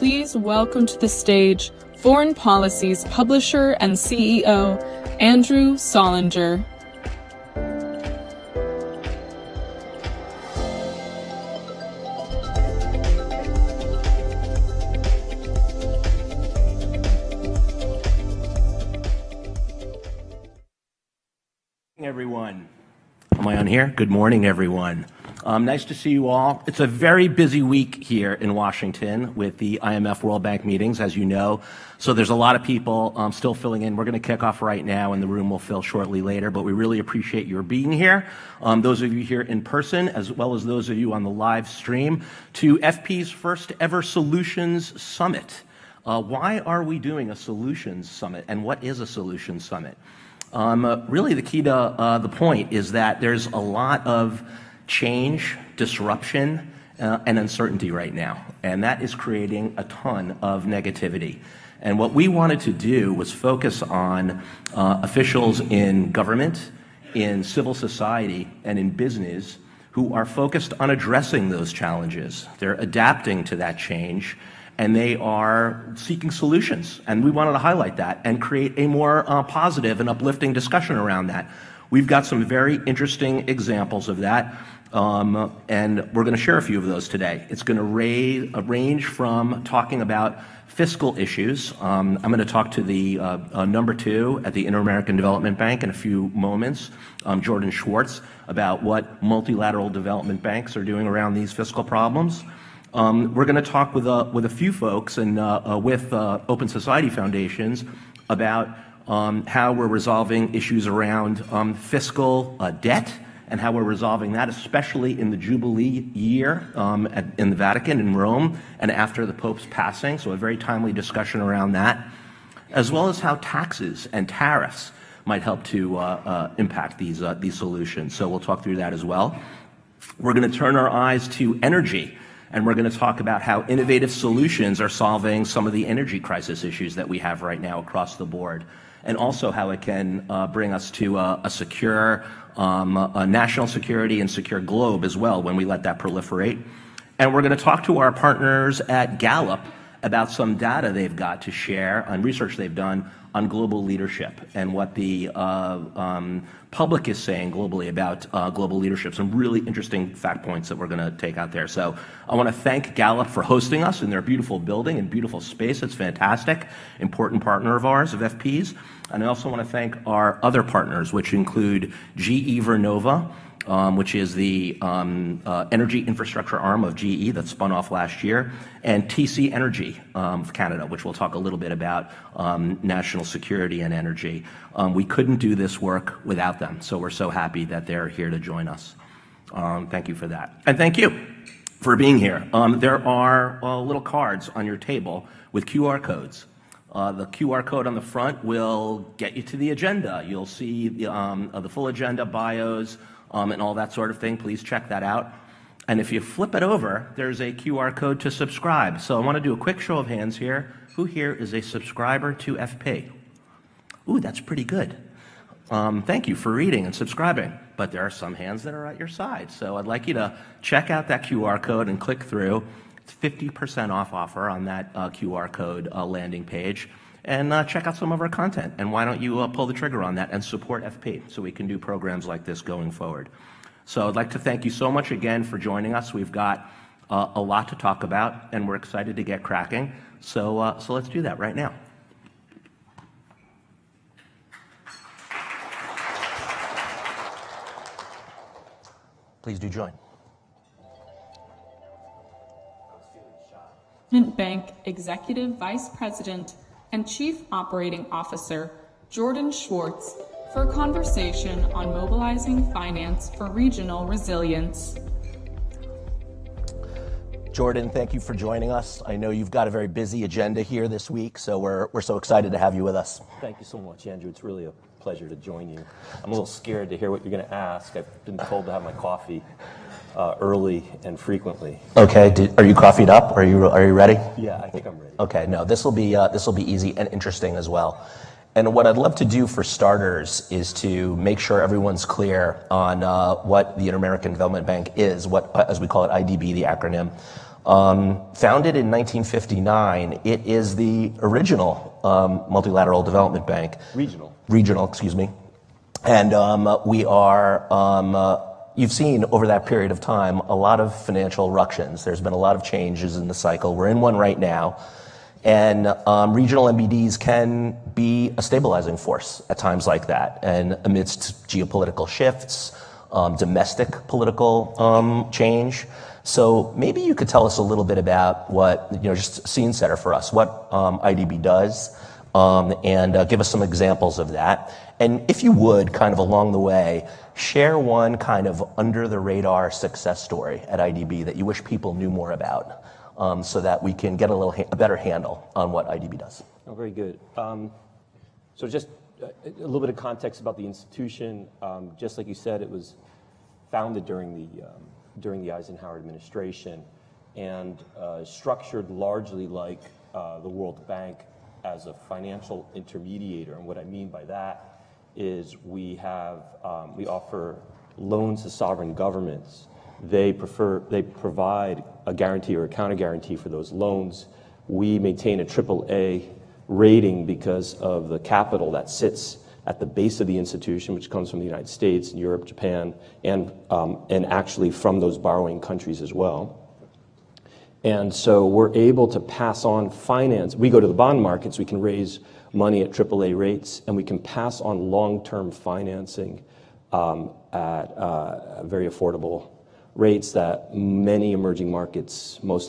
please welcome to the stage Foreign Policy's publisher and CEO, Andrew Solinger. Everyone. Am I on here? Good morning, everyone. Nice to see you all. It's a very busy week here in Washington with the IMF World Bank meetings, as you know. So there's a lot of people still filling in. We're going to kick off right now, and the room will fill shortly later. But we really appreciate your being here, those of you here in person, as well as those of you on the live stream, to FP's first ever Solutions Summit. Why are we doing a Solutions Summit, and what is a Solutions Summit? Really, the key to the point is that there's a lot of change, disruption, and uncertainty right now, and that is creating a ton of negativity. And what we wanted to do was focus on officials in government, in civil society, and in business who are focused on addressing those challenges. They're adapting to that change, and they are seeking solutions. And we wanted to highlight that and create a more positive and uplifting discussion around that. We've got some very interesting examples of that, and we're going to share a few of those today. It's going to range from talking about fiscal issues. I'm going to talk to the number 2 at the Inter-American Development Bank in a few moments, Jordan Schwartz, about what multilateral development banks are doing around these fiscal problems. We're going to talk with a few folks and with Open Society Foundations about how we're resolving issues around fiscal debt and how we're resolving that, especially in the Jubilee year in the Vatican in Rome and after the Pope's passing. So a very timely discussion around that, as well as how taxes and tariffs might help to impact these solutions. So we'll talk through that as well. We're going to turn our eyes to energy, and we're going to talk about how innovative solutions are solving some of the energy crisis issues that we have right now across the board, and also how it can bring us to a secure a national security and secure globe as well when we let that proliferate. And we're going to talk to our partners at Gallup about some data they've got to share on research they've done on global leadership and what the public is saying globally about global leadership. Some really interesting fact points that we're going to take out there. So I want to thank Gallup for hosting us in their beautiful building and beautiful space. It's fantastic. Important partner of ours, of FP's. And I also want to thank our other partners, which include GE Vernova, which is the energy infrastructure arm of GE that spun off last year, and TC Energy of Canada, which we'll talk a little bit about national security and energy. We couldn't do this work without them, so we're so happy that they're here to join us. Thank you for that. And thank you for being here. There are little cards on your table with QR codes. The QR code on the front will get you to the agenda. You'll see the full agenda, bios, and all that sort of thing. Please check that out. And if you flip it over, there's a QR code to subscribe. So I want to do a quick show of hands here. Who here is a subscriber to FP? Ooh, that's pretty good. Thank you for reading and subscribing. But there are some hands that are at your side. So I'd like you to check out that QR code and click through. It's 50% off offer on that QR code landing page. And check out some of our content. And why don't you pull the trigger on that and support FP so we can do programs like this going forward. So I'd like to thank you so much again for joining us. We've got a lot to talk about, and we're excited to get cracking. So let's do that right now. Please do join. Bank Executive Vice President and Chief Operating Officer Jordan Schwartz for a conversation on mobilizing finance for regional resilience. Jordan, thank you for joining us. I know you've got a very busy agenda here this week, so we're so excited to have you with us. Thank you so much, Andrew. It's really a pleasure to join you. I'm a little scared to hear what you're going to ask. I've been told to have my coffee early and frequently. Okay. Are you coffeeed up? Are you ready? Yeah, I think I'm ready. Okay. No, this will be easy and interesting as well. And what I'd love to do for starters is to make sure everyone's clear on what the Inter-American Development Bank is, what, as we call it, IDB, the acronym. Founded in 1959, it is the original multilateral development bank. Regional, excuse me. And we are, you've seen over that period of time a lot of financial ructions. There's been a lot of changes in the cycle. We're in one right now. And regional MBDs can be a stabilizing force at times like that. And amidst geopolitical shifts, domestic political change. So maybe you could tell us a little bit about what, just scene setter for us, what IDB does, and give us some examples of that. And if you would, kind of along the way, share one kind of under-the-radar success story at IDB that you wish people knew more about, so that we can get a better handle on what IDB does. Oh, very good. So just a little bit of context about the institution. Just like you said, it was founded during the Eisenhower administration and structured largely like the World Bank as a financial intermediator. And what I mean by that is we offer loans to sovereign governments. They provide a guarantee or a counter guarantee for those loans. We maintain a AAA rating because of the capital that sits at the base of the institution, which comes from the United States, Europe, Japan, and actually from those borrowing countries as well. And so we're able to pass on finance. We go to the bond markets, we can raise money at AAA rates, and we can pass on long-term financing at very affordable rates that most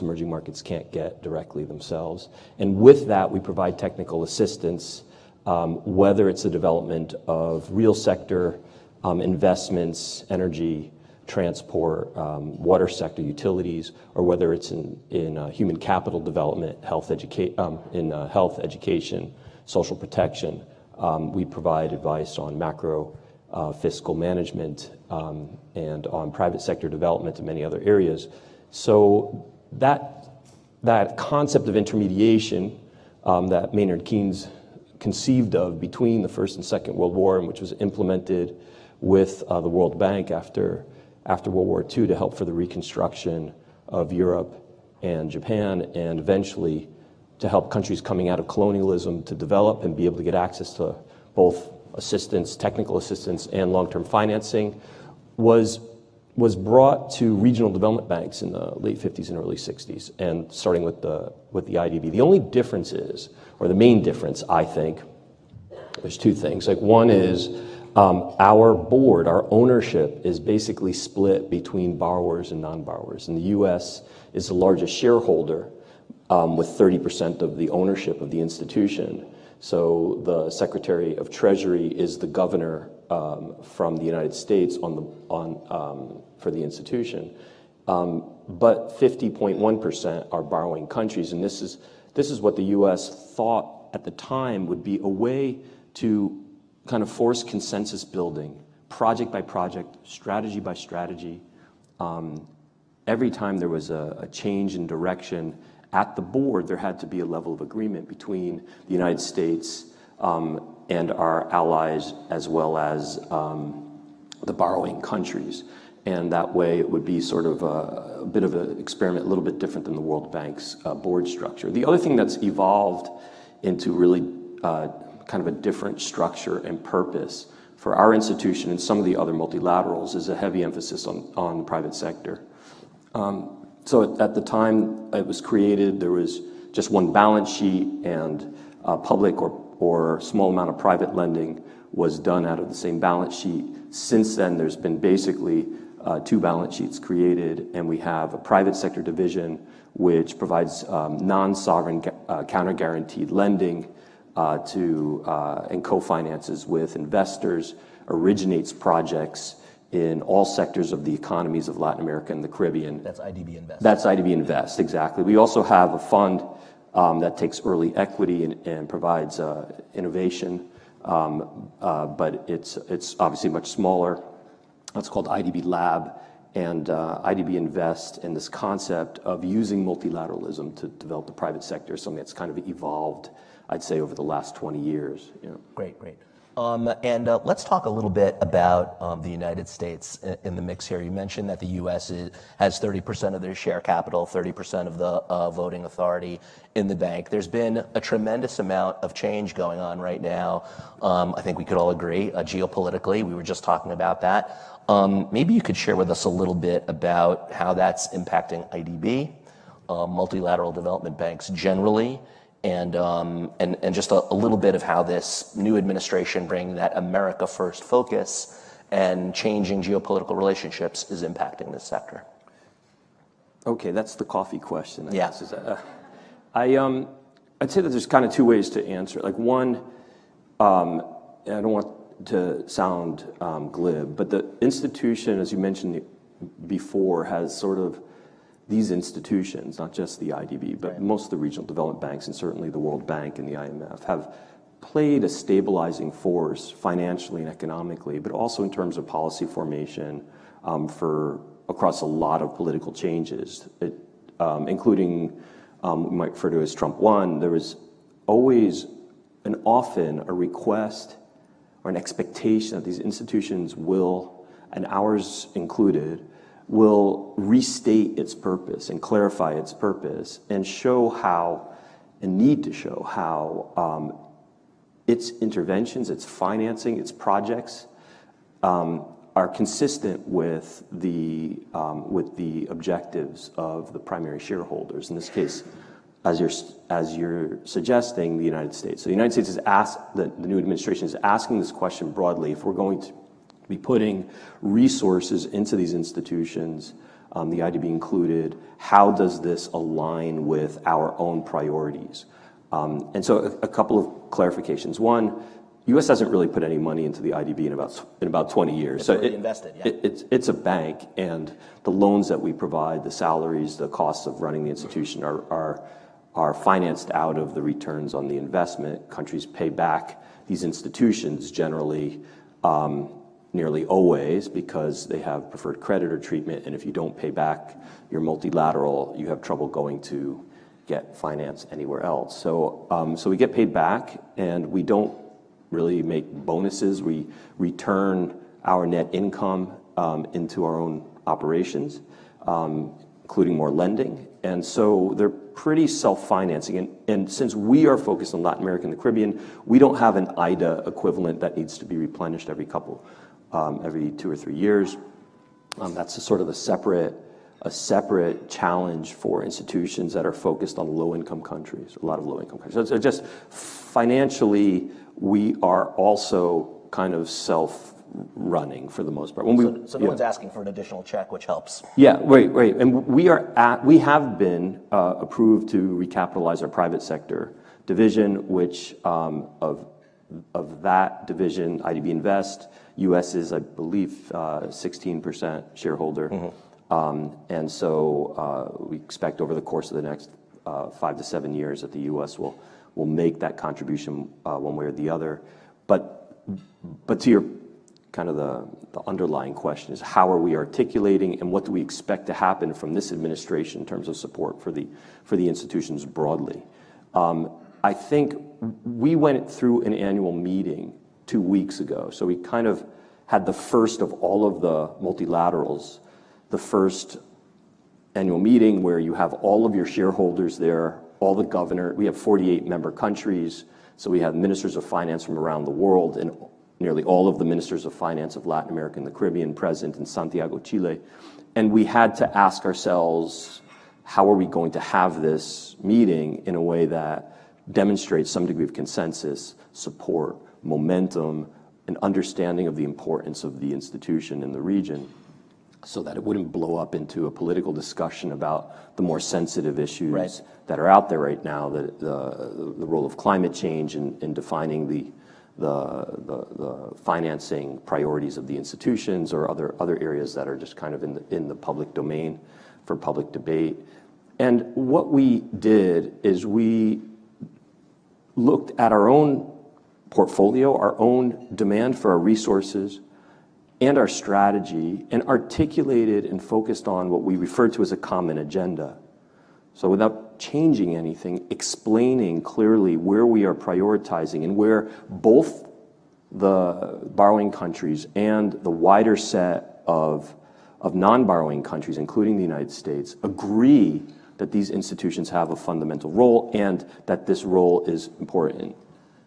emerging markets can't get directly themselves. And with that, we provide technical assistance, whether it's the development of real sector investments, energy, transport, water sector utilities, or whether it's in human capital development, health education, social protection. We provide advice on macro fiscal management and on private sector development and many other areas. So that concept of intermediation that Maynard Keynes conceived of between the First and Second World War, and which was implemented with the World Bank after World War II to help for the reconstruction of Europe and Japan, and eventually to help countries coming out of colonialism to develop and be able to get access to both assistance, technical assistance, and long-term financing, was brought to regional development banks in the late 50s and early 60s, and starting with the IDB. The only difference is, or the main difference, I think, there's two things. Like, one is our board, our ownership is basically split between borrowers and non-borrowers. And the U.S. is the largest shareholder with 30% of the ownership of the institution. So the Secretary of Treasury is the governor from the United States for the institution. But 50.1% are borrowing countries, and this is what the U.S. thought at the time would be a way to kind of force consensus building, project by project, strategy by strategy. Every time there was a change in direction at the board, there had to be a level of agreement between the United States and our allies, as well as the borrowing countries. And that way it would be sort of a bit of an experiment, a little bit different than the World Bank's board structure. The other thing that's evolved into really kind of a different structure and purpose for our institution and some of the other multilaterals is a heavy emphasis on the private sector. So at the time it was created, there was just one balance sheet, and public or small amount of private lending was done out of the same balance sheet. Since then, there's been basically two balance sheets created, and we have a private sector division which provides non-sovereign counter-guaranteed lending and co-finances with investors, originates projects in all sectors of the economies of Latin America and the Caribbean. That's IDB Invest. That's IDB Invest, exactly. We also have a fund that takes early equity and provides innovation, but it's obviously much smaller. It's called IDB Lab, and IDB Invest, and this concept of using multilateralism to develop the private sector is something that's kind of evolved, I'd say, over the last 20 years. Great. Let's talk a little bit about the United States in the mix here. You mentioned that the U.S. has 30% of their share capital, 30% of the voting authority in the bank. There's been a tremendous amount of change going on right now. I think we could all agree, geopolitically. We were just talking about that. Maybe you could share with us a little bit about how that's impacting IDB, multilateral development banks generally, and just a little bit of how this new administration bringing that America First focus and changing geopolitical relationships is impacting this sector. Okay, that's the coffee question, I Yeah. guess. I'd say that there's kind of two ways to answer it. Like one, I don't want to sound glib, but the institution, as you mentioned before, has sort of these institutions, not just the IDB, but most of the regional development banks and certainly the World Bank and the IMF have played a stabilizing force financially and economically, but also in terms of policy formation for across a lot of political changes, including we might refer to as Trump 1. There was always and often a request or an expectation that these institutions will, and ours included, will restate its purpose and clarify its purpose and show how, and need to show how its interventions, its financing, its projects are consistent with the objectives of the primary shareholders. In this case, as you're suggesting, the United States. So the United States has asked, the new administration is asking this question broadly: if we're going to be putting resources into these institutions, the IDB included, how does this align with our own priorities? And so a couple of clarifications. One, U.S. hasn't really put any money into the IDB in about 20 years. It's already invested, yeah. It's a bank, and the loans that we provide, the salaries, the costs of running the institution are financed out of the returns on the investment. Countries pay back these institutions generally nearly always because they have preferred creditor treatment, and if you don't pay back your multilateral, you have trouble going to get finance anywhere else. So we get paid back, and we don't really make bonuses. We return our net income into our own operations, including more lending, and so they're pretty self-financing. And since we are focused on Latin America and the Caribbean, we don't have an IDA equivalent that needs to be replenished every 2 or 3 years. That's a separate challenge for institutions that are focused on low-income countries, a lot of low-income countries. So just financially, we are also kind of self-running for the most part. So no one's asking for an additional check, which helps. Yeah, right. And we have been approved to recapitalize our private sector division, which of that division, IDB Invest, U.S. is, I believe, 16% shareholder. Mm-hmm. And so we expect over the course of the next 5 to 7 years that the U.S. will make that contribution one way or the other. But to your kind of the underlying question is, how are we articulating and what do we expect to happen from this administration in terms of support for the institutions broadly? I think we went through an annual meeting 2 weeks ago. So we kind of had the first of all of the multilaterals, the first annual meeting where you have all of your shareholders there, all the governor. We have 48 member countries, so we have ministers of finance from around the world, and nearly all of the ministers of finance of Latin America and the Caribbean present in Santiago, Chile. And we had to ask ourselves, how are we going to have this meeting in a way that demonstrates some degree of consensus, support, momentum, an understanding of the importance of the institution in the region, so that it wouldn't blow up into a political discussion about the more sensitive issues that are out there right now, the role of climate change in defining the financing priorities of the institutions, or other areas that are just kind of in the public domain for public debate. And what we did is we looked at our own portfolio, our own demand for our resources, and our strategy, and articulated and focused on what we refer to as a common agenda. So without changing anything, explaining clearly where we are prioritizing and where both the borrowing countries and the wider set of non-borrowing countries, including the United States, agree that these institutions have a fundamental role and that this role is important.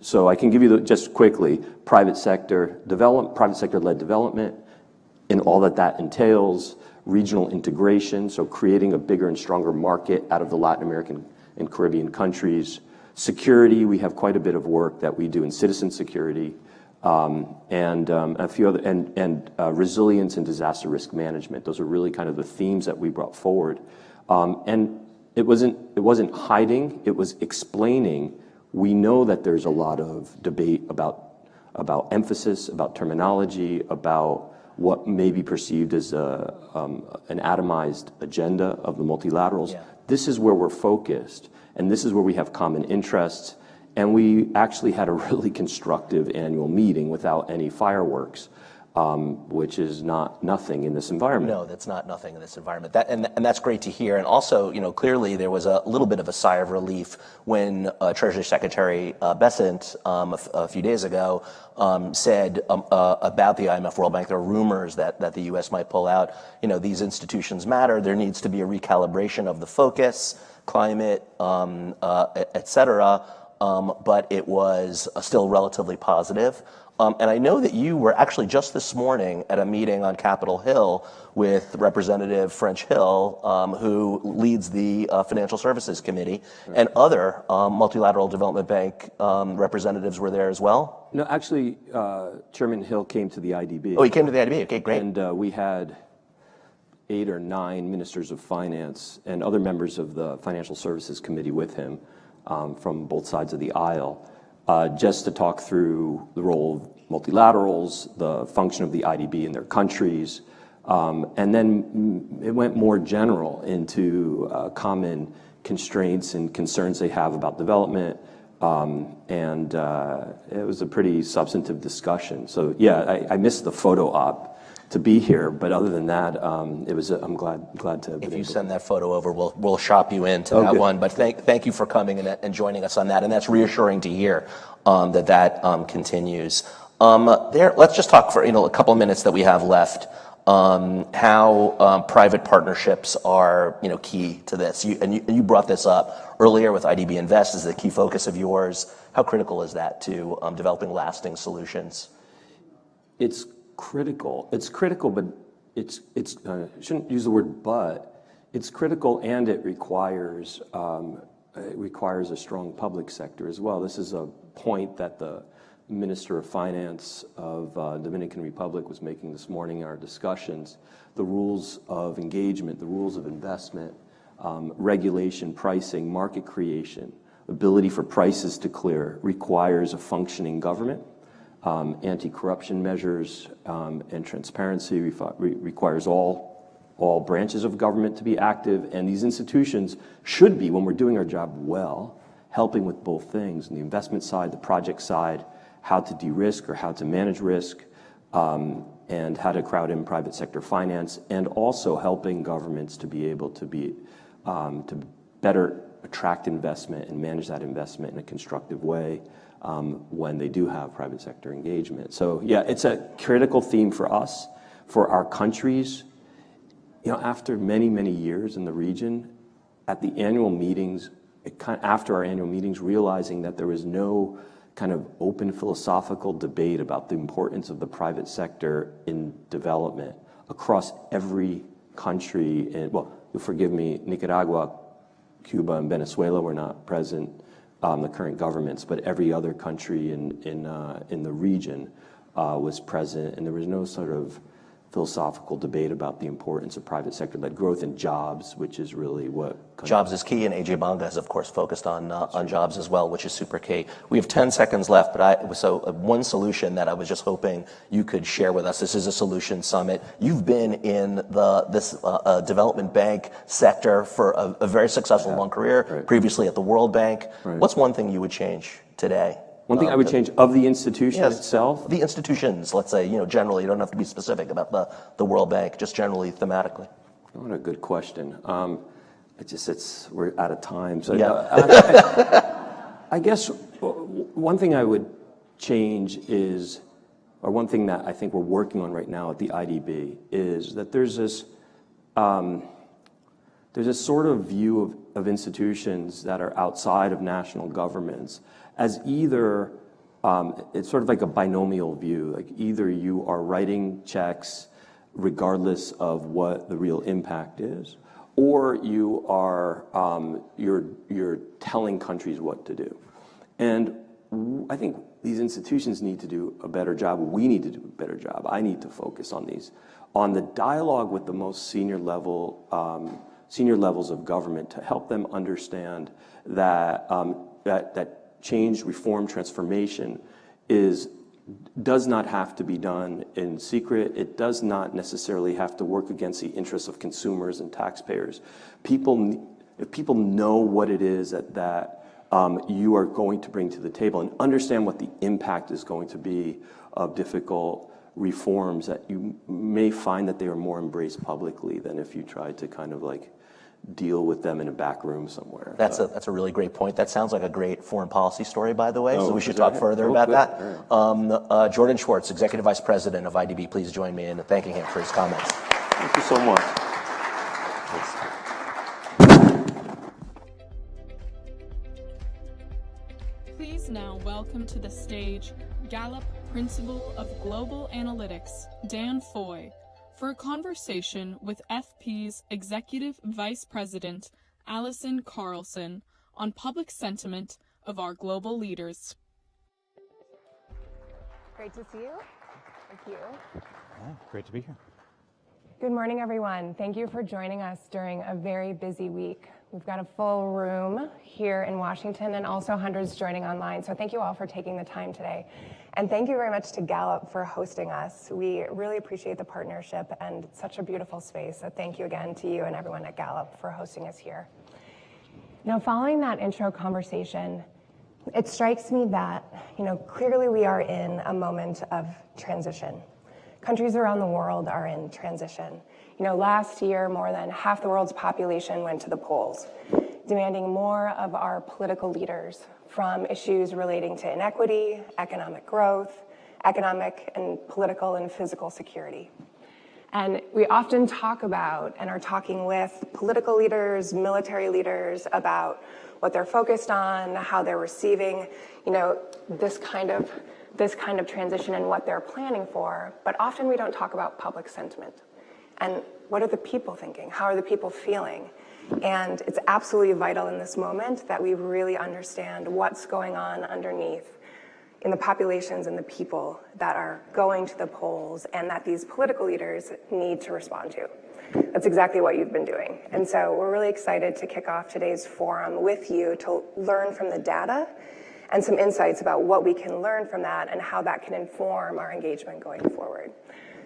So I can give you just quickly, private sector-led development, and all that entails, regional integration, so creating a bigger and stronger market out of the Latin American and Caribbean countries. Security, we have quite a bit of work that we do in citizen security, and a few other, and resilience and disaster risk management. Those are really kind of the themes that we brought forward. And it wasn't hiding, it was explaining. We know that there's a lot of debate about emphasis, about terminology, about what may be perceived as an atomized agenda of the multilaterals. Yeah. This is where we're focused, and this is where we have common interests. And we actually had a really constructive annual meeting without any fireworks, which is nothing in this environment. No, that's not nothing in this environment. And that's great to hear. And also, clearly there was a little bit of a sigh of relief when Treasury Secretary Bessent a few days ago said about the IMF World Bank, there are rumors that the U.S. might pull out. These institutions matter. There needs to be a recalibration of the focus, climate, et cetera. But it was still relatively positive. And I know that you were actually just this morning at a meeting on Capitol Hill with Representative French Hill, who leads the Financial Services Committee, and other multilateral development bank representatives were there as well? No, actually, Chairman Hill came to the IDB. Oh, he came to the IDB. Okay, great. And we had 8 or 9 ministers of finance and other members of the Financial Services Committee with him from both sides of the aisle. Just to talk through the role of multilaterals, the function of the IDB in their countries, and then it went more general into common constraints and concerns they have about development, and it was a pretty substantive discussion. So yeah, I missed the photo op to be here, but other than that, it was. I'm glad to. If you send that photo over, we'll shop you into that good one. But thank you for coming and joining us on that, and that's reassuring to hear that continues. Let's just talk for a couple of minutes that we have left. How private partnerships are key to this. You brought this up earlier with IDB Invest. This is a key focus of yours. How critical is that to developing lasting solutions? It's critical. It's critical, but I shouldn't use the word but. It's critical, and it requires a strong public sector as well. This is a point that the Minister of Finance of Dominican Republic was making this morning in our discussions. The rules of engagement, the rules of investment, regulation, pricing, market creation, ability for prices to clear requires a functioning government. Anti-corruption measures and transparency requires all branches of government to be active, and these institutions should be, when we're doing our job well, helping with both things, on the investment side, the project side, how to de-risk or how to manage risk, and how to crowd in private sector finance, and also helping governments to be able to to better attract investment and manage that investment in a constructive way. When they do have private sector engagement. So yeah, it's a critical theme for us, for our countries. After many, many years in the region, at the annual meetings, after our annual meetings, realizing that there was no kind of open philosophical debate about the importance of the private sector in development across every country. And, well, you'll forgive me, Nicaragua, Cuba, and Venezuela were not present. The current governments, but every other country in the region was present, and there was no sort of philosophical debate about the importance of private sector-led growth and jobs, which is really what... Jobs is key, and AJ Banga has, of course, focused on jobs as well, which is super key. We have 10 seconds left, but one solution that I was just hoping you could share with us. This is a solution summit. You've been in this development bank sector for a very successful long career, previously at the World Bank. What's one thing you would change today? One thing I would change of the institution itself? The institutions, let's say, generally, you don't have to be specific about the World Bank, just generally, thematically. What a good question. We're out of time. So I guess one thing I would change is or one thing that I think we're working on right now at the IDB, is that there's this sort of view of institutions that are outside of national governments as either, it's sort of like a binomial view, like either you are writing checks regardless of what the real impact is, or you are, you're telling countries what to do. And I think these institutions need to do a better job. We need to do a better job. I need to focus on the dialogue with the most senior levels of government to help them understand that that change, reform, transformation does not have to be done in secret. It does not necessarily have to work against the interests of consumers and taxpayers. If people know what it is that you are going to bring to the table and understand what the impact is going to be of difficult reforms, that you may find that they are more embraced publicly than if you try to kind of like deal with them in a back room somewhere. That's a really great point. That sounds like a great foreign policy story, by the way, so we should that talk further about good. that. Jordan Schwartz, Executive Vice President of IDB, please join me in thanking him for his comments. Thank you so much. Please now welcome to the stage Gallup Principal of Global Analytics, Dan Foy, for a conversation with FP's Executive Vice President, Allison Carlson, on public sentiment of our global leaders. Great to see you. Thank you. Yeah, great to be here. Good morning, everyone. Thank you for joining us during a very busy week. We've got a full room here in Washington and also hundreds joining online. So thank you all for taking the time today. And thank you very much to Gallup for hosting us. We really appreciate the partnership and it's such a beautiful space. So thank you again to you and everyone at Gallup for hosting us here. Following that intro conversation, it strikes me that, clearly we are in a moment of transition. Countries around the world are in transition. Last year, more than half the world's population went to the polls, demanding more of our political leaders from issues relating to inequity, economic growth, economic and political and physical security. And we often talk about and are talking with political leaders, military leaders about what they're focused on, how they're receiving, this kind of transition and what they're planning for. But often we don't talk about public sentiment. And what are the people thinking? How are the people feeling? And it's absolutely vital in this moment that we really understand what's going on underneath in the populations and the people that are going to the polls and that these political leaders need to respond to. That's exactly what you've been doing. And so we're really excited to kick off today's forum with you to learn from the data and some insights about what we can learn from that and how that can inform our engagement going forward.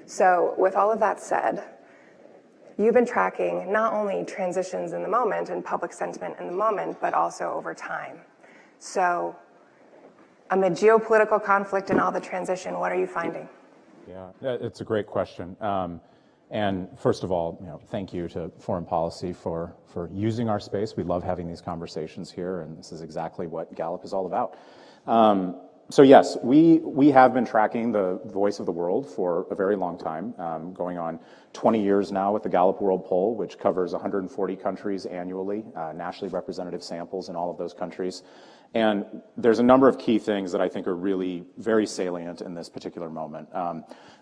So with all of that said, you've been tracking not only transitions in the moment and public sentiment in the moment, but also over time. So amid geopolitical conflict and all the transition, what are you finding? Yeah, it's a great question. And first of all, thank you to Foreign Policy for using our space. We love having these conversations here, and this is exactly what Gallup is all about. So yes, we have been tracking the voice of the world for a very long time, going on 20 years now with the Gallup World Poll, which covers 140 countries annually, nationally representative samples in all of those countries. And there's a number of key things that I think are really very salient in this particular moment.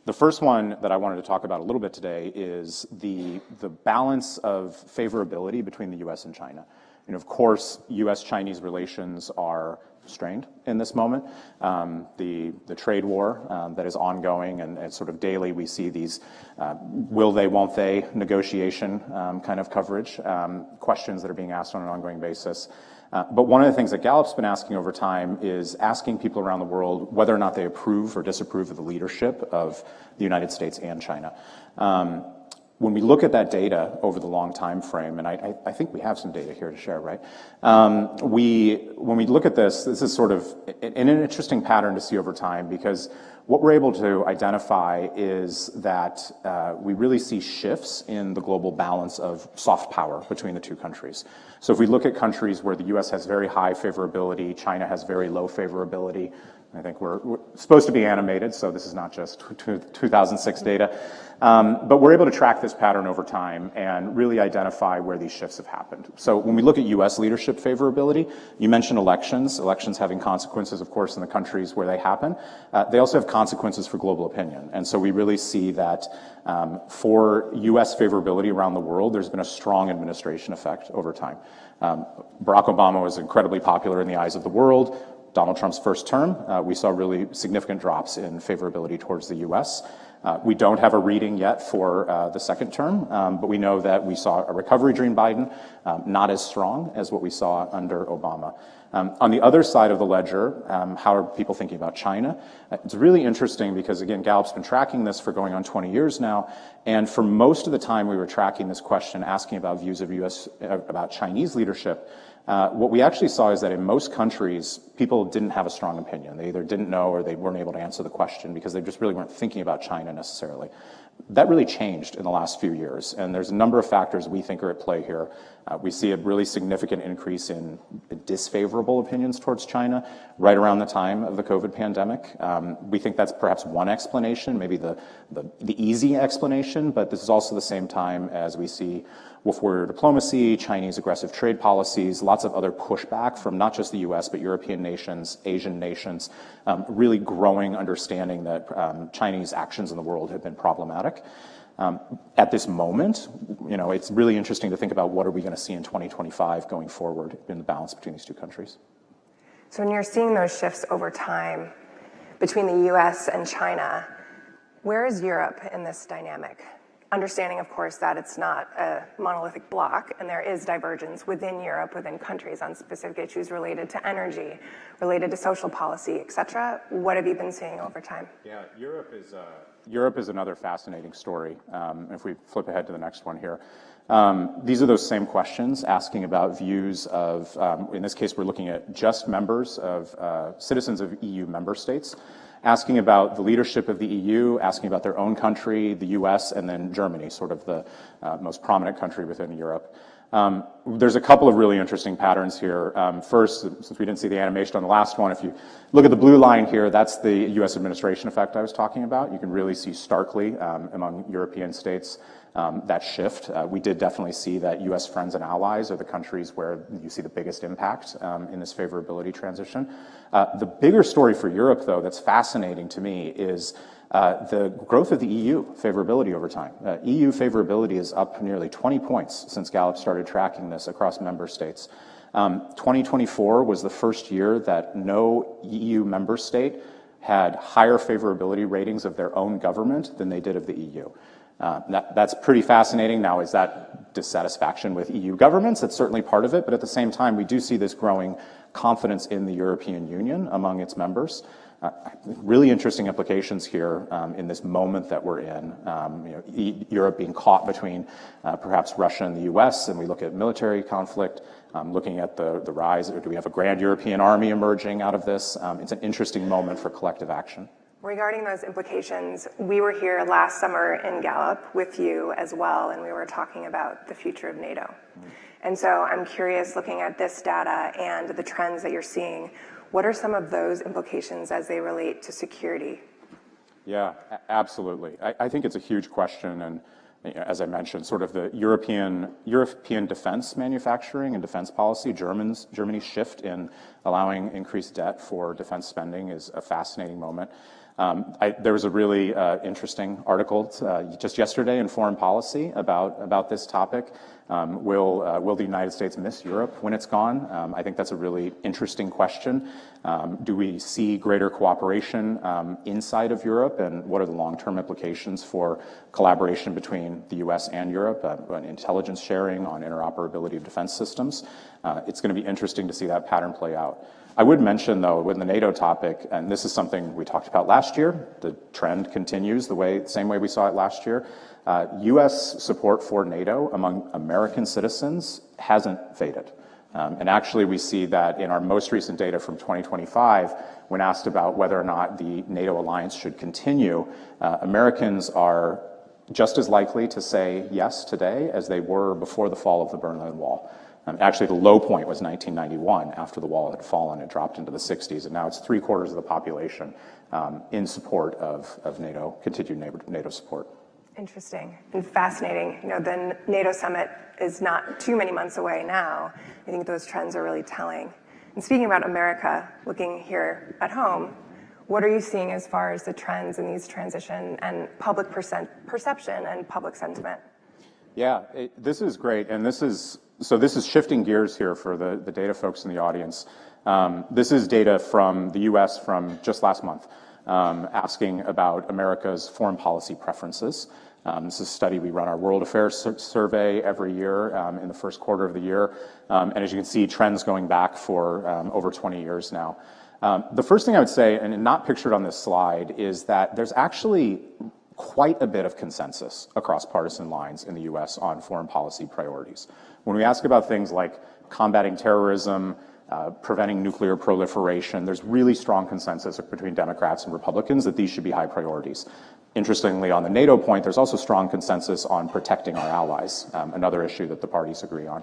The first one that I wanted to talk about a little bit today is the balance of favorability between the U.S. and China. Of course, U.S.-Chinese relations are strained in this moment. The trade war that is ongoing and sort of daily we see these will they, won't they negotiation kind of coverage, questions that are being asked on an ongoing basis. But one of the things that Gallup's been asking over time is asking people around the world whether or not they approve or disapprove of the leadership of the United States and China. When we look at that data over the long time frame, and I think we have some data here to share, right? When we look at this is sort of an interesting pattern to see over time, because what we're able to identify is that we really see shifts in the global balance of soft power between the two countries. So if we look at countries where the U.S. has very high favorability, China has very low favorability, I think we're supposed to be animated, so this is not just 2006 data. But we're able to track this pattern over time and really identify where these shifts have happened. So when we look at U.S. leadership favorability, you mentioned elections having consequences, of course, in the countries where they happen. They also have consequences for global opinion. And so we really see that for U.S. favorability around the world, there's been a strong administration effect over time. Barack Obama was incredibly popular in the eyes of the world. Donald Trump's first term, we saw really significant drops in favorability towards the U.S. We don't have a reading yet for the second term, but we know that we saw a recovery during Biden, not as strong as what we saw under Obama. On the other side of the ledger, how are people thinking about China? It's really interesting because, again, Gallup's been tracking this for going on 20 years now, and for most of the time we were tracking this question, asking about views of about Chinese leadership. What we actually saw is that in most countries, people didn't have a strong opinion. They either didn't know or they weren't able to answer the question because they just really weren't thinking about China necessarily. That really changed in the last few years, and there's a number of factors we think are at play here. We see a really significant increase in disfavorable opinions towards China right around the time of the COVID pandemic. We think that's perhaps one explanation, maybe the easy explanation, but this is also the same time as we see wolf warrior diplomacy, Chinese aggressive trade policies, lots of other pushback from not just the U.S., but European nations, Asian nations, really growing understanding that Chinese actions in the world have been problematic. At this moment, it's really interesting to think about what are we going to see in 2025 going forward in the balance between these two countries. So when you're seeing those shifts over time between the U.S. and China, where is Europe in this dynamic? Understanding, of course, that it's not a monolithic bloc and there is divergence within Europe, within countries on specific issues related to energy, related to social policy, et cetera. What have you been seeing over time? Yeah, Europe is another fascinating story. If we flip ahead to the next one here. These are those same questions asking about views of, in this case, we're looking at just members of citizens of EU member states, asking about the leadership of the EU, asking about their own country, the US, and then Germany, sort of the most prominent country within Europe. There's a couple of really interesting patterns here. First, since we didn't see the animation on the last one, if you look at the blue line here, that's the US administration effect I was talking about. You can really see starkly among European states that shift. We did definitely see that US friends and allies are the countries where you see the biggest impact in this favorability transition. The bigger story for Europe, though, that's fascinating to me is the growth of the EU favorability over time. EU favorability is up nearly 20 points since Gallup started tracking this across member states. 2024 was the first year that no EU member state had higher favorability ratings of their own government than they did of the EU. That's pretty fascinating. Now, is that dissatisfaction with EU governments? That's certainly part of it, but at the same time, we do see this growing confidence in the European Union among its members. Really interesting implications here in this moment that we're in. Europe being caught between perhaps Russia and the U.S., and we look at military conflict, looking at the rise, or do we have a grand European army emerging out of this? It's an interesting moment for collective action. Regarding those implications, we were here last summer in Gallup with you as well, and we were talking about the future of NATO. Mm-hmm. And so I'm curious, looking at this data and the trends that you're seeing, what are some of those implications as they relate to security? Yeah, absolutely. I think it's a huge question, and as I mentioned, sort of the European defense manufacturing and defense policy, Germany's shift in allowing increased debt for defense spending is a fascinating moment. There was a really interesting article just yesterday in Foreign Policy about this topic. Will the United States miss Europe when it's gone? I think that's a really interesting question. Do we see greater cooperation inside of Europe, and what are the long-term implications for collaboration between the U.S. and Europe on intelligence sharing, on interoperability of defense systems? It's going to be interesting to see that pattern play out. I would mention, though, with the NATO topic, and this is something we talked about last year, the trend continues the same way we saw it last year. U.S. support for NATO among American citizens hasn't faded. And actually, we see that in our most recent data from 2025, when asked about whether or not the NATO alliance should continue, Americans are just as likely to say yes today as they were before the fall of the Berlin Wall. Actually, the low point was 1991 after the wall had fallen. It dropped into the 60s, and now it's 3/4 of the population in support of NATO, continued NATO support. Interesting and fascinating. You know, the NATO summit is not too many months away now. I think those trends are really telling. And speaking about America, looking here at home, what are you seeing as far as the trends in these transition and public perception and public sentiment? Yeah, this is great, and this is shifting gears here for the data folks in the audience. This is data from the U.S. from just last month, asking about America's foreign policy preferences. This is a study. We run our World Affairs survey every year in the first quarter of the year, and as you can see, trends going back for over 20 years now. The first thing I would say, and not pictured on this slide, is that there's actually quite a bit of consensus across partisan lines in the U.S. on foreign policy priorities. When we ask about things like combating terrorism, preventing nuclear proliferation, there's really strong consensus between Democrats and Republicans that these should be high priorities. Interestingly, on the NATO point, there's also strong consensus on protecting our allies, another issue that the parties agree on.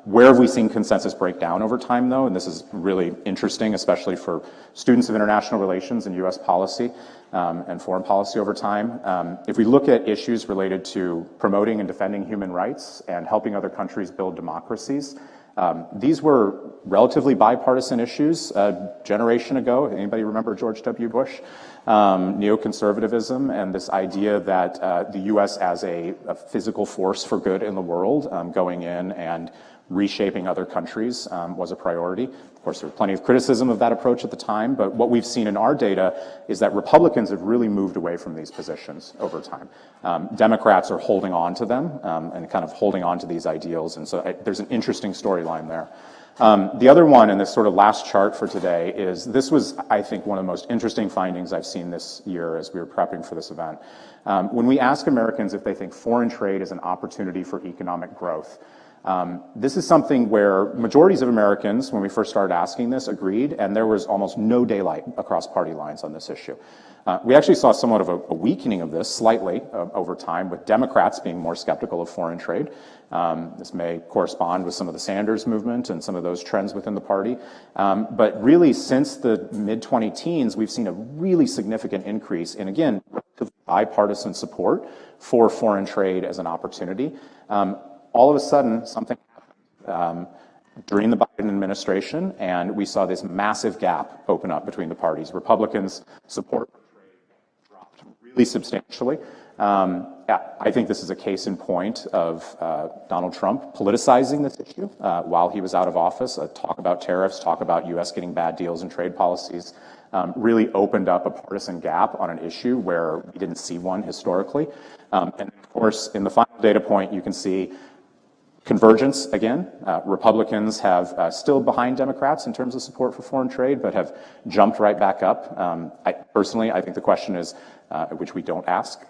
Where have we seen consensus break down over time, though? And this is really interesting, especially for students of international relations and U.S. policy and foreign policy over time. If we look at issues related to promoting and defending human rights and helping other countries build democracies, these were relatively bipartisan issues a generation ago. Anybody remember George W. Bush? Neoconservatism and this idea that the U.S. as a physical force for good in the world, going in and reshaping other countries was a priority. Of course, there was plenty of criticism of that approach at the time, but what we've seen in our data is that Republicans have really moved away from these positions over time. Democrats are holding on to them and kind of holding on to these ideals, and so there's an interesting storyline there. The other one, and this sort of last chart for today, is this was, I think, one of the most interesting findings I've seen this year as we were prepping for this event. When we ask Americans if they think foreign trade is an opportunity for economic growth, this is something where majorities of Americans, when we first started asking this, agreed, and there was almost no daylight across party lines on this issue. We actually saw somewhat of a weakening of this slightly over time, with Democrats being more skeptical of foreign trade. This may correspond with some of the Sanders movement and some of those trends within the party. But really, since the mid-2010s, we've seen a really significant increase in, again, bipartisan support for foreign trade as an opportunity. All of a sudden, something happened during the Biden administration, and we saw this massive gap open up between the parties. Republicans' support for trade dropped really substantially. I think this is a case in point of Donald Trump politicizing this issue while he was out of office. Talk about tariffs, talk about U.S. getting bad deals in trade policies, really opened up a partisan gap on an issue where we didn't see one historically. And of course, in the final data point, you can see convergence again. Republicans have still behind Democrats in terms of support for foreign trade, but have jumped right back up. I think the question is, which we don't ask,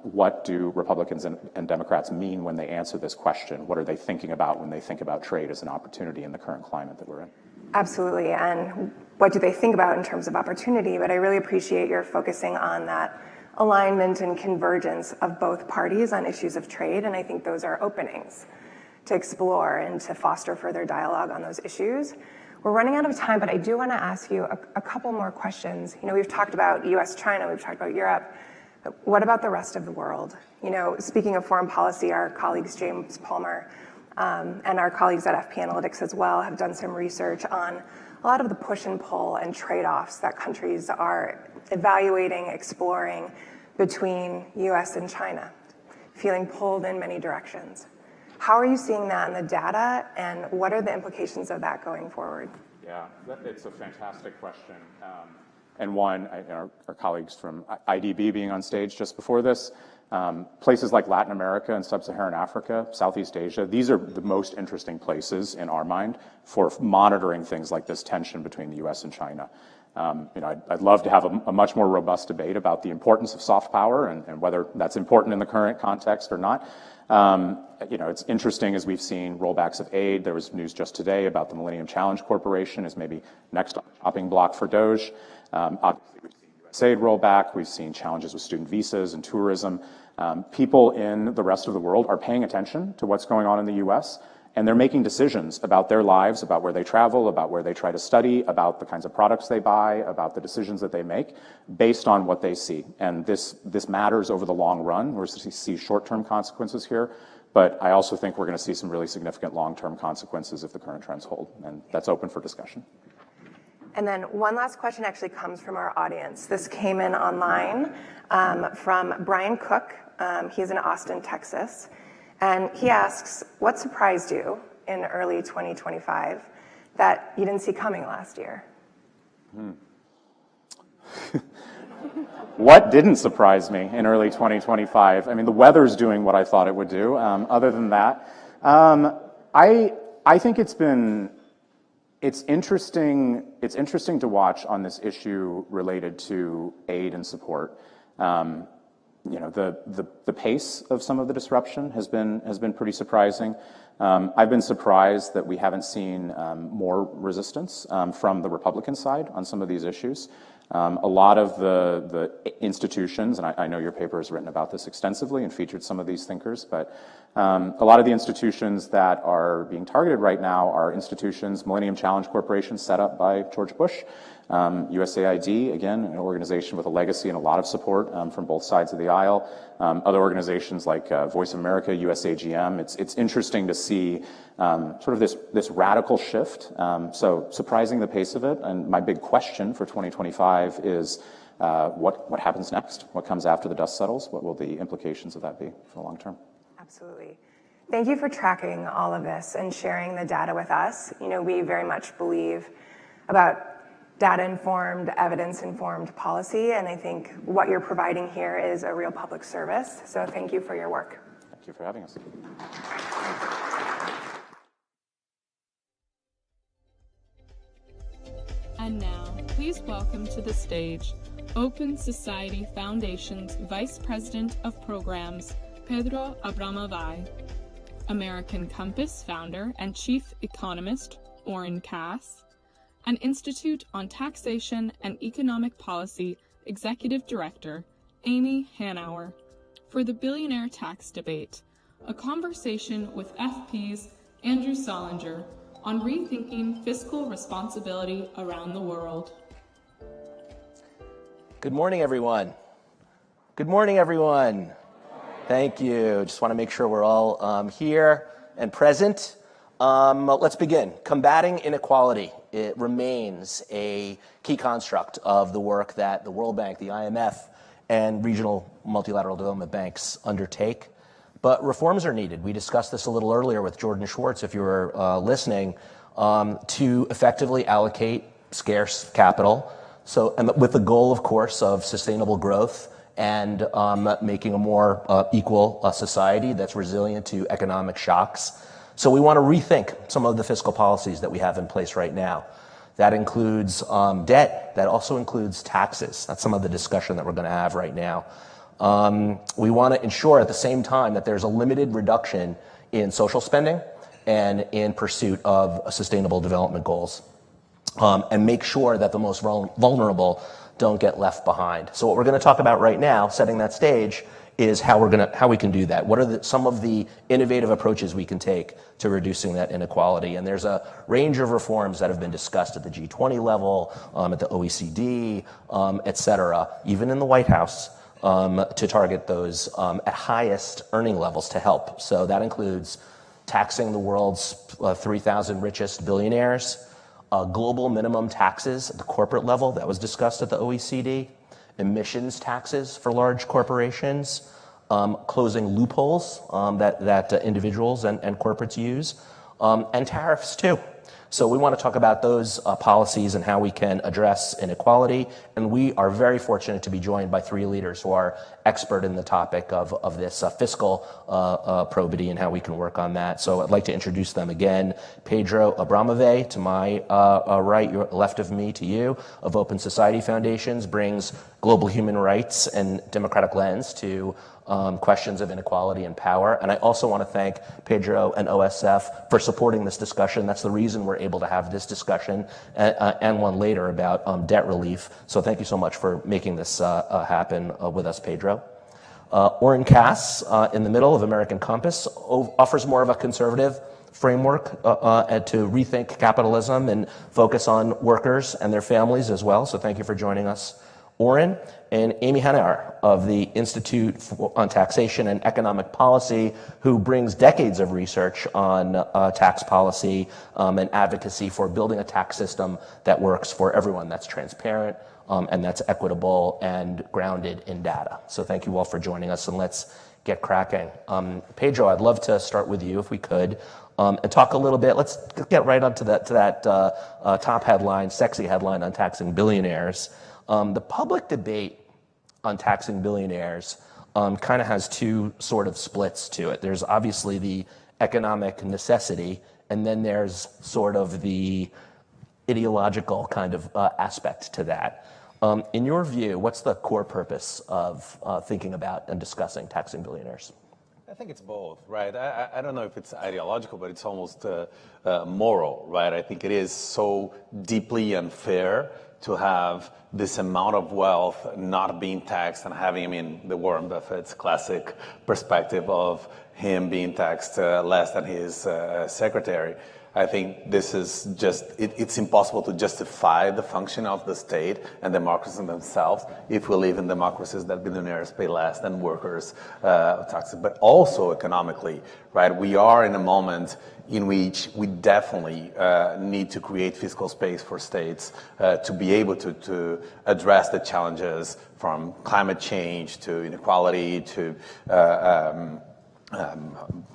what do Republicans and Democrats mean when they answer this question? What are they thinking about when they think about trade as an opportunity in the current climate that we're in? Absolutely, and what do they think about in terms of opportunity? But I really appreciate your focusing on that alignment and convergence of both parties on issues of trade, and I think those are openings to explore and to foster further dialogue on those issues. We're running out of time, but I do want to ask you a couple more questions. You know, we've talked about US-China, we've talked about Europe. What about the rest of the world? You know, speaking of foreign policy, our colleagues James Palmer and our colleagues at FP Analytics as well have done some research on a lot of the push and pull and trade-offs that countries are evaluating, exploring between US and China, feeling pulled in many directions. How are you seeing that in the data, and what are the implications of that going forward? Yeah, it's a fantastic question. And one, our colleagues from IDB being on stage just before this, places like Latin America and Sub-Saharan Africa, Southeast Asia, these are the most interesting places in our mind for monitoring things like this tension between the US and China. I'd love to have a much more robust debate about the importance of soft power and whether that's important in the current context or not. It's interesting as we've seen rollbacks of aid. There was news just today about the Millennium Challenge Corporation as maybe next on the chopping block for DOGE. Obviously, we've seen USAID rollback. We've seen challenges with student visas and tourism. People in the rest of the world are paying attention to what's going on in the U.S., And they're making decisions about their lives, about where they travel, about where they try to study, about the kinds of products they buy, about the decisions that they make based on what they see. And this matters over the long run. We're going to see short-term consequences here, but I also think we're going to see some really significant long-term consequences if the current trends hold. And that's open for discussion. And then one last question actually comes from our audience. This came in online from Brian Cook. He's in Austin, Texas. And he asks, what surprised you in early 2025 that you didn't see coming last year? What didn't surprise me in early 2025? I mean, the weather's doing what I thought it would do. Other than that, I think it's interesting to watch on this issue related to aid and support. The pace of some of the disruption has been pretty surprising. I've been surprised that we haven't seen more resistance from the Republican side on some of these issues. A lot of the institutions, and I know your paper has written about this extensively and featured some of these thinkers, but a lot of the institutions that are being targeted right now are institutions, Millennium Challenge Corporation set up by George Bush, USAID, again, an organization with a legacy and a lot of support from both sides of the aisle. Other organizations like Voice of America, USAGM. It's interesting to see sort of this radical shift. So surprising the pace of it. And my big question for 2025 is what happens next? What comes after the dust settles? What will the implications of that be for the long term? Absolutely. Thank you for tracking all of this and sharing the data with us. We very much believe about data-informed, evidence-informed policy, and I think what you're providing here is a real public service. So thank you for your work. Thank you for having us. And now, please welcome to the stage Open Society Foundation's Vice President of Programs, Pedro Abramovay, American Compass founder and Chief Economist, Oren Cass, and Institute on Taxation and Economic Policy Executive Director, Amy Hanauer, for the Billionaire Tax Debate, a conversation with FP's Andrew Solinger on rethinking fiscal responsibility around the world. Good morning, everyone. Good morning, everyone. Thank you. Just want to make sure we're all here and present. Let's begin. Combating inequality. It remains a key construct of the work that the World Bank, the IMF, and regional multilateral development banks undertake. But reforms are needed. We discussed this a little earlier with Jordan Schwartz, if you were listening, to effectively allocate scarce capital. And with the goal, of course, of sustainable growth and making a more equal society that's resilient to economic shocks. So we want to rethink some of the fiscal policies that we have in place right now. That includes debt. That also includes taxes. That's some of the discussion that we're going to have right now. We want to ensure at the same time that there's a limited reduction in social spending and in pursuit of sustainable development goals. And make sure that the most vulnerable don't get left behind. So what we're going to talk about right now, setting that stage, is how we can do that. What are some of the innovative approaches we can take to reducing that inequality? And there's a range of reforms that have been discussed at the G20 level, at the OECD, et cetera, even in the White House, to target those at highest earning levels to help. So that includes taxing the world's 3,000 richest billionaires, global minimum taxes at the corporate level, that was discussed at the OECD, emissions taxes for large corporations, closing loopholes that individuals and corporates use, and tariffs too. So we want to talk about those policies and how we can address inequality. And we are very fortunate to be joined by three leaders who are expert in the topic of this fiscal probity and how we can work on that. So I'd like to introduce them again. Pedro Abramovay, to my right, left of me to you, of Open Society Foundations, brings global human rights and democratic lens to questions of inequality and power. And I also want to thank Pedro and OSF for supporting this discussion. That's the reason we're able to have this discussion and one later about debt relief. So thank you so much for making this happen with us, Pedro. Oren Cass, in the middle of American Compass, offers more of a conservative framework to rethink capitalism and focus on workers and their families as well. So thank you for joining us, Oren, and Amy Hanauer of the Institute on Taxation and Economic Policy, who brings decades of research on tax policy and advocacy for building a tax system that works for everyone, that's transparent, and that's equitable and grounded in data. So thank you all for joining us, and let's get cracking. Pedro, I'd love to start with you if we could, and talk a little bit. Let's get right up to that top headline, sexy headline on taxing billionaires. The public debate on taxing billionaires kind of has two sort of splits to it. There's obviously the economic necessity, and then there's sort of the ideological kind of aspect to that. In your view, what's the core purpose of thinking about and discussing taxing billionaires? I think it's both, right? I don't know if it's ideological, but it's almost moral, right? I think it is so deeply unfair to have this amount of wealth not being taxed and having, I mean, the Warren Buffett's classic perspective of him being taxed less than his secretary. I think this is just, it's impossible to justify the function of the state and democracy themselves if we live in democracies that billionaires pay less than workers taxes, but also economically, right? We are in a moment in which we definitely need to create fiscal space for states to be able to address the challenges from climate change to inequality to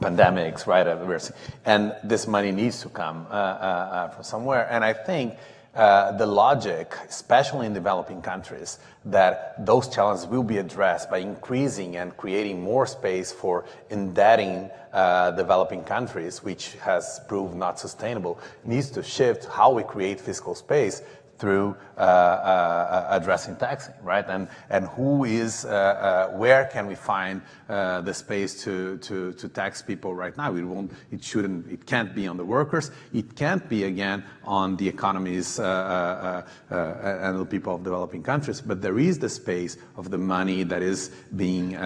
pandemics, right? And this money needs to come from somewhere. And I think the logic, especially in developing countries, that those challenges will be addressed by increasing and creating more space for indebting developing countries, which has proved not sustainable, needs to shift how we create fiscal space through addressing taxing, right? And who is, where can we find the space to tax people right now? It can't be on the workers. It can't be, again, on the economies and the people of developing countries. But there is the space of the money that is being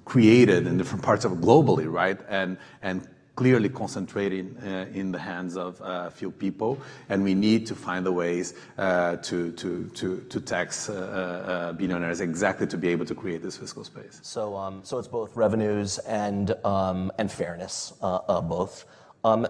created in different parts of globally, right? And clearly concentrated in the hands of a few people, and we need to find the ways to tax billionaires exactly to be able to create this fiscal space. So it's both revenues and fairness, both.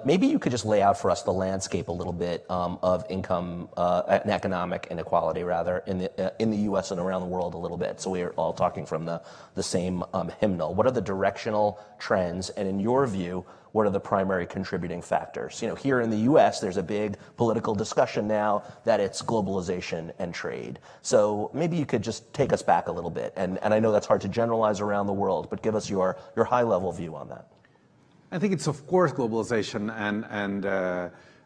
Maybe you could just lay out for us the landscape a little bit of income and economic inequality, rather, in the U.S. and around the world a little bit. So we're all talking from the same hymnal. What are the directional trends, and in your view, what are the primary contributing factors? You know, here in the U.S., there's a big political discussion now that it's globalization and trade. So maybe you could just take us back a little bit, and I know that's hard to generalize around the world, but give us your high-level view on that. I think it's, of course, globalization and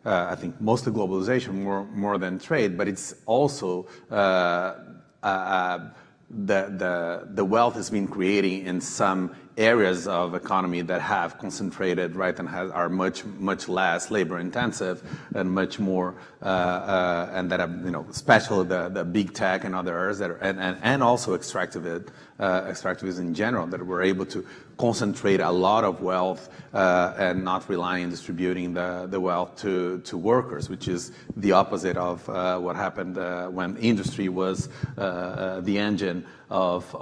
I think mostly globalization more than trade, but it's also the wealth has been creating in some areas of economy that have concentrated, right, and are much less labor intensive and much more and that have, especially the big tech and others that are, and also extractivists in general, that were able to concentrate a lot of wealth and not rely on distributing the wealth to workers, which is the opposite of what happened when industry was the engine of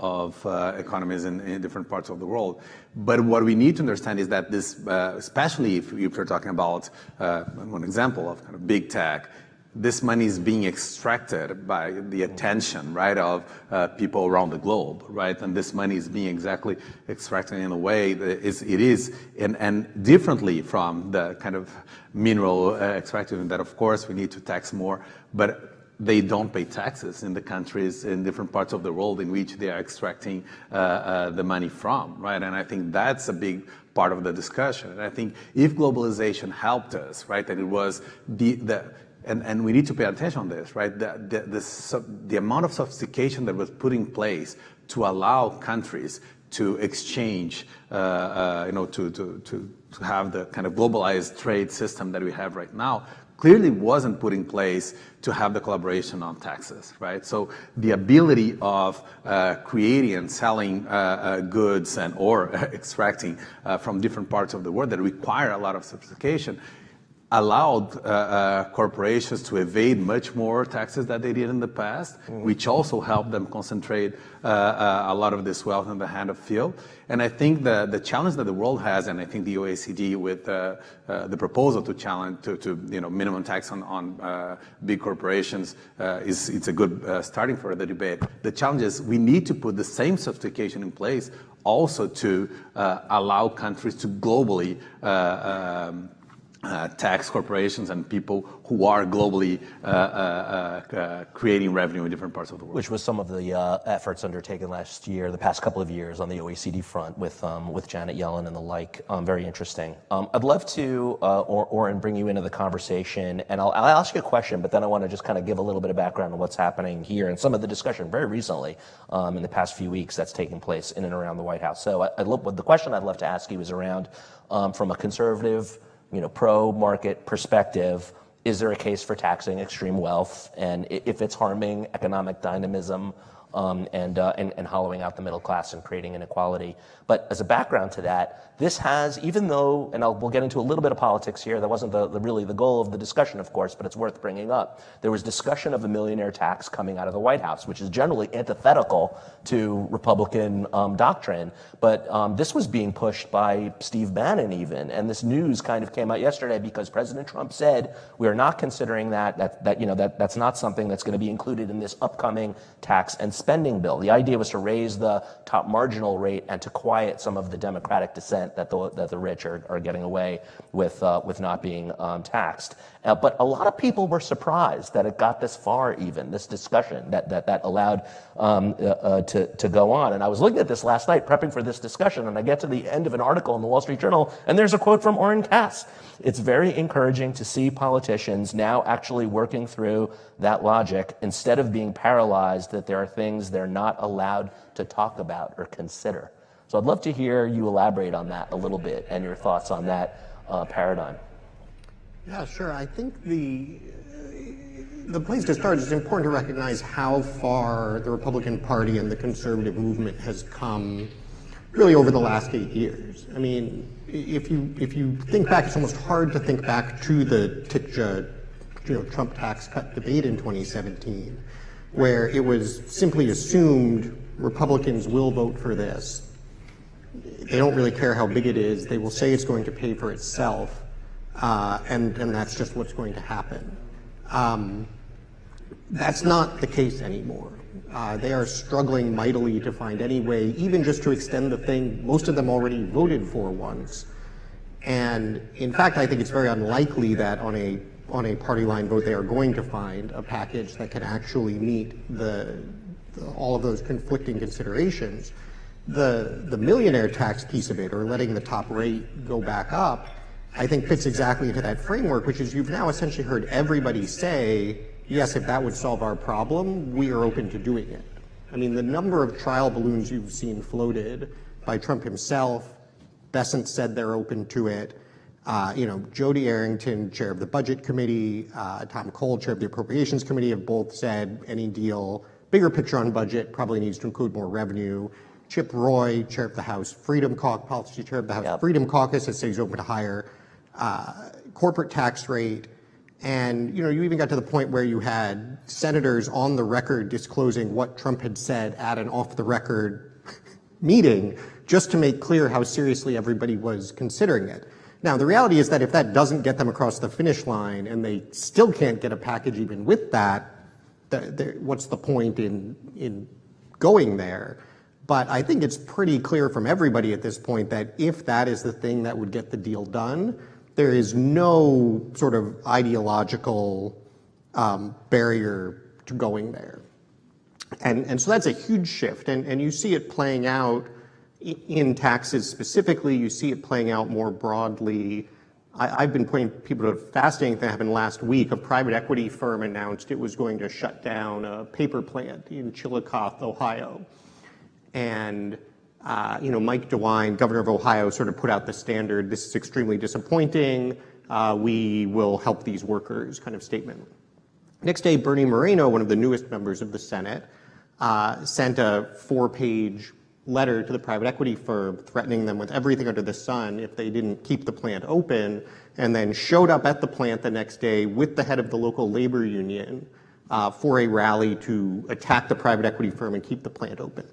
economies in different parts of the world. But what we need to understand is that this, especially if you're talking about one example of kind of big tech, this money is being extracted by the attention, right, of people around the globe, right? And this money is being exactly extracted in a way that it is, and differently from the kind of mineral extraction that, of course, we need to tax more, but they don't pay taxes in the countries in different parts of the world in which they are extracting the money from, right? And I think that's a big part of the discussion. And I think if globalization helped us, right, and it was and we need to pay attention on this, right? The amount of sophistication that was put in place to allow countries to exchange, to have the kind of globalized trade system that we have right now, clearly wasn't put in place to have the collaboration on taxes, right? So the ability of creating and selling goods and or extracting from different parts of the world that require a lot of sophistication allowed corporations to evade much more taxes than they did in the past, which also helped them concentrate a lot of this wealth in the hand of few. And I think the challenge that the world has, and I think the OECD with the proposal to challenge to minimum tax on big corporations it's a good starting for the debate. The challenge is we need to put the same sophistication in place also to allow countries to globally tax corporations and people who are globally creating revenue in different parts of the world. Which was some of the efforts undertaken last year, the past couple of years on the OECD front with Janet Yellen and the like. Very interesting. I'd love to, Oren, bring you into the conversation, and I'll ask you a question, but then I want to just kind of give a little bit of background on what's happening here and some of the discussion very recently in the past few weeks that's taken place in and around the White House. So the question I'd love to ask you is around, from a conservative, pro-market perspective, is there a case for taxing extreme wealth, and if it's harming economic dynamism and hollowing out the middle class and creating inequality? But as a background to that, this has, even though, and we'll get into a little bit of politics here, that wasn't really the goal of the discussion, of course, but it's worth bringing up. There was discussion of a millionaire tax coming out of the White House, which is generally antithetical to Republican doctrine, but this was being pushed by Steve Bannon even, and this news kind of came out yesterday because President Trump said, we are not considering that's not something that's going to be included in this upcoming tax and spending bill. The idea was to raise the top marginal rate and to quiet some of the Democratic dissent that the rich are getting away with not being taxed. But a lot of people were surprised that it got this far, even this discussion that allowed to go on. And I was looking at this last night, prepping for this discussion, and I get to the end of an article in the Wall Street Journal, and there's a quote from Oren Cass. It's very encouraging to see politicians now actually working through that logic instead of being paralyzed that there are things they're not allowed to talk about or consider. So I'd love to hear you elaborate on that a little bit and your thoughts on that paradigm. Yeah, sure. I think the place to start is it's important to recognize how far the Republican Party and the conservative movement has come really over the last 8 years. I mean, if you think back, it's almost hard to think back to the Trump tax cut debate in 2017, where it was simply assumed Republicans will vote for this. They don't really care how big it is. They will say it's going to pay for itself, and that's just what's going to happen. That's not the case anymore. They are struggling mightily to find any way, even just to extend the thing most of them already voted for once. And in fact, I think it's very unlikely that on a party line vote they are going to find a package that can actually meet all of those conflicting considerations. The millionaire tax piece of it, or letting the top rate go back up, I think fits exactly into that framework, which is you've now essentially heard everybody say, yes, if that would solve our problem, we are open to doing it. I mean, the number of trial balloons you've seen floated by Trump himself, Bessent said they're open to it. Jody Arrington, chair of the Budget Committee, Tom Cole, chair of the Appropriations Committee, have both said any deal, bigger picture on budget, probably needs to include more revenue. Chip Roy, chair of the House Freedom Caucus, policy chair of the House Freedom Caucus, has said he's open to higher corporate tax rate. And you even got to the point where you had senators on the record disclosing what Trump had said at an off-the-record meeting, just to make clear how seriously everybody was considering it. Now, the reality is that if that doesn't get them across the finish line and they still can't get a package even with that, what's the point in going there? But I think it's pretty clear from everybody at this point that if that is the thing that would get the deal done, there is no sort of ideological barrier to going there. And so that's a huge shift. And you see it playing out in taxes specifically. You see it playing out more broadly. I've been pointing people to a fascinating thing that happened last week. A private equity firm announced it was going to shut down a paper plant in Chillicothe, Ohio. And Mike DeWine, governor of Ohio, sort of put out the standard, this is extremely disappointing. we will help these workers kind of statement. Next day, Bernie Moreno, one of the newest members of the Senate, sent a 4-page letter to the private equity firm threatening them with everything under the sun if they didn't keep the plant open, and then showed up at the plant the next day with the head of the local labor union for a rally to attack the private equity firm and keep the plant open.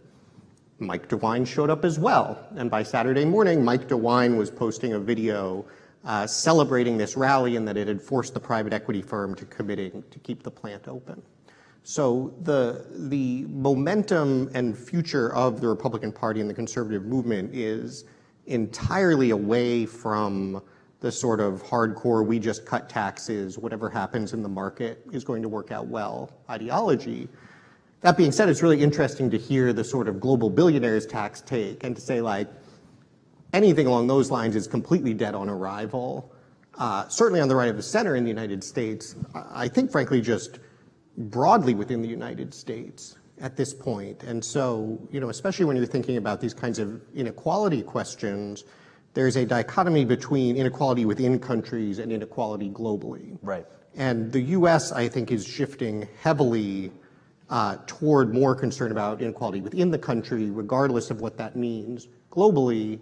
Mike DeWine showed up as well, and by Saturday morning, Mike DeWine was posting a video celebrating this rally and that it had forced the private equity firm to committing to keep the plant open. So the momentum and future of the Republican Party and the conservative movement is entirely away from the sort of hardcore, we just cut taxes, whatever happens in the market is going to work out well ideology. That being said, it's really interesting to hear the sort of global billionaires tax take and to say, like, anything along those lines is completely dead on arrival. Certainly on the right of the center in the United States, I think, frankly, just broadly within the United States at this point. And so, especially when you're thinking about these kinds of inequality questions, there's a dichotomy between inequality within countries and inequality globally. Right. And the U.S., I think, is shifting heavily toward more concern about inequality within the country, regardless of what that means globally.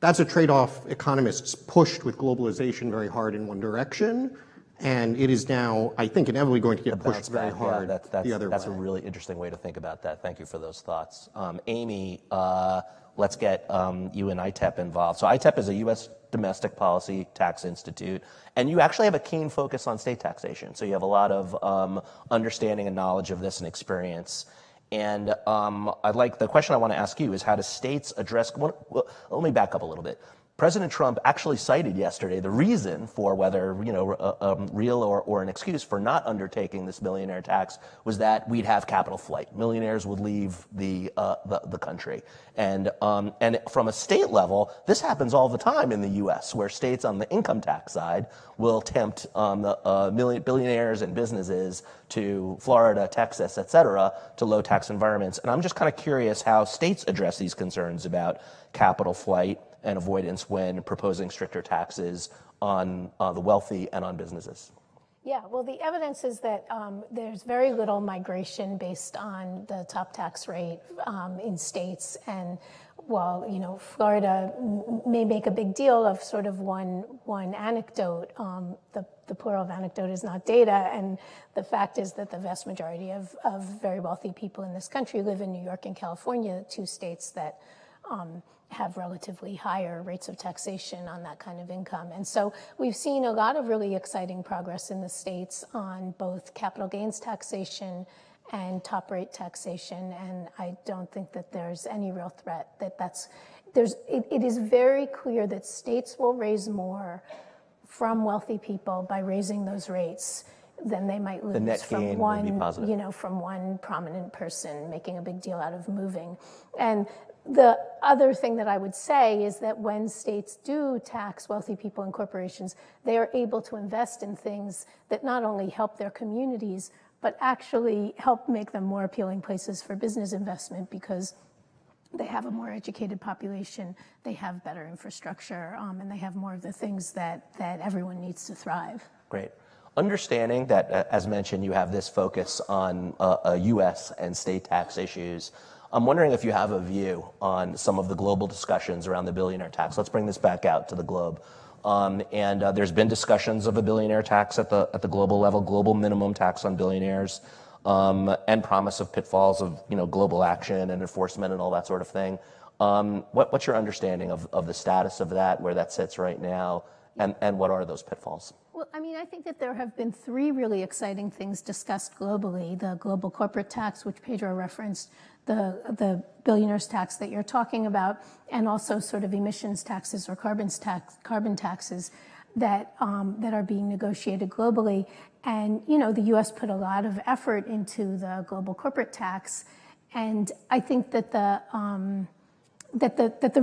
That's a trade-off economists pushed with globalization very hard in one direction. And it is now, I think, inevitably going to get pushed very hard the other way. That's a really interesting way to think about that. Thank you for those thoughts. Amy, let's get you and ITEP involved. So ITEP is a U.S. domestic policy tax institute, and you actually have a keen focus on state taxation. So you have a lot of understanding and knowledge of this and experience. And the question I want to ask you is, how do states address, well, let me back up a little bit. President Trump actually cited yesterday the reason for whether, real or an excuse for not undertaking this millionaire tax was that we'd have capital flight. Millionaires would leave the country. And from a state level, this happens all the time in the U.S., where states on the income tax side will tempt billionaires and businesses to Florida, Texas, et cetera, to low tax environments. And I'm just kind of curious how states address these concerns about capital flight and avoidance when proposing stricter taxes on the wealthy and on businesses. Yeah, well, the evidence is that there's very little migration based on the top tax rate in states. And while, Florida may make a big deal of sort of one anecdote, the plural of anecdote is not data. And the fact is that the vast majority of very wealthy people in this country live in New York and California, two states that have relatively higher rates of taxation on that kind of income. And so we've seen a lot of really exciting progress in the states on both capital gains taxation and top rate taxation. And I don't think that there's any real threat it is very clear that states will raise more from wealthy people by raising those rates than they might lose from one prominent person making a big deal out of moving. And the other thing that I would say is that when states do tax wealthy people and corporations, they are able to invest in things that not only help their communities, but actually help make them more appealing places for business investment, because they have a more educated population, they have better infrastructure, and they have more of the things that everyone needs to thrive. Great. Understanding that, as mentioned, you have this focus on U.S. and state tax issues, I'm wondering if you have a view on some of the global discussions around the billionaire tax. Let's bring this back out to the globe. There's been discussions of a billionaire tax at the global level, global minimum tax on billionaires, and promise of pitfalls of global action and enforcement and all that sort of thing. What's your understanding of the status of that, where that sits right now, and what are those pitfalls? Well, I think that there have been three really exciting things discussed globally: the global corporate tax, which Pedro referenced, the billionaires tax that you're talking about, and also sort of emissions taxes or carbon taxes that are being negotiated globally. And the U.S. put a lot of effort into the global corporate tax, and I think that the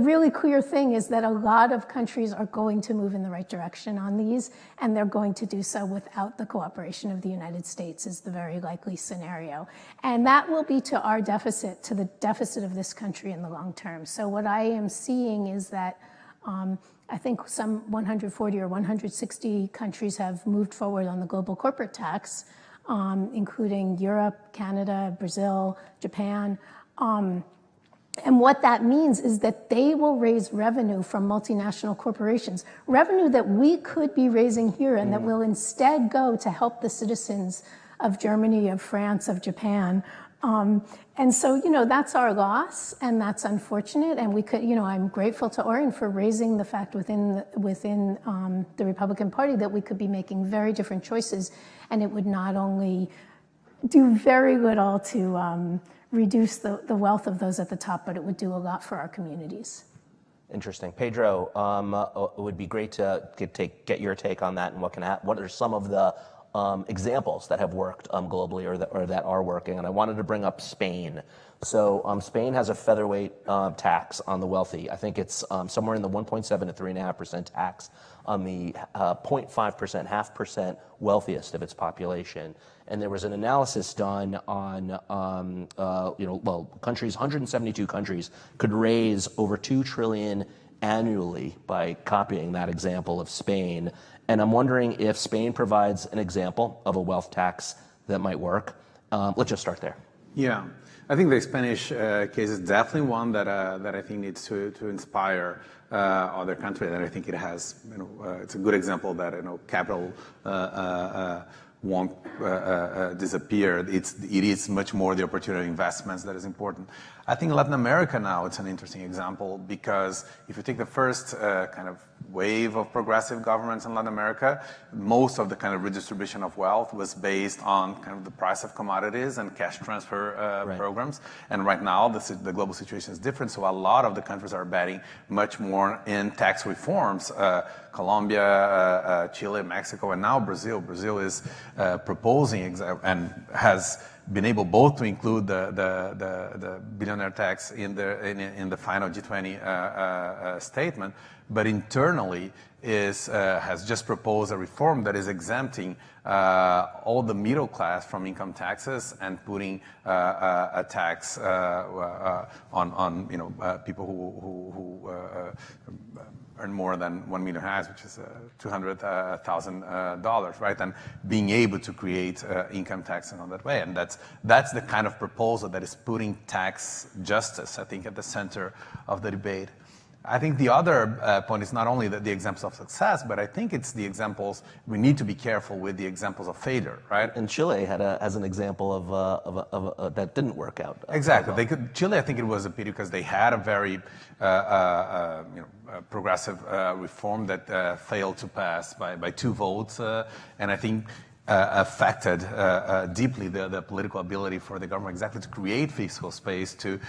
really clear thing is that a lot of countries are going to move in the right direction on these, and they're going to do so without the cooperation of the United States is the very likely scenario. And that will be to the deficit of this country in the long term. So what I am seeing is that I think some 140 or 160 countries have moved forward on the global corporate tax, including Europe, Canada, Brazil, Japan. And what that means is that they will raise revenue from multinational corporations, revenue that we could be raising here and that will instead go to help the citizens of Germany, of France, of Japan. And so, that's our loss, and that's unfortunate. And we could, I'm grateful to Oren for raising the fact within the Republican Party that we could be making very different choices, and it would not only do very little to reduce the wealth of those at the top, but it would do a lot for our communities. Interesting. Pedro, it would be great to get your take on that and what are some of the examples that have worked globally or that are working. And I wanted to bring up Spain. So Spain has a featherweight tax on the wealthy. I think it's somewhere in the 1.7 to 3.5% tax on the 0.5%, 0.5% wealthiest of its population. And there was an analysis done on, countries, 172 countries could raise over $2 trillion annually by copying that example of Spain. And I'm wondering if Spain provides an example of a wealth tax that might work. Let's just start there. Yeah, I think the Spanish case is definitely one that I think needs to inspire other countries. And I think it has, it's a good example that capital won't disappear. It is much more the opportunity of investments that is important. I think Latin America now, it's an interesting example because if you take the first kind of wave of progressive governments in Latin America, most of the kind of redistribution of wealth was based on kind of the price of commodities and cash transfer programs. And right now, the global situation is different. So a lot of the countries are betting much more in tax reforms. Colombia, Chile, Mexico, and now Brazil. Brazil is proposing and has been able both to include the billionaire tax in the final G20 statement, but internally has just proposed a reform that is exempting all the middle class from income taxes and putting a tax on people who earn more than 1 million reais, which is $200,000, right? And being able to create income tax in that way, and that's the kind of proposal that is putting tax justice, I think, at the center of the debate. I think the other point is not only the examples of success, but I think it's the examples. We need to be careful with the examples of failure, right? And Chile has an example of that didn't work out. Exactly. Chile, I think it was a pity because they had a very progressive reform that failed to pass by 2 votes, and I think affected deeply the political ability for the government exactly to create fiscal space to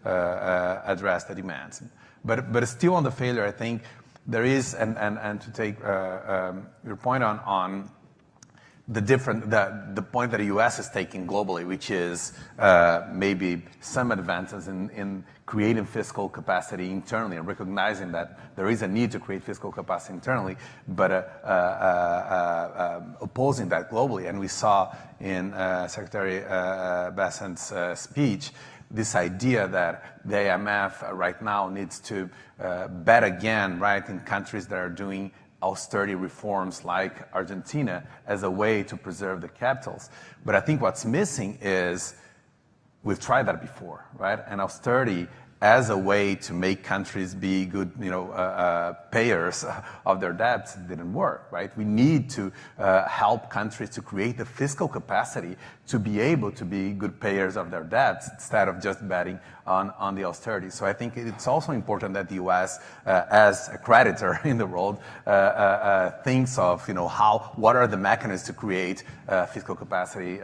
address the demands. But still on the failure, I think there is, and to take your point on the point that the U.S. is taking globally, which is maybe some advances in creating fiscal capacity internally and recognizing that there is a need to create fiscal capacity internally, but opposing that globally. And we saw in Secretary Besant's speech this idea that the IMF right now needs to bet again, right, in countries that are doing austerity reforms like Argentina as a way to preserve the capitals. But I think what's missing is we've tried that before, right? And austerity as a way to make countries be good, payers of their debts didn't work, right? We need to help countries to create the fiscal capacity to be able to be good payers of their debts instead of just betting on the austerity. So I think it's also important that the U.S. As a creditor in the world thinks of what are the mechanisms to create fiscal capacity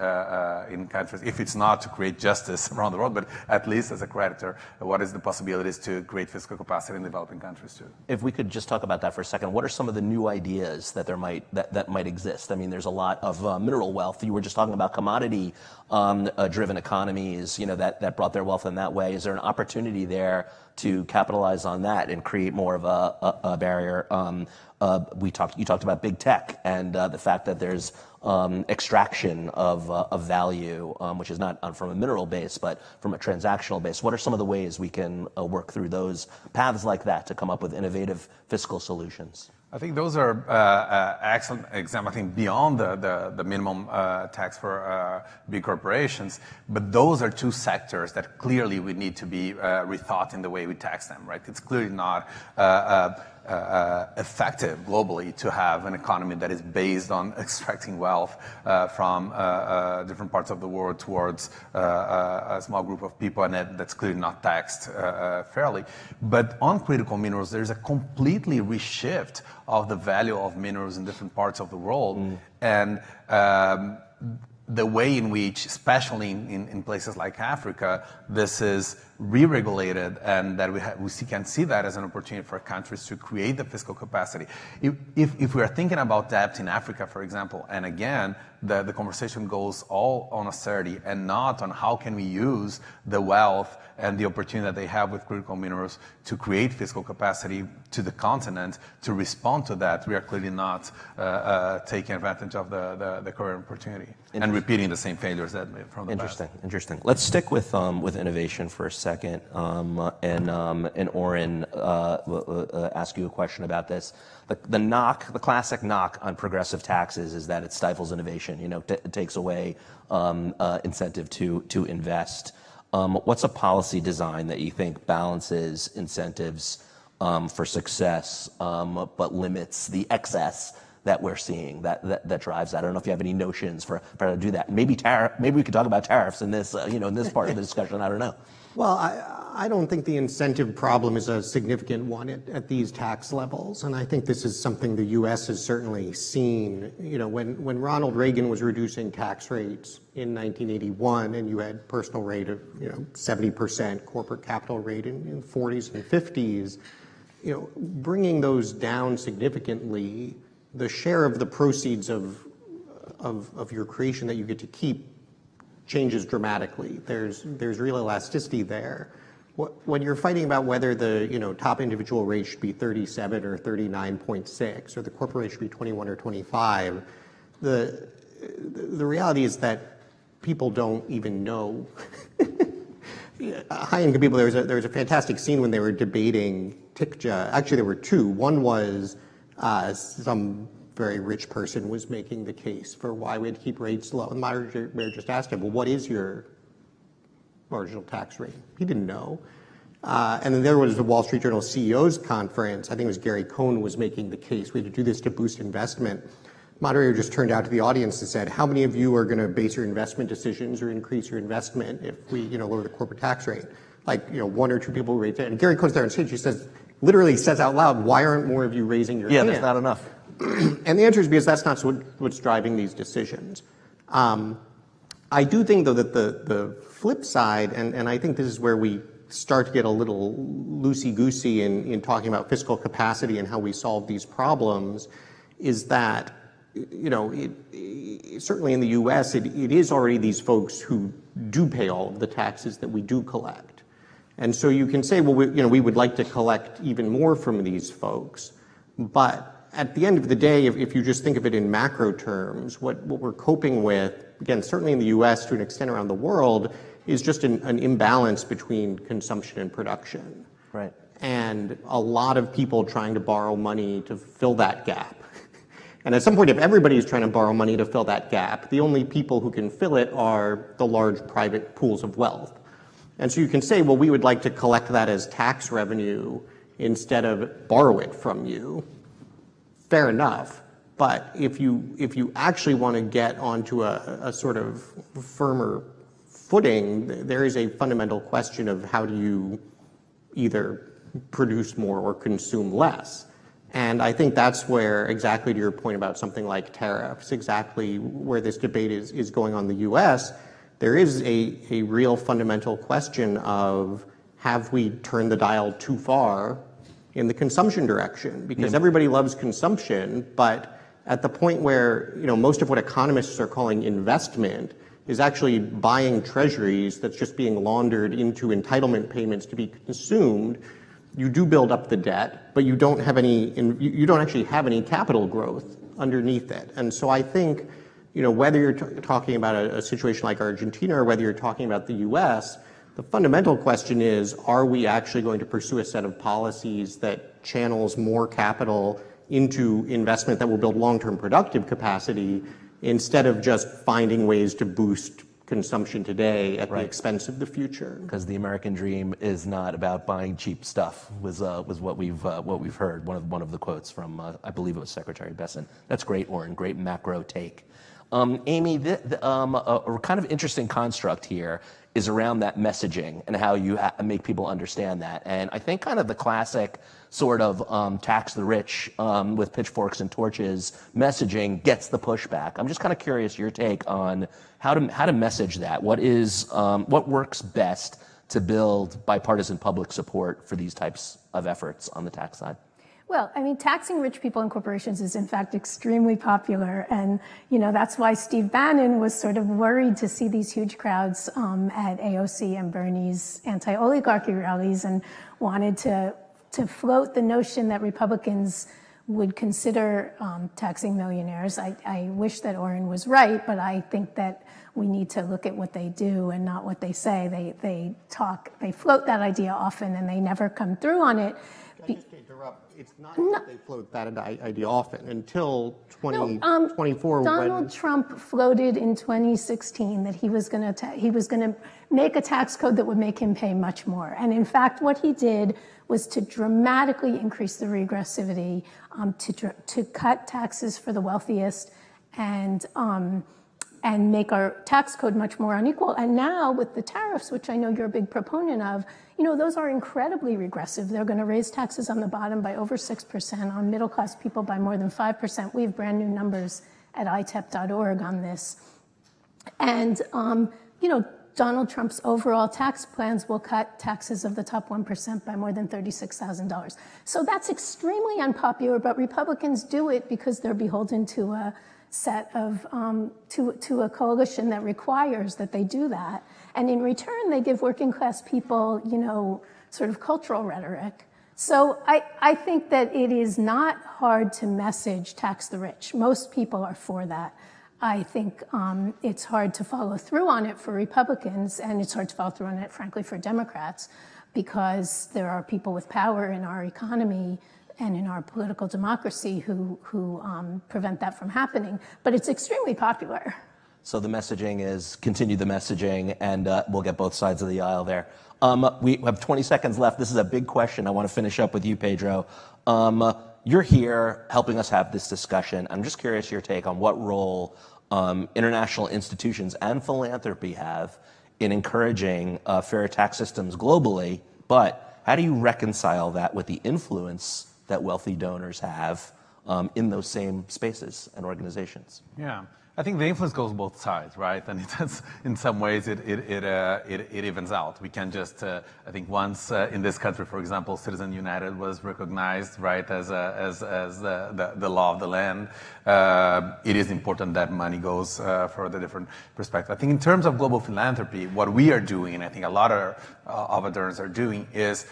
in countries, if it's not to create justice around the world, but at least as a creditor, what is the possibilities to create fiscal capacity in developing countries too. If we could just talk about that for a second, what are some of the new ideas that that might exist? I mean, there's a lot of mineral wealth. You were just talking about commodity driven economies, that brought their wealth in that way. Is there an opportunity there to capitalize on that and create more of a barrier. You talked about big tech and the fact that there's extraction of value, which is not from a mineral base, but from a transactional base. What are some of the ways we can work through those paths like that to come up with innovative fiscal solutions? I think those are excellent examples. I think beyond the minimum tax for big corporations, but those are two sectors that clearly we need to be rethought in the way we tax them, right? It's clearly not effective globally to have an economy that is based on extracting wealth from different parts of the world towards a small group of people, and that's clearly not taxed fairly. But on critical minerals, there's a completely reshift of the value of minerals in different parts of the world. And the way in which, especially in places like Africa, this is re-regulated, and that we can see that as an opportunity for countries to create the fiscal capacity. If we are thinking about debt in Africa, for example, and again, the conversation goes all on austerity and not on how can we use the wealth and the opportunity that they have with critical minerals to create fiscal capacity to the continent to respond to that, we are clearly not taking advantage of the current opportunity and repeating the same failures that from the past. Interesting. Let's stick with innovation for a second, and Oren, ask you a question about this. The classic knock on progressive taxes is that it stifles innovation. It takes away incentive to invest. What's a policy design that you think balances incentives for success, but limits the excess that we're seeing that drives that? I don't know if you have any notions for how to do that. Maybe we could talk about tariffs in this in this part of the discussion. I don't know. Well, I don't think the incentive problem is a significant one at these tax levels, and I think this is something the U.S. has certainly seen. When Ronald Reagan was reducing tax rates in 1981, and you had personal rate of 70%, corporate capital rate in the 40s and 50s, bringing those down significantly, the share of the proceeds of your creation that you get to keep changes dramatically. There's real elasticity there. When you're fighting about whether the top individual rate should be 37 or 39.6, or the corporate rate should be 21 or 25, the reality is that people don't even know. High-income people. There was a fantastic scene when they were debating TICJA. Actually, there were two. One was some very rich person was making the case for why we had to keep rates low. And the moderator just asked him, well, what is your marginal tax rate? He didn't know. And then there was the Wall Street Journal CEO's conference. I think it was Gary Cohn was making the case. We had to do this to boost investment. Moderator just turned out to the audience and said, how many of you are going to base your investment decisions or increase your investment if we lower the corporate tax rate? One or two people raised it. And Gary Cohn's there on stage. He literally says out loud, why aren't more of you raising your hand? Yeah, there's not enough. And the answer is because that's not what's driving these decisions. I do think, though, that the flip side, and I think this is where we start to get a little loosey-goosey in talking about fiscal capacity and how we solve these problems, is that, certainly in the U.S., it is already these folks who do pay all of the taxes that we do collect. And so you can say, well, we would like to collect even more from these folks, but at the end of the day, if you just think of it in macro terms, what we're coping with, again, certainly in the U.S. to an extent around the world, is just an imbalance between consumption and production. Right. And a lot of people trying to borrow money to fill that gap. And at some point, if everybody is trying to borrow money to fill that gap, the only people who can fill it are the large private pools of wealth. And so you can say, well, we would like to collect that as tax revenue instead of borrow it from you. Fair enough, but if you actually want to get onto a sort of firmer footing, there is a fundamental question of how do you either produce more or consume less. And I think that's where, exactly to your point about something like tariffs, exactly where this debate is going on in the U.S., there is a real fundamental question of, have we turned the dial too far in the consumption direction? Because everybody loves consumption, but at the point where most of what economists are calling investment is actually buying treasuries that's just being laundered into entitlement payments to be consumed, you do build up the debt, but you don't actually have any capital growth underneath it. And so I think, whether you're talking about a situation like Argentina or whether you're talking about the US, the fundamental question is, are we actually going to pursue a set of policies that channels more capital into investment that will build long-term productive capacity instead of just finding ways to boost consumption today at the expense of the future? Because the American dream is not about buying cheap stuff, was what we've heard. One of the quotes from I believe it was Secretary Besson. That's great, Oren. Great macro take. Amy, a kind of interesting construct here is around that messaging and how you make people understand that. And I think kind of the classic sort of tax the rich with pitchforks and torches messaging gets the pushback. I'm just kind of curious your take on how to message that. What works best to build bipartisan public support for these types of efforts on the tax side? Well, I mean, taxing rich people and corporations is in fact extremely popular. And, that's why Steve Bannon was sort of worried to see these huge crowds at AOC and Bernie's anti-oligarchy rallies and wanted to float the notion that Republicans would consider taxing millionaires. I wish that Oren was right, but I think that we need to look at what they do and not what they say. They float that idea often and they never come through on it. Can I just interrupt? It's not that they float that idea often until 2024. Donald Trump floated in 2016 that he was going to make a tax code that would make him pay much more. And in fact, what he did was to dramatically increase the regressivity, to cut taxes for the wealthiest, and make our tax code much more unequal. And now with the tariffs, which I know you're a big proponent of, those are incredibly regressive. They're going to raise taxes on the bottom by over 6%, on middle-class people by more than 5%. We have brand new numbers at itep.org on this. And, Donald Trump's overall tax plans will cut taxes of the top 1% by more than $36,000. So that's extremely unpopular, but Republicans do it because they're beholden to a set of, to a coalition that requires that they do that. And in return, they give working class people, sort of cultural rhetoric. So I think that it is not hard to message tax the rich. Most people are for that. I think it's hard to follow through on it for Republicans, and it's hard to follow through on it, frankly, for Democrats, because there are people with power in our economy and in our political democracy who prevent that from happening. But it's extremely popular. So the messaging is continue the messaging, and we'll get both sides of the aisle there. We have 20 seconds left. This is a big question. I want to finish up with you, Pedro. You're here helping us have this discussion. I'm just curious your take on what role international institutions and philanthropy have in encouraging fair tax systems globally, but how do you reconcile that with the influence that wealthy donors have in those same spaces and organizations? Yeah. I think the influence goes both sides, right? And it's, in some ways, it evens out. We can just, I think, once in this country, for example, Citizen United was recognized, right, as the law of the land. It is important that money goes for the different perspectives. I think in terms of global philanthropy, what we are doing, and I think a lot of our donors are doing, is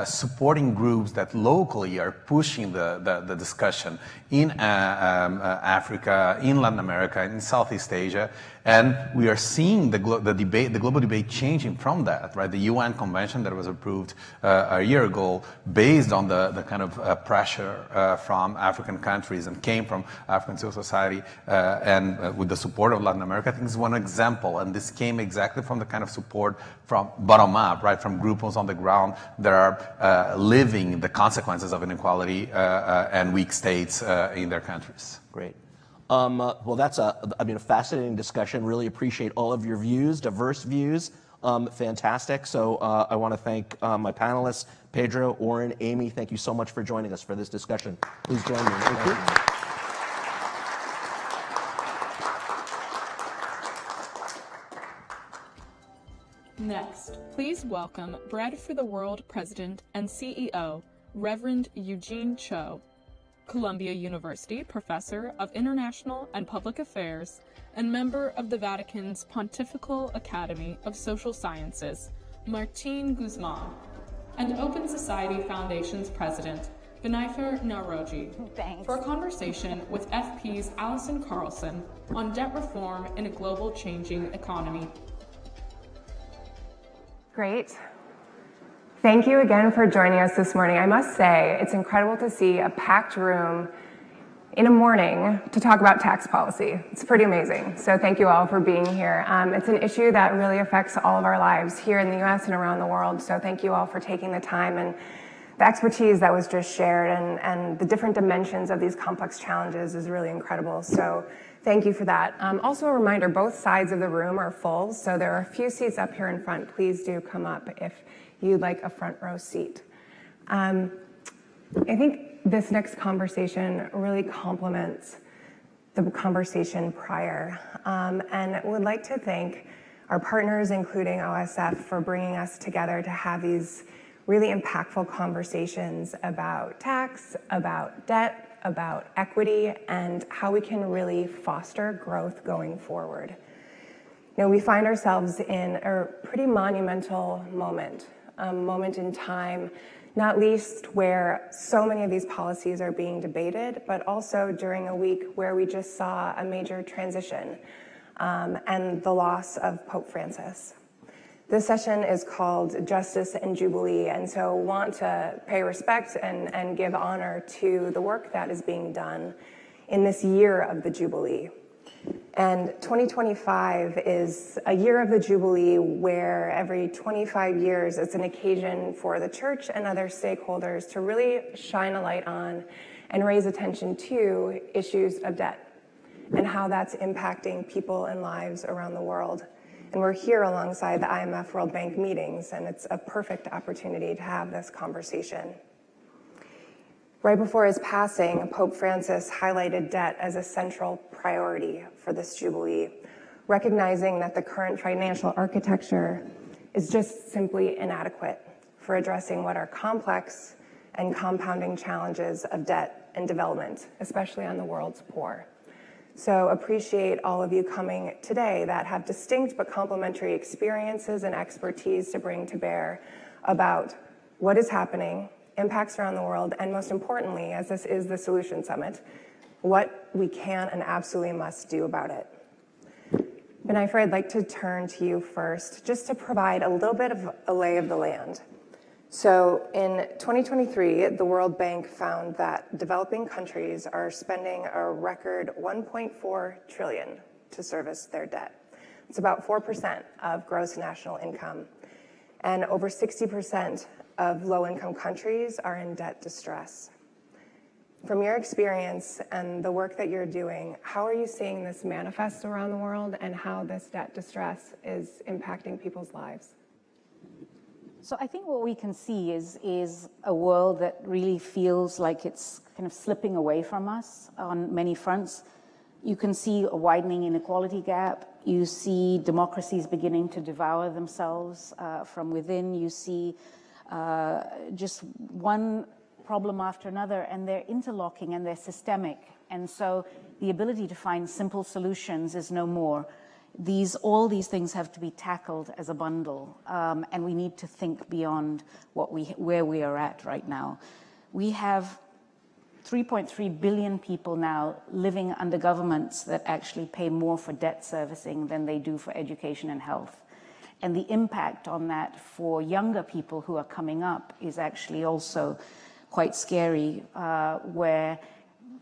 supporting groups that locally are pushing the discussion in Africa, in Latin America, in Southeast Asia, and we are seeing the global debate changing from that, right? The UN Convention that was approved a year ago, based on the kind of pressure from African countries and came from African civil society, and with the support of Latin America, I think is one example, and this came exactly from the kind of support from bottom up, right, from groups on the ground that are living the consequences of inequality and weak states in their countries. Great. Well, that's a fascinating discussion. Really appreciate all of your views, diverse views. Fantastic. So I want to thank my panelists, Pedro, Oren, Amy. Thank you so much for joining us for this discussion. Please join me. Thank you. Next, please welcome Bread for the World President and CEO, Reverend Eugene Cho. Columbia University Professor of International and Public Affairs and member of the Vatican's Pontifical Academy of Social Sciences, Martín Guzmán, and Open Society Foundation's president, Benifer Naroji, for a conversation with FP's Allison Carlson on debt reform in a global changing economy. Great. Thank you again for joining us this morning. I must say, it's incredible to see a packed room in a morning to talk about tax policy. It's pretty amazing. So thank you all for being here. It's an issue that really affects all of our lives here in the US and around the world. So thank you all for taking the time and the expertise that was just shared and the different dimensions of these complex challenges is really incredible. So thank you for that. Also a reminder, both sides of the room are full. So there are a few seats up here in front. Please do come up if you'd like a front row seat. I think this next conversation really complements the conversation prior. And would like to thank our partners, including OSF, for bringing us together to have these really impactful conversations about tax, about debt, about equity, and how we can really foster growth going forward. You know, we find ourselves in a pretty monumental moment, a moment in time, not least where so many of these policies are being debated, but also during a week where we just saw a major transition and the loss of Pope Francis. This session is called Justice and Jubilee, and so want to pay respect and give honor to the work that is being done in this year of the Jubilee. And 2025 is a year of the Jubilee where every 25 years it's an occasion for the church and other stakeholders to really shine a light on and raise attention to issues of debt and how that's impacting people and lives around the world. And we're here alongside the IMF World Bank meetings, and it's a perfect opportunity to have this conversation. Right before his passing, Pope Francis highlighted debt as a central priority for this Jubilee, recognizing that the current financial architecture is just simply inadequate for addressing what are complex and compounding challenges of debt and development, especially on the world's poor. So appreciate all of you coming today that have distinct but complementary experiences and expertise to bring to bear about what is happening, impacts around the world, and most importantly, as this is the Solution Summit, what we can and absolutely must do about it. Benifer, I'd like to turn to you first, just to provide a little bit of a lay of the land. So in 2023, the World Bank found that developing countries are spending a record $1.4 trillion to service their debt. It's about 4% of gross national income. And over 60% of low-income countries are in debt distress. From your experience and the work that you're doing, how are you seeing this manifest around the world and how this debt distress is impacting people's lives? So I think what we can see is a world that really feels like it's kind of slipping away from us on many fronts. You can see a widening inequality gap. You see democracies beginning to devour themselves from within. You see just one problem after another, and they're interlocking and they're systemic. And so the ability to find simple solutions is no more. All these things have to be tackled as a bundle, and we need to think beyond where we are at right now. We have 3.3 billion people now living under governments that actually pay more for debt servicing than they do for education and health. And the impact on that for younger people who are coming up is actually also quite scary, where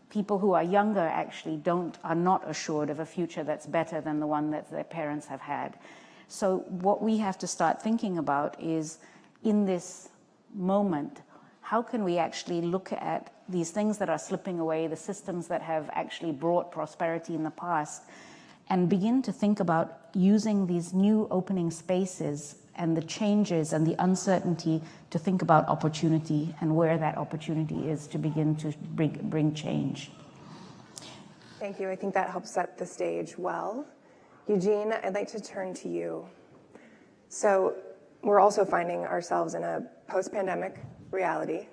people who are younger actually are not assured of a future that's better than the one that their parents have had. So what we have to start thinking about is, in this moment, how can we actually look at these things that are slipping away, the systems that have actually brought prosperity in the past, and begin to think about using these new opening spaces and the changes and the uncertainty to think about opportunity and where that opportunity is to begin to bring change. Thank you. I think that helps set the stage well. Eugene, I'd like to turn to you. So we're also finding ourselves in a post-pandemic reality.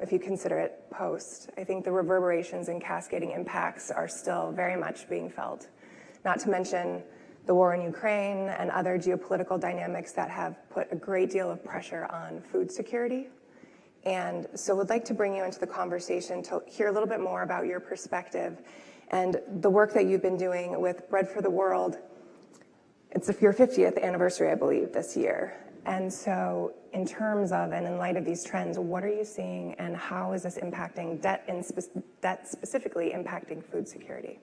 if you consider it post. I think the reverberations and cascading impacts are still very much being felt. Not to mention the war in Ukraine and other geopolitical dynamics that have put a great deal of pressure on food security. And so would like to bring you into the conversation to hear a little bit more about your perspective and the work that you've been doing with Bread for the World. It's your 50th anniversary, I believe, this year. And so in terms of and in light of these trends, what are you seeing and how is this impacting debt specifically impacting food security?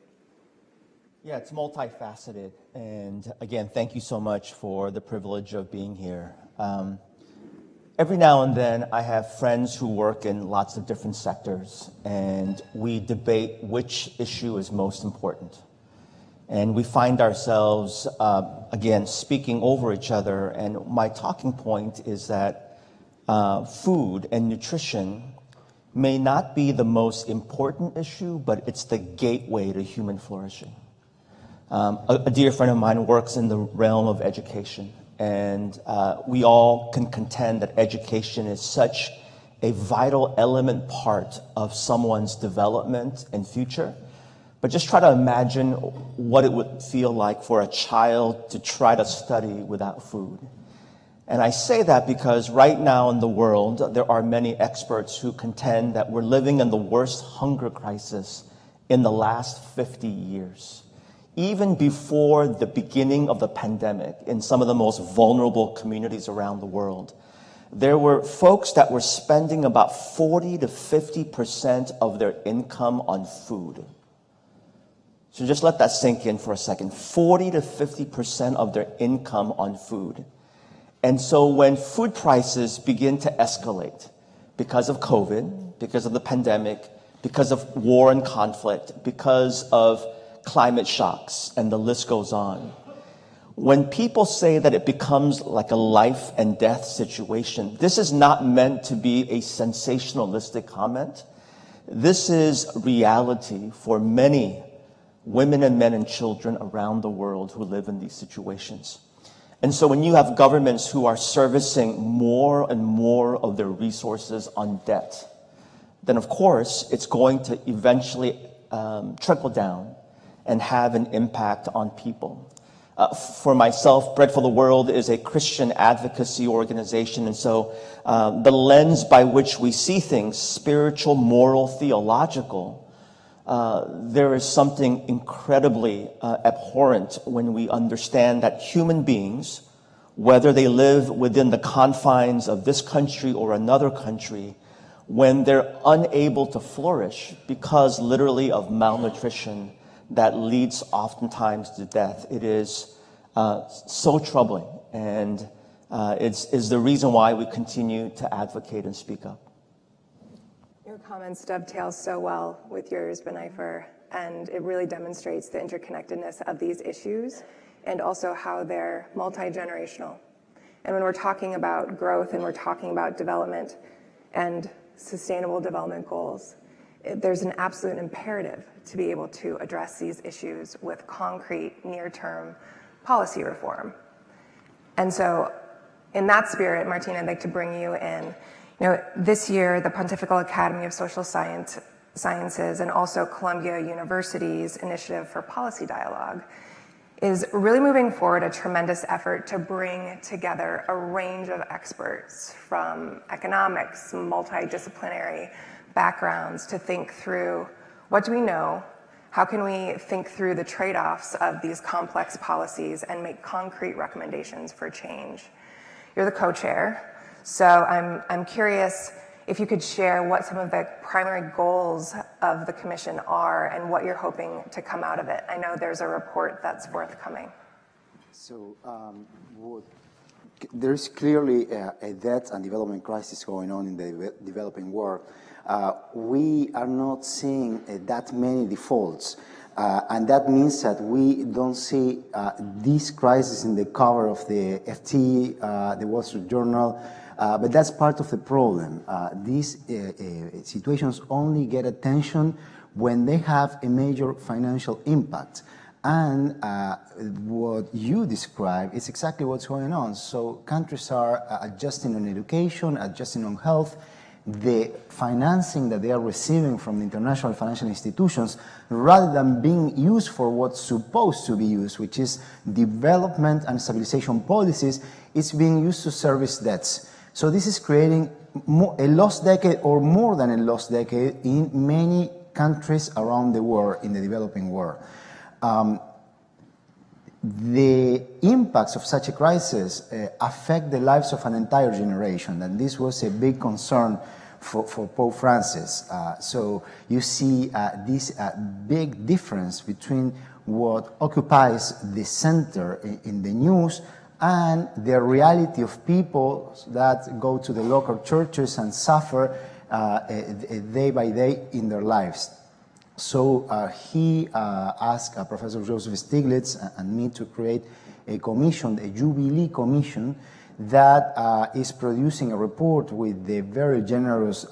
Yeah, it's multifaceted. And again, thank you so much for the privilege of being here. Every now and then, I have friends who work in lots of different sectors, and we debate which issue is most important. And we find ourselves, again, speaking over each other. And my talking point is that food and nutrition may not be the most important issue, but it's the gateway to human flourishing. A dear friend of mine works in the realm of education, and we all can contend that education is such a vital element part of someone's development and future. But just try to imagine what it would feel like for a child to try to study without food. And I say that because right now in the world, there are many experts who contend that we're living in the worst hunger crisis in the last 50 years. Even before the beginning of the pandemic, in some of the most vulnerable communities around the world, there were folks that were spending about 40 to 50% of their income on food. So just let that sink in for a second. 40 to 50% of their income on food. And so when food prices begin to escalate because of COVID, because of the pandemic, because of war and conflict, because of climate shocks, and the list goes on. When people say that it becomes like a life and death situation, this is not meant to be a sensationalistic comment. This is reality for many women and men and children around the world who live in these situations. And so when you have governments who are servicing more and more of their resources on debt, then of course it's going to eventually trickle down and have an impact on people. For myself, Bread for the World is a Christian advocacy organization, and so the lens by which we see things, spiritual, moral, theological, there is something incredibly abhorrent when we understand that human beings, whether they live within the confines of this country or another country, when they're unable to flourish because literally of malnutrition, that leads oftentimes to death. It is so troubling, and it's the reason why we continue to advocate and speak up. Your comments dovetail so well with yours, Benaifer, and it really demonstrates the interconnectedness of these issues and also how they're multi-generational. And when we're talking about growth and we're talking about development and sustainable development goals, there's an absolute imperative to be able to address these issues with concrete, near-term policy reform. And so in that spirit, Martina, I'd like to bring you in. This year, the Pontifical Academy of Social Sciences and also Columbia University's Initiative for Policy Dialogue is really moving forward a tremendous effort to bring together a range of experts from economics, multidisciplinary backgrounds to think through what do we know, how can we think through the trade-offs of these complex policies and make concrete recommendations for change. You're the co-chair, so I'm curious if you could share what some of the primary goals of the commission are and what you're hoping to come out of it. I know there's a report that's forthcoming. So there's clearly a debt and development crisis going on in the developing world. We are not seeing that many defaults, and that means that we don't see this crisis in the cover of the FT, the Wall Street Journal, but that's part of the problem. These situations only get attention when they have a major financial impact. And what you describe is exactly what's going on. So countries are adjusting on education, adjusting on health, the financing that they are receiving from the international financial institutions, rather than being used for what's supposed to be used, which is development and stabilization policies, it's being used to service debts. So this is creating a lost decade, or more than a lost decade, in many countries around the world, in the developing world. The impacts of such a crisis affect the lives of an entire generation, and this was a big concern for Pope Francis. So you see this big difference between what occupies the center in the news and the reality of people that go to the local churches and suffer day by day in their lives. So he asked Professor Joseph Stiglitz and me to create a commission, a Jubilee Commission, that is producing a report with the very generous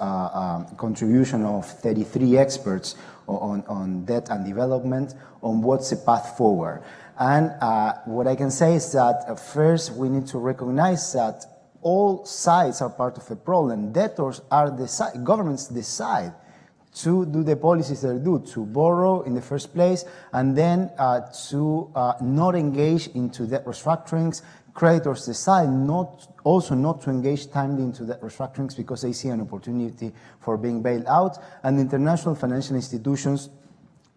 contribution of 33 experts on debt and development, on what's the path forward. And what I can say is that first we need to recognize that all sides are part of the problem. Debtors are governments decide to do the policies they do, to borrow in the first place, and then to not engage into debt restructurings. Creditors decide also not to engage timely into debt restructurings because they see an opportunity for being bailed out. And international financial institutions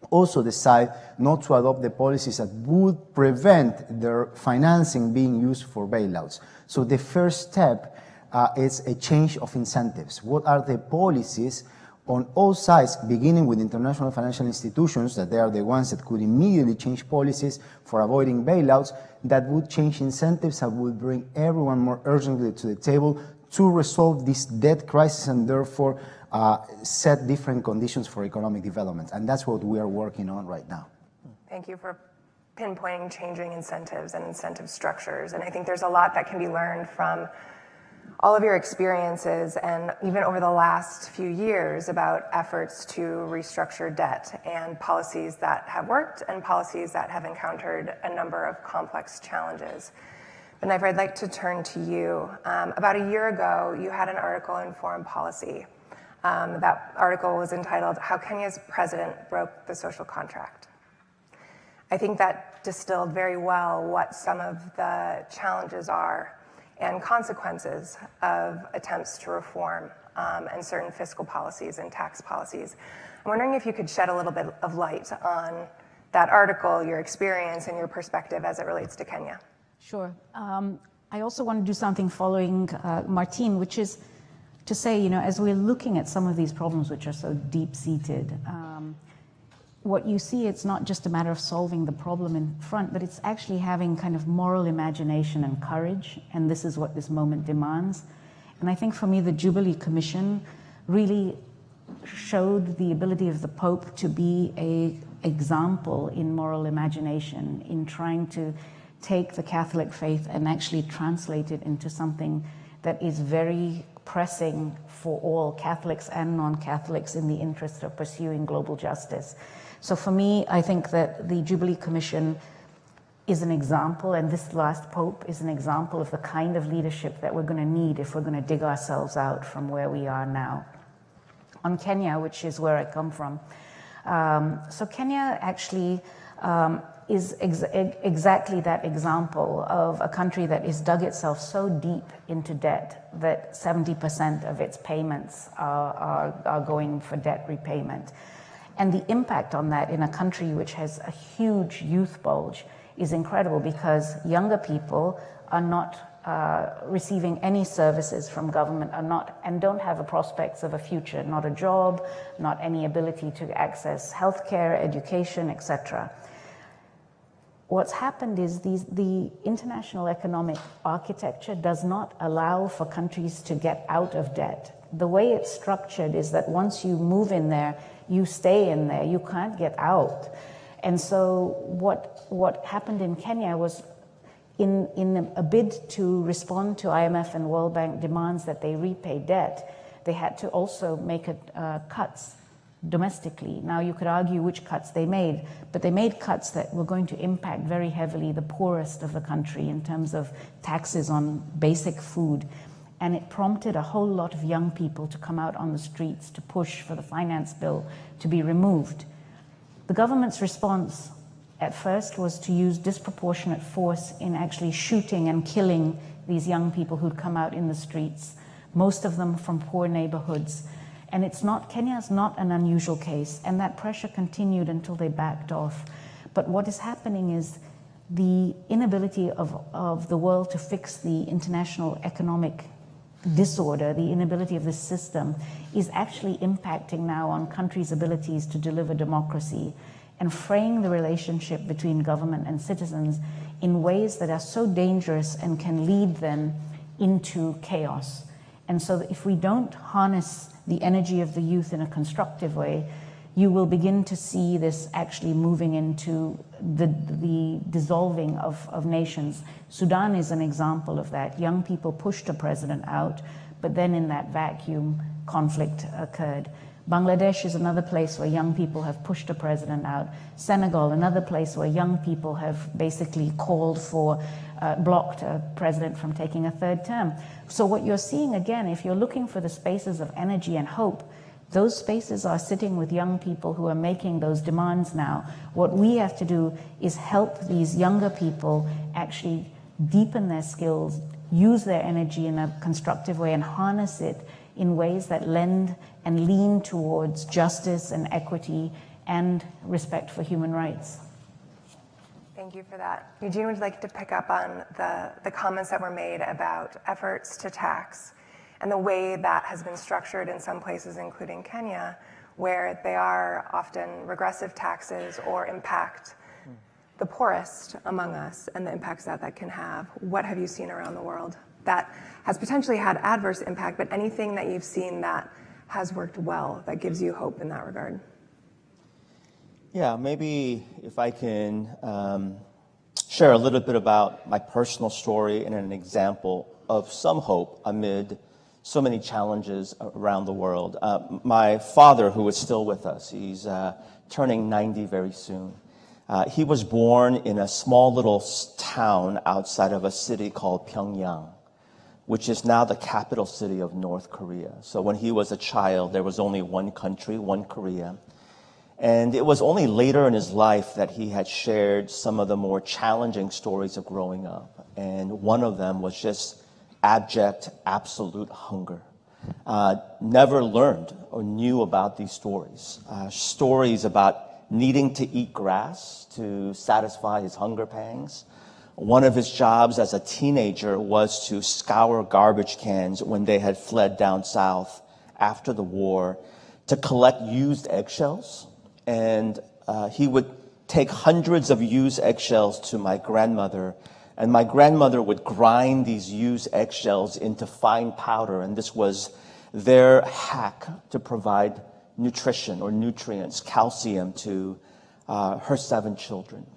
also decide not to adopt the policies that would prevent their financing being used for bailouts. So the first step is a change of incentives. What are the policies on all sides, beginning with international financial institutions, that they are the ones that could immediately change policies for avoiding bailouts, that would change incentives and would bring everyone more urgently to the table to resolve this debt crisis and therefore set different conditions for economic development. And that's what we are working on right now. Thank you for pinpointing changing incentives and incentive structures. And I think there's a lot that can be learned from all of your experiences, and even over the last few years, about efforts to restructure debt and policies that have worked and policies that have encountered a number of complex challenges. Benaif, I'd like to turn to you. About a year ago, you had an article in Foreign Policy. That article was entitled, "How Kenya's President Broke the Social Contract." I think that distilled very well what some of the challenges are and consequences of attempts to reform and certain fiscal policies and tax policies. I'm wondering if you could shed a little bit of light on that article, your experience, and your perspective as it relates to Kenya. Sure. I also want to do something following Martine, which is to say, as we're looking at some of these problems which are so deep-seated, what you see, it's not just a matter of solving the problem in front, but it's actually having kind of moral imagination and courage, and this is what this moment demands. And I think for me, the Jubilee Commission really showed the ability of the Pope to be an example in moral imagination, in trying to take the Catholic faith and actually translate it into something that is very pressing for all Catholics and non-Catholics in the interest of pursuing global justice. So for me, I think that the Jubilee Commission is an example, and this last Pope is an example of the kind of leadership that we're going to need if we're going to dig ourselves out from where we are now. On Kenya, which is where I come from. So Kenya actually is exactly that example of a country that has dug itself so deep into debt that 70% of its payments are going for debt repayment. And the impact on that in a country which has a huge youth bulge is incredible, because younger people are not receiving any services from government, and don't have the prospects of a future, not a job, not any ability to access healthcare, education, etc. What's happened is the international economic architecture does not allow for countries to get out of debt. The way it's structured is that once you move in there, you stay in there, you can't get out. And so what happened in Kenya was, in a bid to respond to IMF and World Bank demands that they repay debt, they had to also make cuts domestically. Now you could argue which cuts they made, but they made cuts that were going to impact very heavily the poorest of the country in terms of taxes on basic food. and it prompted a whole lot of young people to come out on the streets to push for the finance bill to be removed. The government's response at first was to use disproportionate force in actually shooting and killing these young people who'd come out in the streets, most of them from poor neighborhoods. And Kenya is not an unusual case, and that pressure continued until they backed off. But what is happening is the inability of the world to fix the international economic disorder, the inability of this system, is actually impacting now on countries' abilities to deliver democracy and fraying the relationship between government and citizens in ways that are so dangerous and can lead them into chaos. And so if we don't harness the energy of the youth in a constructive way, you will begin to see this actually moving into the dissolving of nations. Sudan is an example of that. Young people pushed a president out, but then in that vacuum, conflict occurred. Bangladesh is another place where young people have pushed a president out. Senegal, another place where young people have basically called for, blocked a president from taking a third term. So what you're seeing again, if you're looking for the spaces of energy and hope, those spaces are sitting with young people who are making those demands now. What we have to do is help these younger people actually deepen their skills, use their energy in a constructive way, and harness it in ways that lend and lean towards justice and equity and respect for human rights. Thank you for that. Eugene, would you like to pick up on the comments that were made about efforts to tax and the way that has been structured in some places, including Kenya, where they are often regressive taxes or impact the poorest among us and the impacts that can have? What have you seen around the world that has potentially had adverse impact, but anything that you've seen that has worked well, that gives you hope in that regard? Yeah, maybe if I can share a little bit about my personal story and an example of some hope amid so many challenges around the world. My father, who is still with us, he's turning 90 very soon. He was born in a small little town outside of a city called Pyongyang, which is now the capital city of North Korea. So when he was a child, there was only one country, one Korea. And it was only later in his life that he had shared some of the more challenging stories of growing up. And one of them was just abject, absolute hunger. Never learned or knew about these stories. Stories about needing to eat grass to satisfy his hunger pangs. One of his jobs as a teenager was to scour garbage cans when they had fled down south after the war to collect used eggshells. And he would take hundreds of used eggshells to my grandmother, and my grandmother would grind these used eggshells into fine powder, and this was their hack to provide nutrition or nutrients, calcium, to her 7 children.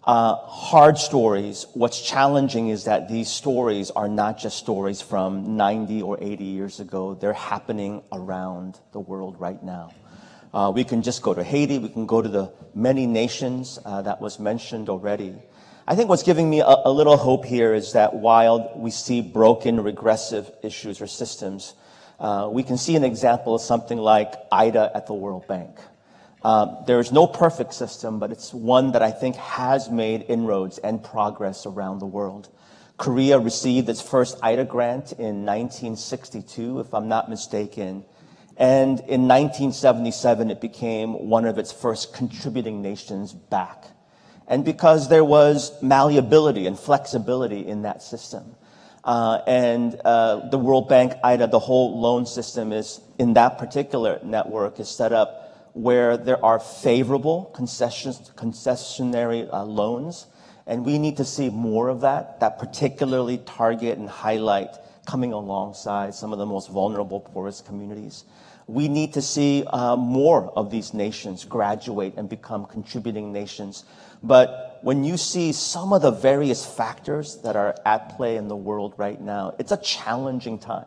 Hard stories. What's challenging is that these stories are not just stories from 90 or 80 years ago. They're happening around the world right now. We can just go to Haiti. We can go to the many nations that was mentioned already. I think what's giving me a little hope here is that while we see broken, regressive issues or systems, we can see an example of something like IDA at the World Bank. There is no perfect system, but it's one that I think has made inroads and progress around the world. Korea received its first IDA grant in 1962, if I'm not mistaken. And in 1977, it became one of its first contributing nations back. And because there was malleability and flexibility in that system. The World Bank IDA, the whole loan system is, in that particular network, is set up where there are favorable concessionary loans. And we need to see more of that particularly target and highlight coming alongside some of the most vulnerable, poorest communities. We need to see more of these nations graduate and become contributing nations. But when you see some of the various factors that are at play in the world right now, it's a challenging time.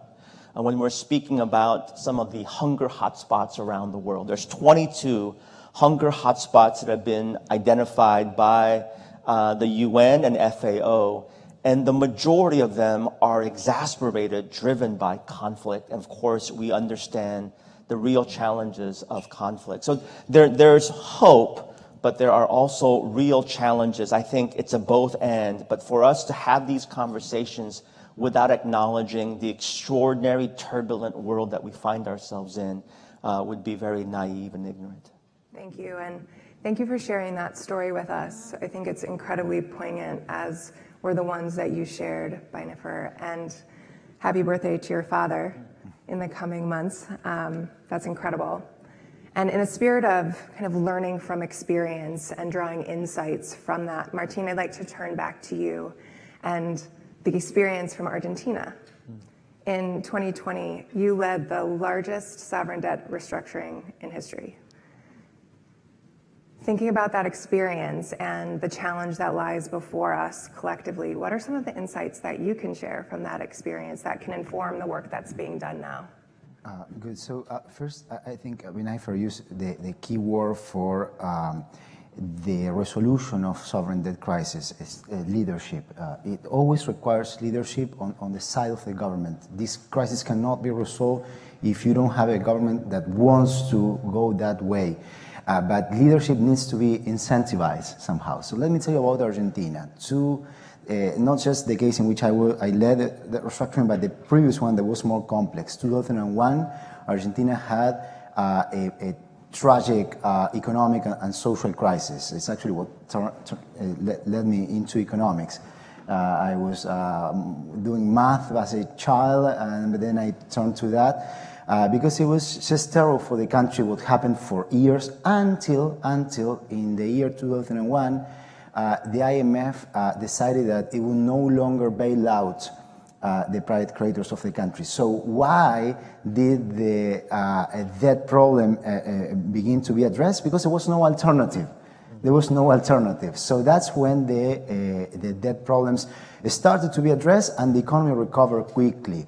And when we're speaking about some of the hunger hotspots around the world, there's 22 hunger hotspots that have been identified by the UN and FAO. And the majority of them are exacerbated, driven by conflict. And of course, we understand the real challenges of conflict. So there's hope, but there are also real challenges. I think it's a both and. But for us to have these conversations without acknowledging the extraordinary turbulent world that we find ourselves in would be very naive and ignorant. Thank you, and thank you for sharing that story with us. I think it's incredibly poignant, as were the ones that you shared, Benifer, and happy birthday to your father in the coming months. That's incredible. And in a spirit of kind of learning from experience and drawing insights from that, Martín, I'd like to turn back to you and the experience from Argentina. In 2020, you led the largest sovereign debt restructuring in history. Thinking about that experience and the challenge that lies before us collectively, what are some of the insights that you can share from that experience that can inform the work that's being done now? Good. So first, I think Benifer used the key word for the resolution of sovereign debt crisis is leadership. It always requires leadership on the side of the government. This crisis cannot be resolved if you don't have a government that wants to go that way. But leadership needs to be incentivized somehow. So let me tell you about Argentina. Not just the case in which I led the restructuring, but the previous one that was more complex. 2001, Argentina had a tragic economic and social crisis. It's actually what led me into economics. I was doing math as a child, and then I turned to that because it was just terrible for the country what happened for years until in the year 2001, the IMF decided that it would no longer bail out the private creditors of the country. So why did the debt problem begin to be addressed? Because there was no alternative. There was no alternative. So that's when the debt problems started to be addressed and the economy recovered quickly.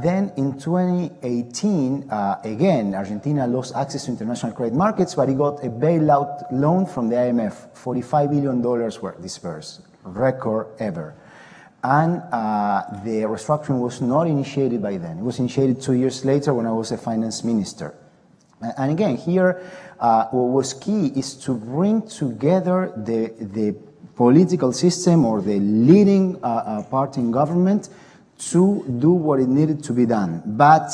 Then in 2018, again, Argentina lost access to international credit markets, but it got a bailout loan from the IMF. $45 billion were dispersed, record ever. And the restructuring was not initiated by then. It was initiated 2 years later when I was a finance minister. And again, here, what was key is to bring together the political system or the leading party in government to do what it needed to be done. But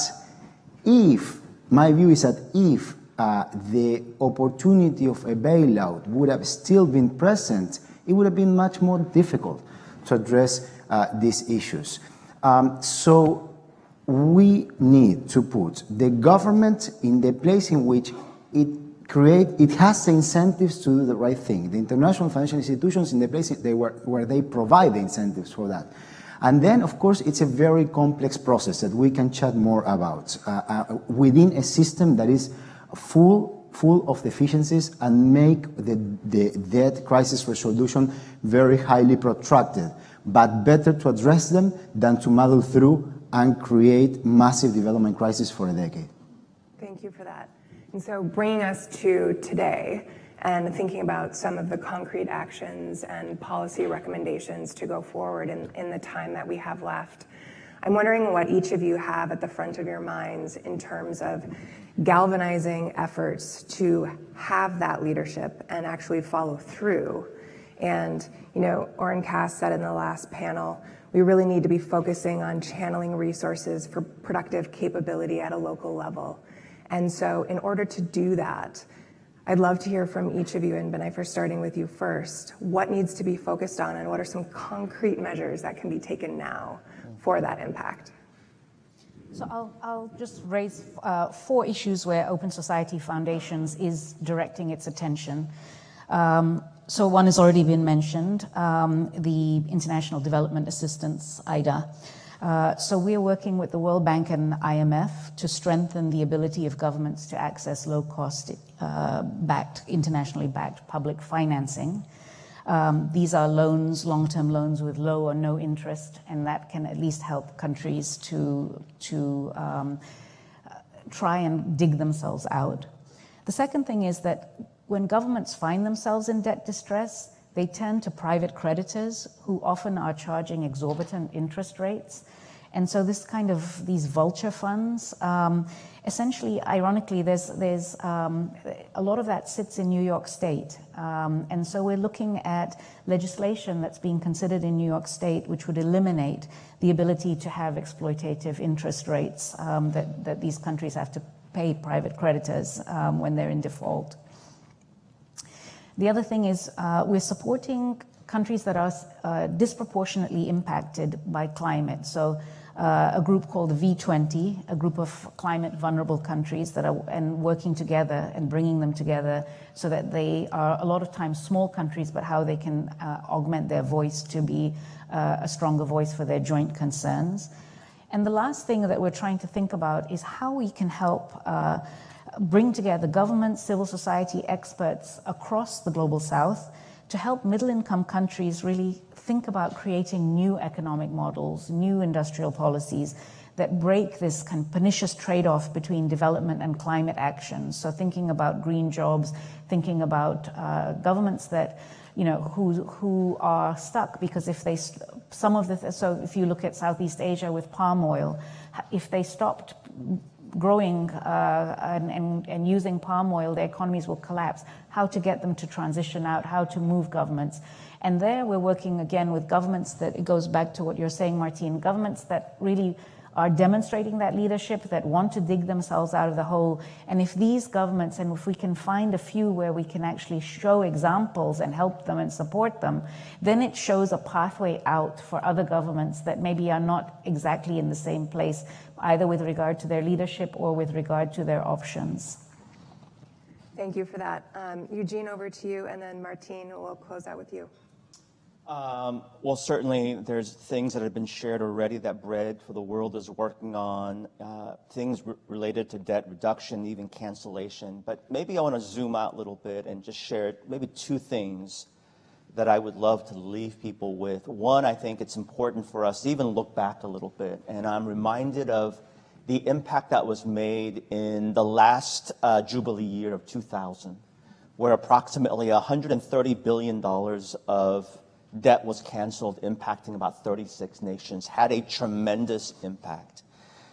my view is that if the opportunity of a bailout would have still been present, it would have been much more difficult to address these issues. So we need to put the government in the place in which it has the incentives to do the right thing. The international financial institutions in the place where they provide the incentives for that. And then, of course, it's a very complex process that we can chat more about within a system that is full of deficiencies and make the debt crisis resolution very highly protracted. But better to address them than to muddle through and create massive development crisis for a decade. Thank you for that. And so bringing us to today and thinking about some of the concrete actions and policy recommendations to go forward in the time that we have left, I'm wondering what each of you have at the front of your minds in terms of galvanizing efforts to have that leadership and actually follow through. And, Oren Cass said in the last panel, we really need to be focusing on channeling resources for productive capability at a local level. And so in order to do that, I'd love to hear from each of you, and Benifer, starting with you first, what needs to be focused on and what are some concrete measures that can be taken now for that impact? So I'll just raise 4 issues where Open Society Foundations is directing its attention. So one has already been mentioned, the International Development Assistance, IDA. So we are working with the World Bank and IMF to strengthen the ability of governments to access low-cost, internationally backed public financing. These are loans, long-term loans with low or no interest, and that can at least help countries to try and dig themselves out. The second thing is that when governments find themselves in debt distress, they turn to private creditors who often are charging exorbitant interest rates. And so these vulture funds, essentially, ironically, there's a lot of that sits in New York State. And so we're looking at legislation that's being considered in New York State, which would eliminate the ability to have exploitative interest rates that these countries have to pay private creditors when they're in default. The other thing is we're supporting countries that are disproportionately impacted by climate. So a group called the V20, a group of climate vulnerable countries that are working together and bringing them together so that they are a lot of times small countries, but how they can augment their voice to be a stronger voice for their joint concerns. And the last thing that we're trying to think about is how we can help bring together governments, civil society, experts across the Global South to help middle-income countries really think about creating new economic models, new industrial policies that break this kind of pernicious trade-off between development and climate action. So thinking about green jobs, thinking about governments that, who are stuck because if they, so if you look at Southeast Asia with palm oil, if they stopped growing and using palm oil, their economies will collapse. How to get them to transition out, how to move governments. And there we're working again with governments that, it goes back to what you're saying, Martine, governments that really are demonstrating that leadership, that want to dig themselves out of the hole. And if these governments, and if we can find a few where we can actually show examples and help them and support them, then it shows a pathway out for other governments that maybe are not exactly in the same place, either with regard to their leadership or with regard to their options. Thank you for that. Eugene, over to you, and then Martine, we'll close out with you. Well, certainly there's things that have been shared already that Bread for the World is working on, things related to debt reduction, even cancellation. But maybe I want to zoom out a little bit and just share maybe two things that I would love to leave people with. One, I think it's important for us to even look back a little bit. And I'm reminded of the impact that was made in the last Jubilee year of 2000, where approximately $130 billion of debt was canceled, impacting about 36 nations, had a tremendous impact.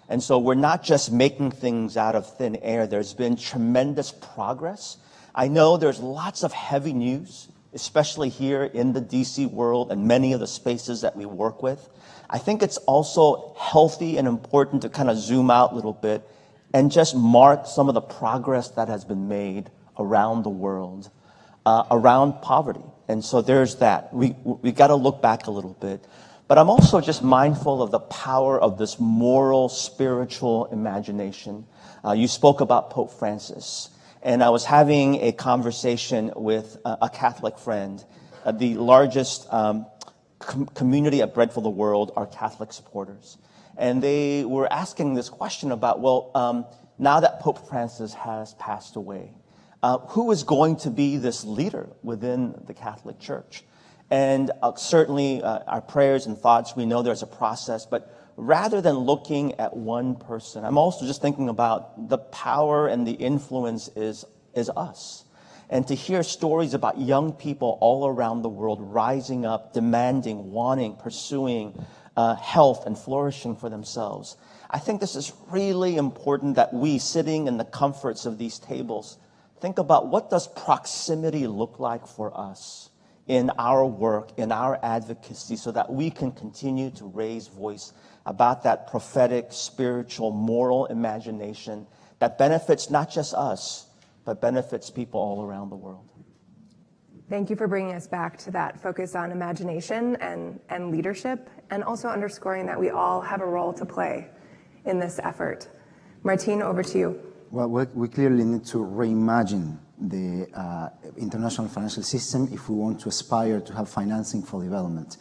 And so we're not just making things out of thin air. There's been tremendous progress. I know there's lots of heavy news, especially here in the DC world and many of the spaces that we work with. I think it's also healthy and important to kind of zoom out a little bit and just mark some of the progress that has been made around the world, around poverty. And so there's that. We got to look back a little bit. But I'm also just mindful of the power of this moral, spiritual imagination. You spoke about Pope Francis. And I was having a conversation with a Catholic friend. The largest community at Bread for the World are Catholic supporters. And they were asking this question about, well, now that Pope Francis has passed away, who is going to be this leader within the Catholic Church? And certainly our prayers and thoughts, we know there's a process, but rather than looking at one person, I'm also just thinking about the power and the influence is us. And to hear stories about young people all around the world rising up, demanding, wanting, pursuing health and flourishing for themselves. I think this is really important that we, sitting in the comforts of these tables, think about what does proximity look like for us in our work, in our advocacy, so that we can continue to raise voice about that prophetic, spiritual, moral imagination that benefits not just us, but benefits people all around the world. Thank you for bringing us back to that focus on imagination and leadership, and also underscoring that we all have a role to play in this effort. Martine, over to you. Well, we clearly need to reimagine the international financial system if we want to aspire to have financing for development.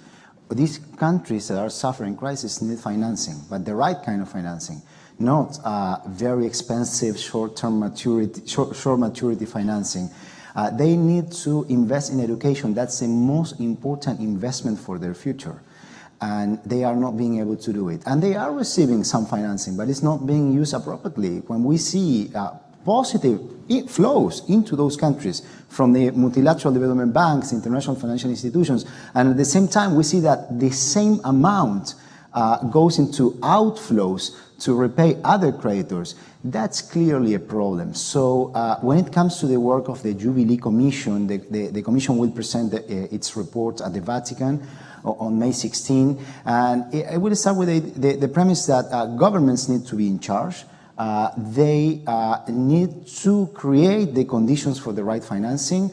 These countries that are suffering crisis need financing, but the right kind of financing, not very expensive short maturity financing. They need to invest in education. That's the most important investment for their future. And they are not being able to do it. And they are receiving some financing, but it's not being used appropriately. When we see positive flows into those countries from the multilateral development banks, international financial institutions, and at the same time we see that the same amount goes into outflows to repay other creditors. That's clearly a problem. So when it comes to the work of the Jubilee Commission, the Commission will present its report at the Vatican on May 16. And I will start with the premise that governments need to be in charge. They need to create the conditions for the right financing.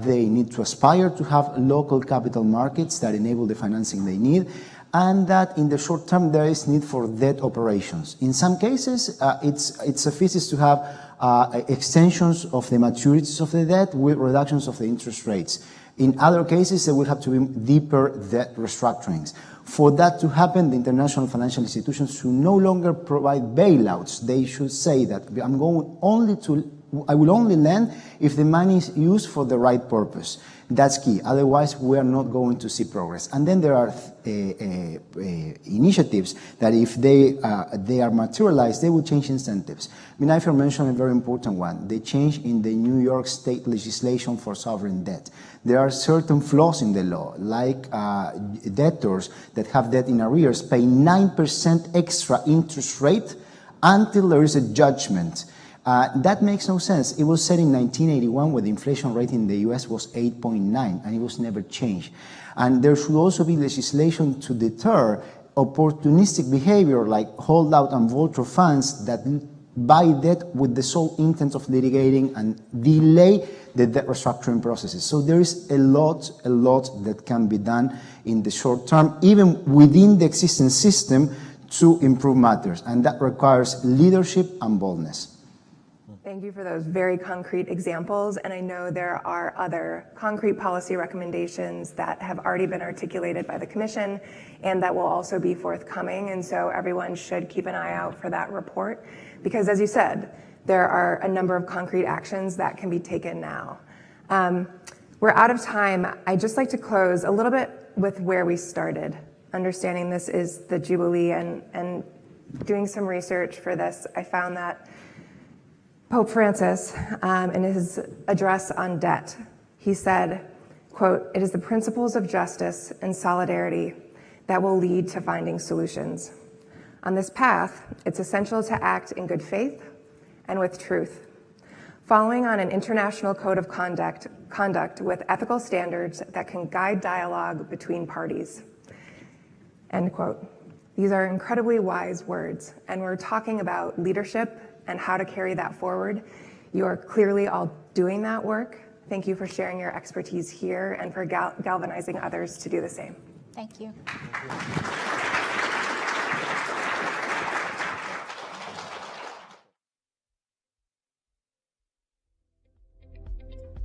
They need to aspire to have local capital markets that enable the financing they need. And that in the short term there is need for debt operations. In some cases, it suffices to have extensions of the maturities of the debt with reductions of the interest rates. In other cases, there will have to be deeper debt restructurings. For that to happen, the international financial institutions should no longer provide bailouts. They should say that I will only lend if the money is used for the right purpose. That's key. Otherwise, we are not going to see progress. And then there are initiatives that if they are materialized, they will change incentives. Minafer mentioned a very important one, the change in the New York State legislation for sovereign debt. There are certain flaws in the law, like debtors that have debt in arrears pay 9% extra interest rate until there is a judgment. That makes no sense. It was set in 1981 when the inflation rate in the US was 8.9 and it was never changed. And there should also be legislation to deter opportunistic behavior like holdout and vulture funds that buy debt with the sole intent of litigating and delay the debt restructuring processes. So there is a lot that can be done in the short term, even within the existing system, to improve matters. And that requires leadership and boldness. Thank you for those very concrete examples. And I know there are other concrete policy recommendations that have already been articulated by the Commission and that will also be forthcoming. And so everyone should keep an eye out for that report because, as you said, there are a number of concrete actions that can be taken now. We're out of time. I'd just like to close a little bit with where we started, understanding this is the Jubilee and doing some research for this. I found that Pope Francis, in his address on debt, he said, quote, "It is the principles of justice and solidarity that will lead to finding solutions. On this path, it's essential to act in good faith and with truth, following on an international code of conduct with ethical standards that can guide dialogue between parties." End quote. These are incredibly wise words, and we're talking about leadership and how to carry that forward. You are clearly all doing that work. Thank you for sharing your expertise here and for galvanizing others to do the same. Thank you.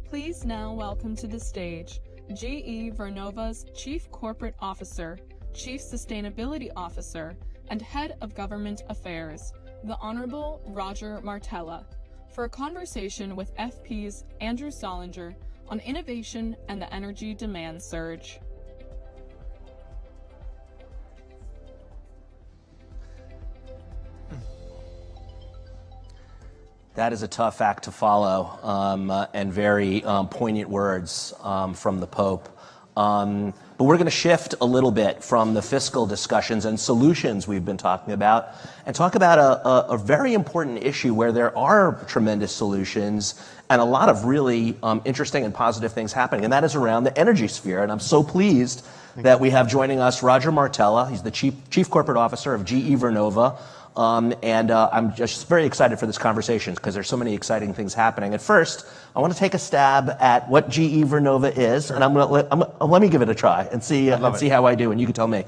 Please now welcome to the stage GE Vernova's Chief Corporate Officer, Chief Sustainability Officer, and Head of Government Affairs, the Honorable Roger Martella, for a conversation with FP's Andrew Solinger on innovation and the energy demand surge. That is a tough act to follow, and very poignant words from the Pope. But we're going to shift a little bit from the fiscal discussions and solutions we've been talking about and talk about a very important issue where there are tremendous solutions and a lot of really interesting and positive things happening, and that is around the energy sphere. And I'm so pleased that we have joining us Roger Martella. He's the Chief Corporate Officer of GE Vernova. And I'm just very excited for this conversation because there's so many exciting things happening. At first, I want to take a stab at what GE Vernova is, sure. And let me give it a try and see how I do, and you can tell me.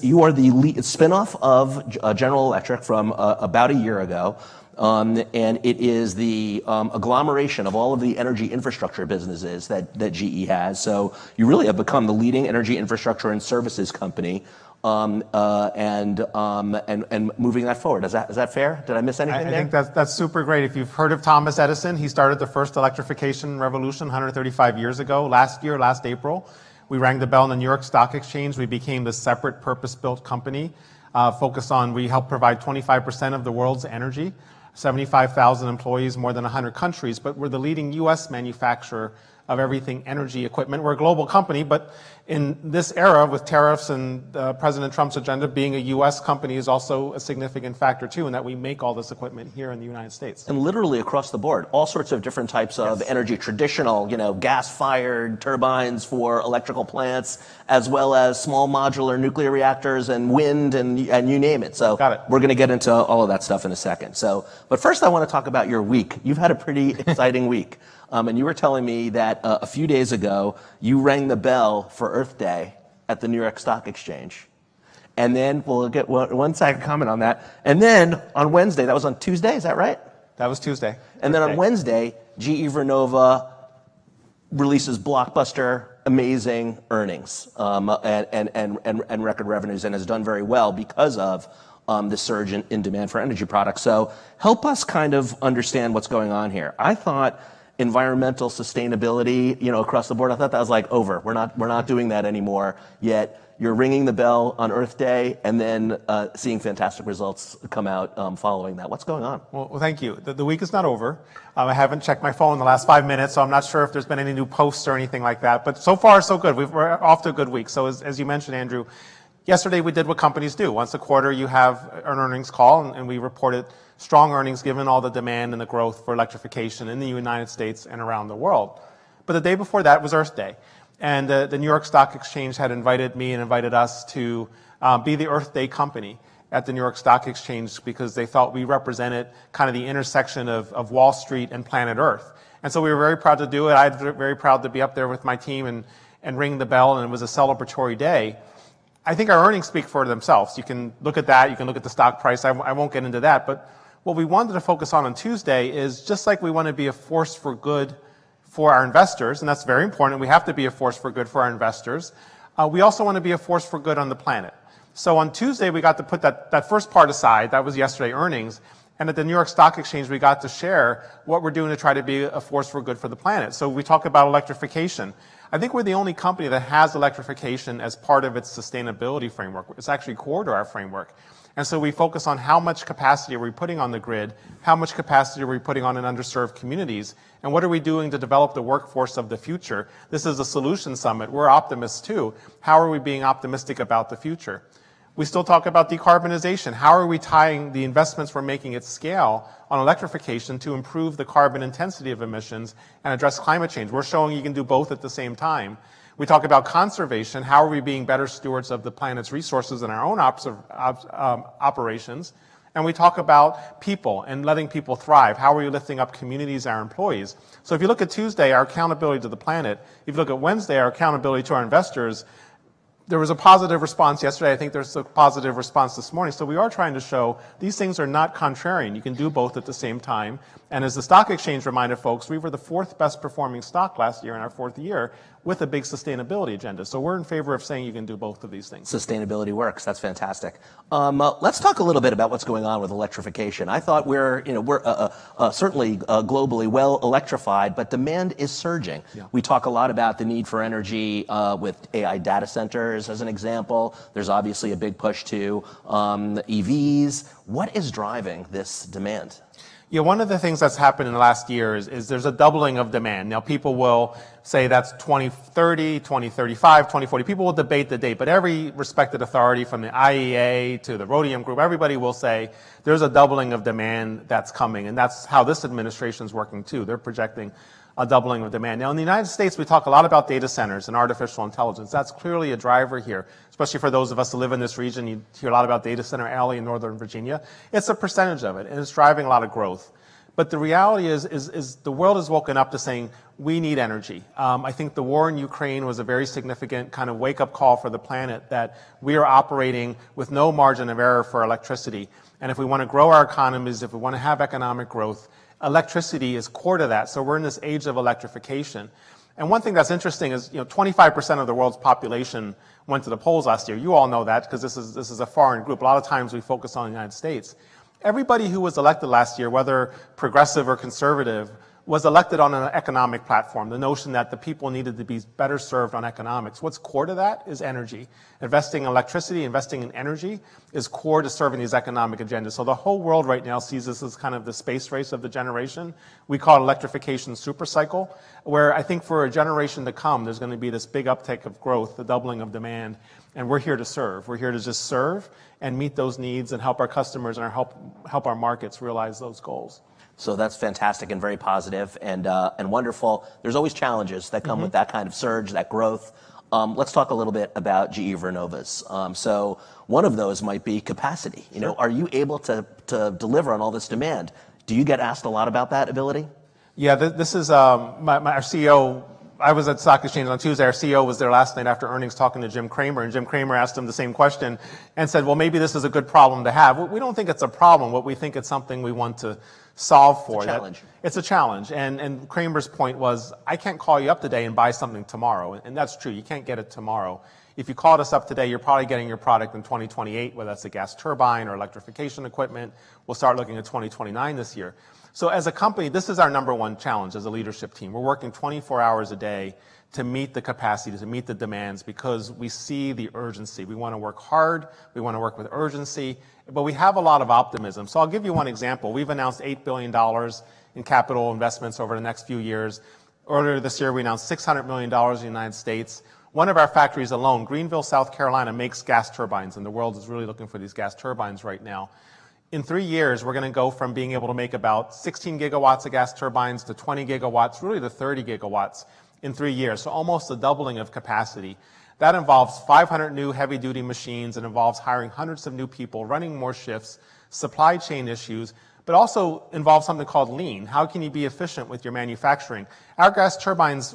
You are the spinoff of General Electric from about a year ago. And it is the agglomeration of all of the energy infrastructure businesses that GE has. So you really have become the leading energy infrastructure and services company. And moving that forward. Is that fair? Did I miss anything there? I think that's super great. If you've heard of Thomas Edison, he started the first electrification revolution 135 years ago. Last April, we rang the bell on the New York Stock Exchange. We became the separate purpose-built company focused on, we help provide 25% of the world's energy. 75,000 employees, more than 100 countries, but we're the leading U.S. manufacturer of everything energy equipment. We're a global company, but in this era with tariffs and President Trump's agenda, being a U.S. company is also a significant factor too, in that we make all this equipment here in the United States. And literally across the board, all sorts of different types of energy, traditional, gas-fired turbines for electrical plants, as well as small modular nuclear reactors and wind and you name it. So we're going to get into all of that stuff in a second. But first I want to talk about your week. You've had a pretty exciting week. And you were telling me that a few days ago, you rang the bell for Earth Day at the New York Stock Exchange. And then we'll get one second comment on that. And then on Wednesday, that was on Tuesday, is that right? That was Tuesday. And then on Wednesday, GE Vernova releases blockbuster, amazing earnings and record revenues, and has done very well because of the surge in demand for energy products. So help us kind of understand what's going on here. I thought environmental sustainability, across the board, I thought that was like over. We're not doing that anymore. Yet you're ringing the bell on Earth Day and then seeing fantastic results come out following that. What's going on? Well, thank you. The week is not over. I haven't checked my phone in the last 5 minutes, so I'm not sure if there's been any new posts or anything like that. But so far, so good. We're off to a good week. So as you mentioned, Andrew, yesterday we did what companies do. Once a quarter, you have an earnings call, and we reported strong earnings given all the demand and the growth for electrification in the United States and around the world. But the day before that was Earth Day. And the New York Stock Exchange had invited me and invited us to be the Earth Day company at the New York Stock Exchange because they thought we represented kind of the intersection of Wall Street and planet Earth. And so we were very proud to do it. I was very proud to be up there with my team and ring the bell, and it was a celebratory day. I think our earnings speak for themselves. You can look at that. You can look at the stock price. I won't get into that. But what we wanted to focus on Tuesday is just like we want to be a force for good for our investors, and that's very important. We have to be a force for good for our investors. We also want to be a force for good on the planet. So on Tuesday, we got to put that first part aside. That was yesterday earnings. And at the New York Stock Exchange, we got to share what we're doing to try to be a force for good for the planet. So we talk about electrification. I think we're the only company that has electrification as part of its sustainability framework. It's actually core to our framework. And so we focus on how much capacity are we putting on the grid, how much capacity are we putting on in underserved communities, and what are we doing to develop the workforce of the future? This is a solution summit. We're optimists too. How are we being optimistic about the future? We still talk about decarbonization. How are we tying the investments we're making at scale on electrification to improve the carbon intensity of emissions and address climate change? We're showing you can do both at the same time. We talk about conservation. How are we being better stewards of the planet's resources in our own operations? And we talk about people and letting people thrive. How are we lifting up communities, our employees? So if you look at Tuesday, our accountability to the planet. If you look at Wednesday, our accountability to our investors. There was a positive response yesterday. I think there's a positive response this morning. So we are trying to show these things are not contrarian. You can do both at the same time. And as the stock exchange reminded folks, we were the 4th best performing stock last year in our 4th year with a big sustainability agenda. So we're in favor of saying you can do both of these things. Sustainability works. That's fantastic. Let's talk a little bit about what's going on with electrification. I thought we're certainly globally well electrified, but demand is surging. Yeah. We talk a lot about the need for energy with AI data centers as an example. There's obviously a big push to EVs. What is driving this demand? Yeah, one of the things that's happened in the last year is there's a doubling of demand. Now, people will say that's 2030, 2035, 2040. People will debate the date, but every respected authority from the IEA to the Rhodium Group, everybody will say there's a doubling of demand that's coming, and that's how this administration is working too. They're projecting a doubling of demand. Now, in the United States, we talk a lot about data centers and artificial intelligence. That's clearly a driver here, especially for those of us who live in this region. You hear a lot about Data Center Alley in Northern Virginia. It's a percentage of it, and it's driving a lot of growth. But the reality is the world has woken up to saying we need energy. I think the war in Ukraine was a very significant kind of wake-up call for the planet that we are operating with no margin of error for electricity. And if we want to grow our economies, if we want to have economic growth, electricity is core to that. So we're in this age of electrification. And one thing that's interesting is, 25% of the world's population went to the polls last year. You all know that because this is a foreign group. A lot of times we focus on the United States. Everybody who was elected last year, whether progressive or conservative, was elected on an economic platform, the notion that the people needed to be better served on economics. What's core to that is energy. Investing in electricity, investing in energy is core to serving these economic agendas. So the whole world right now sees this as kind of the space race of the generation. We call it electrification supercycle, where I think for a generation to come, there's going to be this big uptake of growth, the doubling of demand, and we're here to serve. We're here to just serve and meet those needs and help our customers and help our markets realize those goals. So that's fantastic and very positive and wonderful. There's always challenges that come with that kind of surge, that growth. Let's talk a little bit about GE Vernova's. So one of those might be capacity. You know, are you able to deliver on all this demand? Do you get asked a lot about that ability? Yeah, this is our CEO. I was at Stock Exchange on Tuesday. Our CEO was there last night after earnings talking to Jim Cramer, and Jim Cramer asked him the same question and said, well, maybe this is a good problem to have. We don't think it's a problem. What we think it's something we want to solve for. It's a challenge. It's a challenge. And Cramer's point was, I can't call you up today and buy something tomorrow. And that's true. You can't get it tomorrow. If you called us up today, you're probably getting your product in 2028, whether that's a gas turbine or electrification equipment. We'll start looking at 2029 this year. So as a company, this is our number one challenge as a leadership team. We're working 24 hours a day to meet the capacity, to meet the demands, because we see the urgency. We want to work hard. We want to work with urgency, but we have a lot of optimism. So I'll give you one example. We've announced $8 billion in capital investments over the next few years. Earlier this year, we announced $600 million in the United States. One of our factories alone, Greenville, South Carolina, makes gas turbines, and the world is really looking for these gas turbines right now. In 3 years, we're going to go from being able to make about 16 gigawatts of gas turbines to 20 gigawatts, really to 30 gigawatts in 3 years. So almost a doubling of capacity. That involves 500 new heavy-duty machines. It involves hiring hundreds of new people, running more shifts, supply chain issues, but also involves something called lean. How can you be efficient with your manufacturing? Our gas turbines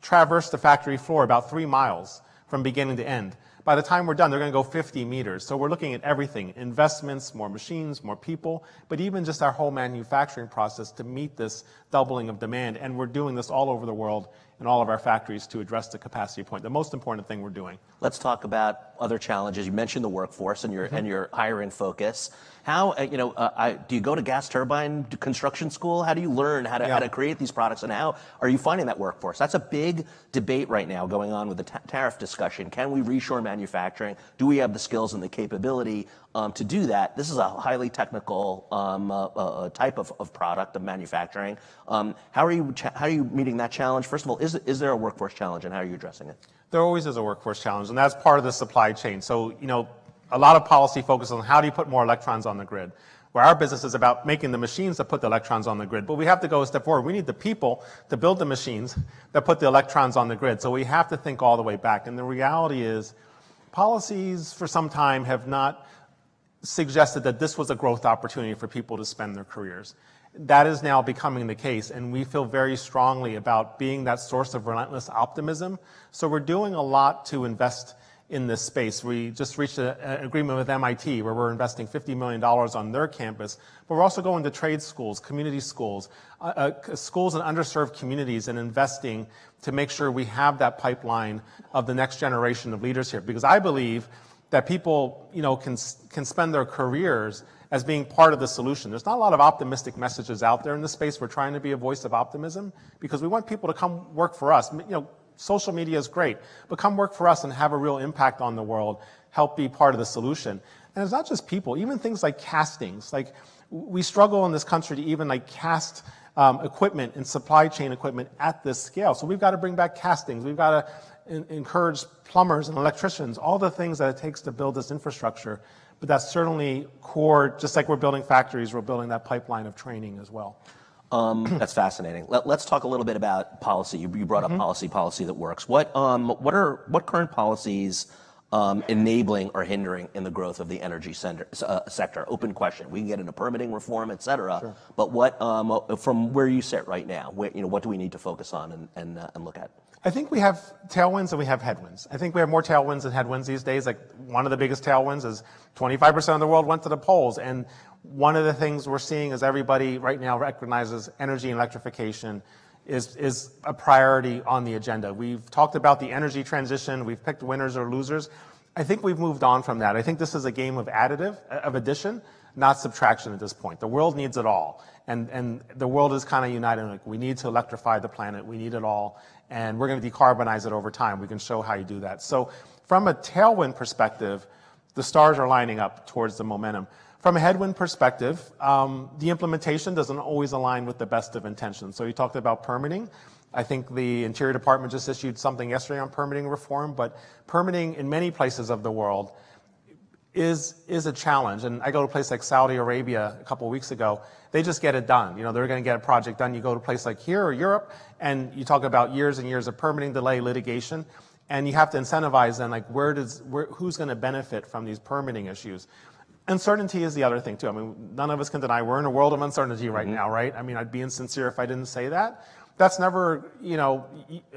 traverse the factory floor about 3 miles from beginning to end. By the time we're done, they're going to go 50 meters. So we're looking at everything, investments, more machines, more people, but even just our whole manufacturing process to meet this doubling of demand. And we're doing this all over the world in all of our factories to address the capacity point, the most important thing we're doing. Let's talk about other challenges. You mentioned the workforce and your hiring focus. How, do you go to gas turbine construction school? How do you learn how to create these products, and how are you finding that workforce? That's a big debate right now going on with the tariff discussion. Can we reshore manufacturing? Do we have the skills and the capability to do that? This is a highly technical type of product of manufacturing. How are you meeting that challenge? First of all, is there a workforce challenge, and how are you addressing it? There always is a workforce challenge, and that's part of the supply chain. So, a lot of policy focuses on how do you put more electrons on the grid, where our business is about making the machines that put the electrons on the grid. But we have to go a step forward. We need the people to build the machines that put the electrons on the grid. So we have to think all the way back. And the reality is, policies for some time have not suggested that this was a growth opportunity for people to spend their careers. That is now becoming the case, and we feel very strongly about being that source of relentless optimism. So we're doing a lot to invest in this space. We just reached an agreement with MIT where we're investing $50 million on their campus, but we're also going to trade schools, community schools, schools in underserved communities, and investing to make sure we have that pipeline of the next generation of leaders here. Because I believe that people, can spend their careers as being part of the solution. There's not a lot of optimistic messages out there in this space. We're trying to be a voice of optimism because we want people to come work for us. Social media is great, but come work for us and have a real impact on the world, help be part of the solution. And it's not just people, even things like castings. Like, we struggle in this country to even cast equipment and supply chain equipment at this scale. So we've got to bring back castings. We've got to encourage plumbers and electricians, all the things that it takes to build this infrastructure. But that's certainly core. Just like we're building factories, we're building that pipeline of training as well. That's fascinating. Let's talk a little bit about policy. You brought up policy that works. What current policies enabling or hindering in the growth of the energy sector? Open question. We can get into permitting reform, et cetera. Sure. But what from where you sit right now, what do we need to focus on and look at? I think we have tailwinds and we have headwinds. I think we have more tailwinds than headwinds these days. Like, one of the biggest tailwinds is 25% of the world went to the polls. And one of the things we're seeing is everybody right now recognizes energy and electrification is a priority on the agenda. We've talked about the energy transition. We've picked winners or losers. I think we've moved on from that. I think this is a game of addition. not subtraction at this point. The world needs it all. And the world is kind of united. Like, we need to electrify the planet. We need it all. And we're going to decarbonize it over time. We can show how you do that. So from a tailwind perspective, the stars are lining up towards the momentum. From a headwind perspective, the implementation doesn't always align with the best of intentions. So you talked about permitting. I think the Interior Department just issued something yesterday on permitting reform, but permitting in many places of the world is a challenge. And I go to a place like Saudi Arabia a couple of weeks ago. They just get it done. You know, they're going to get a project done. You go to a place like here or Europe, and you talk about years and years of permitting delay, litigation, and you have to incentivize then, like, who's going to benefit from these permitting issues? Uncertainty is the other thing, too. I mean, none of us can deny we're in a world of uncertainty right now, right? I mean, I'd be insincere if I didn't say that. That's never, you know,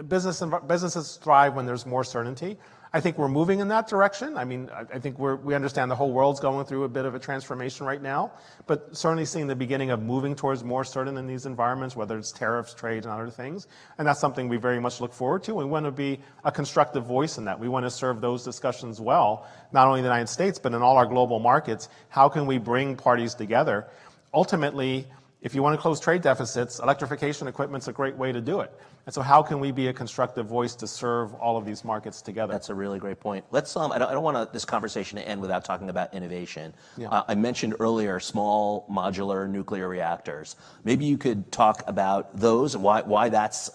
businesses thrive when there's more certainty. I think we're moving in that direction. I mean, I think we understand the whole world's going through a bit of a transformation right now, but certainly seeing the beginning of moving towards more certain in these environments, whether it's tariffs, trade, and other things. And that's something we very much look forward to. We want to be a constructive voice in that. We want to serve those discussions well, not only in the United States, but in all our global markets. How can we bring parties together? Ultimately, if you want to close trade deficits, electrification equipment's a great way to do it. And so how can we be a constructive voice to serve all of these markets together? That's a really great point. Let's. I don't want this conversation to end without talking about innovation. Yeah. I mentioned earlier small modular nuclear reactors. Maybe you could talk about those, why that's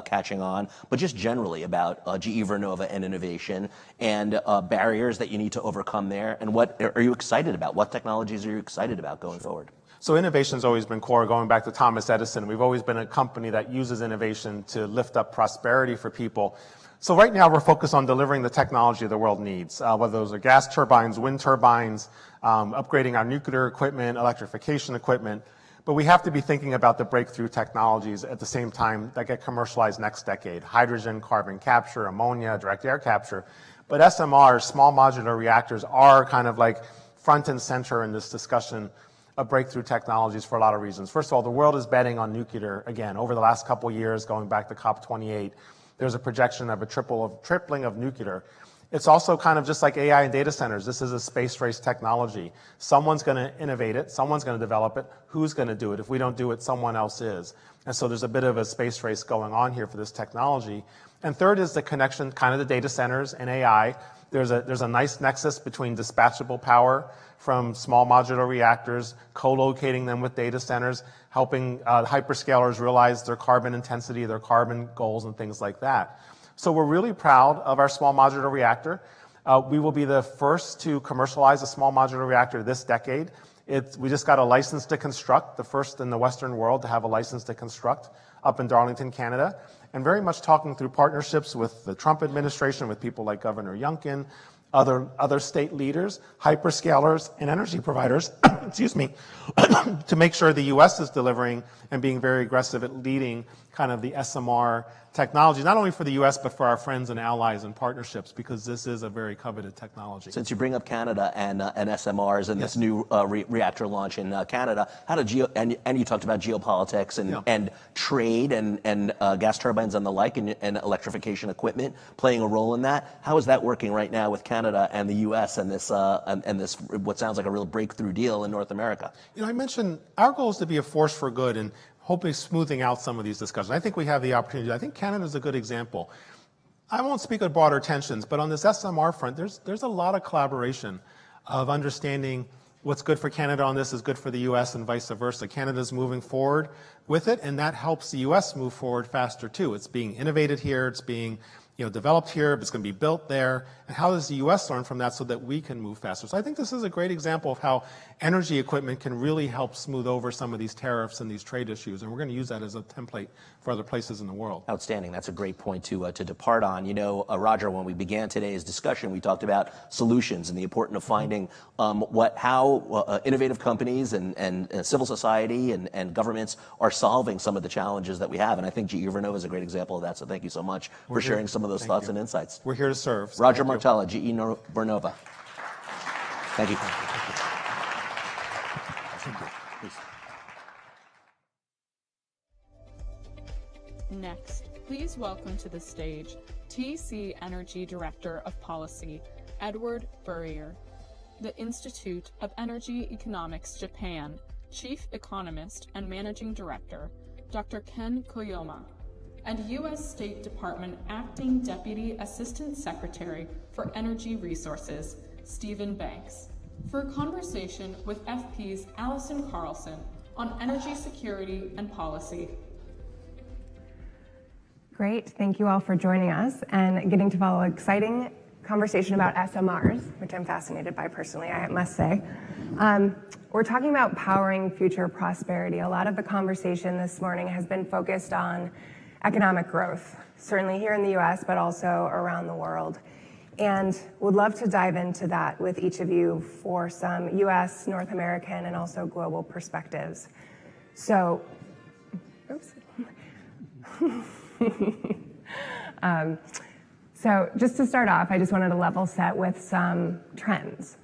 catching on, but just generally about GE Vernova and innovation and barriers that you need to overcome there. And what are you excited about? What technologies are you excited about going forward? So innovation's always been core, going back to Thomas Edison. We've always been a company that uses innovation to lift up prosperity for people. So right now we're focused on delivering the technology the world needs, whether those are gas turbines, wind turbines, upgrading our nuclear equipment, electrification equipment. But we have to be thinking about the breakthrough technologies at the same time that get commercialized next decade. Hydrogen, carbon capture, ammonia, direct air capture. But SMRs, small modular reactors, are kind of like front and center in this discussion of breakthrough technologies for a lot of reasons. First of all, the world is betting on nuclear again. Over the last couple of years, going back to COP28, there's a projection of a tripling of nuclear. It's also kind of just like AI and data centers. This is a space race technology. Someone's going to innovate it. Someone's going to develop it. Who's going to do it? If we don't do it, someone else is. And so there's a bit of a space race going on here for this technology. And third is the connection, kind of the data centers and AI. There's a nice nexus between dispatchable power from small modular reactors, co-locating them with data centers, helping hyperscalers realize their carbon intensity, their carbon goals, and things like that. So we're really proud of our small modular reactor. We will be the first to commercialize a small modular reactor this decade. We just got a license to construct, the first in the Western world to have a license to construct up in Darlington, Canada, and very much talking through partnerships with the Trump administration, with people like Governor Youngkin, other state leaders, hyperscalers, and energy providers, excuse me, to make sure the U.S. is delivering and being very aggressive at leading kind of the SMR technology, not only for the U.S., but for our friends and allies and partnerships, because this is a very coveted technology. Since you bring up Canada and SMRs and this new reactor launch in Canada, how did and you talked about geopolitics and trade and gas turbines and the like and electrification equipment playing a role in that. How is that working right now with Canada and the U.S. and this what sounds like a real breakthrough deal in North America? You know, I mentioned our goal is to be a force for good and hopefully smoothing out some of these discussions. I think we have the opportunity. I think Canada is a good example. I won't speak of broader tensions, but on this SMR front, there's a lot of collaboration of understanding what's good for Canada on this is good for the U.S. and vice versa. Canada's moving forward with it, and that helps the U.S. move forward faster too. It's being innovated here. It's being developed here, but it's going to be built there. And how does the U.S. learn from that so that we can move faster? So I think this is a great example of how energy equipment can really help smooth over some of these tariffs and these trade issues. And we're going to use that as a template for other places in the world. Outstanding. That's a great point to depart on. You know, Roger, when we began today's discussion, we talked about solutions and the importance of finding how innovative companies and civil society and governments are solving some of the challenges that we have. And I think GE Vernova is a great example of that. So thank you so much for sharing some of those thoughts and insights. We're here to serve. So Roger Martella, GE Vernova. Thank you. Next, please welcome to the stage TC Energy Director of Policy, Edward Burrier. the Institute of Energy Economics Japan Chief Economist and Managing Director, Dr. Ken Koyama, and U.S. State Department Acting Deputy Assistant Secretary for Energy Resources, Stephen Banks, for a conversation with FP's Allison Carlson on energy security and policy. Great, thank you all for joining us and getting to follow an exciting conversation about SMRs, which I'm fascinated by personally, I must say. We're talking about powering future prosperity. A lot of the conversation this morning has been focused on economic growth, certainly here in the US, but also around the world. And would love to dive into that with each of you for some US, North American, and also global perspectives. So, oops. So just to start off, I just wanted to level set with some trends.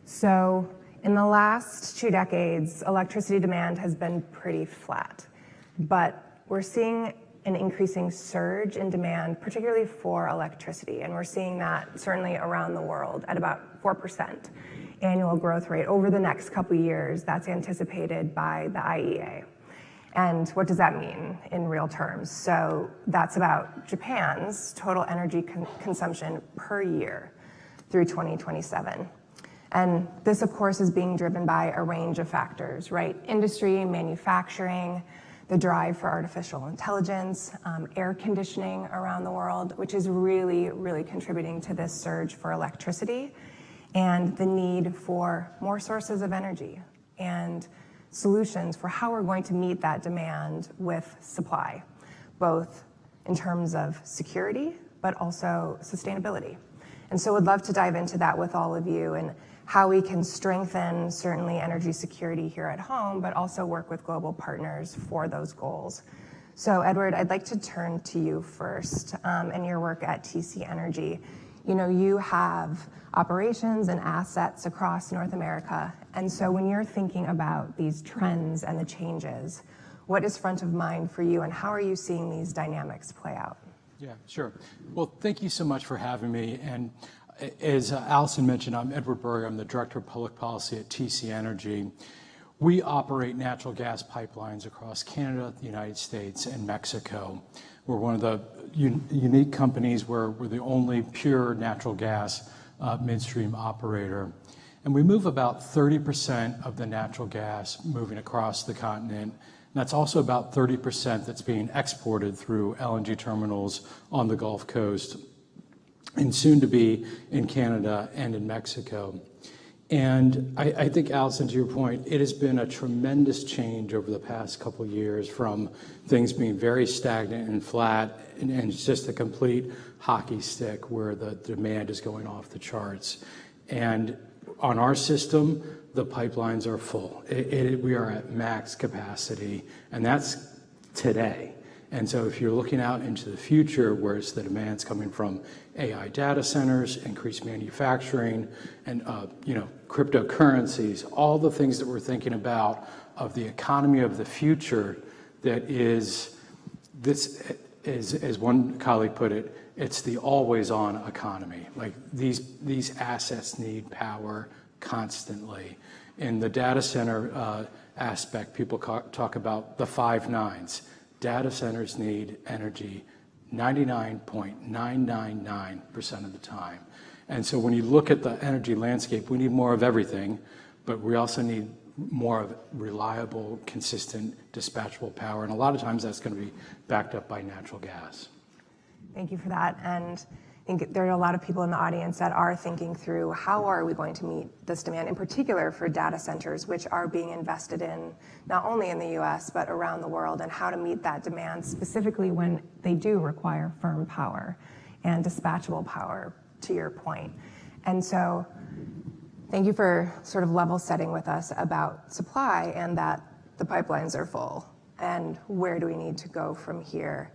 So in the last 2 decades, electricity demand has been pretty flat, but we're seeing an increasing surge in demand, particularly for electricity, and we're seeing that certainly around the world at about 4% annual growth rate over the next couple years. That's anticipated by the IEA. And what does that mean in real terms? So that's about Japan's total energy consumption per year through 2027. And this, of course, is being driven by a range of factors, right? Industry, manufacturing, the drive for artificial intelligence, air conditioning around the world, which is really, really contributing to this surge for electricity and the need for more sources of energy and solutions for how we're going to meet that demand with supply, both in terms of security, but also sustainability. And so would love to dive into that with all of you and how we can strengthen certainly energy security here at home, but also work with global partners for those goals. So Edward, I'd like to turn to you first and your work at TC Energy. You know, you have operations and assets across North America. And so when you're thinking about these trends and the changes, what is front of mind for you and how are you seeing these dynamics play out? Yeah, sure. Well, thank you so much for having me. And as Allison mentioned, I'm Edward Burry. I'm the Director of Public Policy at TC Energy. We operate natural gas pipelines across Canada, the United States, and Mexico. We're one of the unique companies where we're the only pure natural gas midstream operator. And we move about 30% of the natural gas moving across the continent. And that's also about 30% that's being exported through LNG terminals on the Gulf Coast and soon to be in Canada and in Mexico. And I think, Allison, to your point, it has been a tremendous change over the past couple of years from things being very stagnant and flat and it's just a complete hockey stick where the demand is going off the charts. And on our system, the pipelines are full. We are at max capacity, and that's today. And so if you're looking out into the future, where it's the demand's coming from AI data centers, increased manufacturing, and cryptocurrencies, all the things that we're thinking about of the economy of the future, that is this, as one colleague put it, it's the always-on economy. Like these assets need power constantly. In the data center aspect, people talk about the 5 nines. Data centers need energy 99.999% of the time. And so when you look at the energy landscape, we need more of everything, but we also need more of reliable, consistent, dispatchable power. And a lot of times that's going to be backed up by natural gas. Thank you for that. And I think there are a lot of people in the audience that are thinking through how are we going to meet this demand, in particular for data centers, which are being invested in not only in the US, but around the world, and how to meet that demand specifically when they do require firm power and dispatchable power, to your point. And so thank you for sort of level setting with us about supply and that the pipelines are full and where do we need to go from here.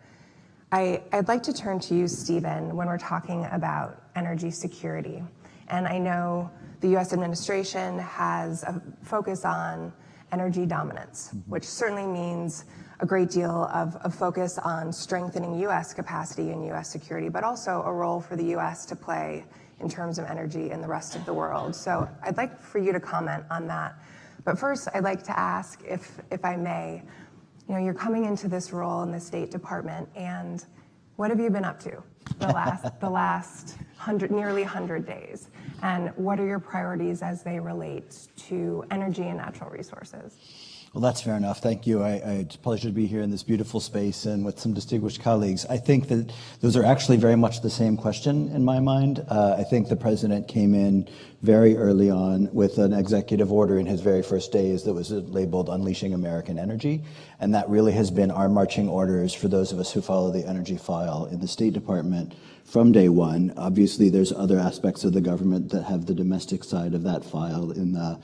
I'd like to turn to you, Stephen, when we're talking about energy security. And I know the US administration has a focus on energy dominance, which certainly means a great deal of focus on strengthening U.S. capacity and U.S. security, but also a role for the U.S. to play in terms of energy in the rest of the world. So I'd like for you to comment on that. But first, I'd like to ask, if I may, you're coming into this role in the State Department, and what have you been up to the last nearly 100 days? And what are your priorities as they relate to energy and natural resources? Well, that's fair enough. Thank you. It's a pleasure to be here in this beautiful space and with some distinguished colleagues. I think that those are actually very much the same question in my mind. I think the president came in very early on with an executive order in his very first days that was labeled Unleashing American Energy. And that really has been our marching orders for those of us who follow the energy file in the State Department from day one. Obviously, there's other aspects of the government that have the domestic side of that file in the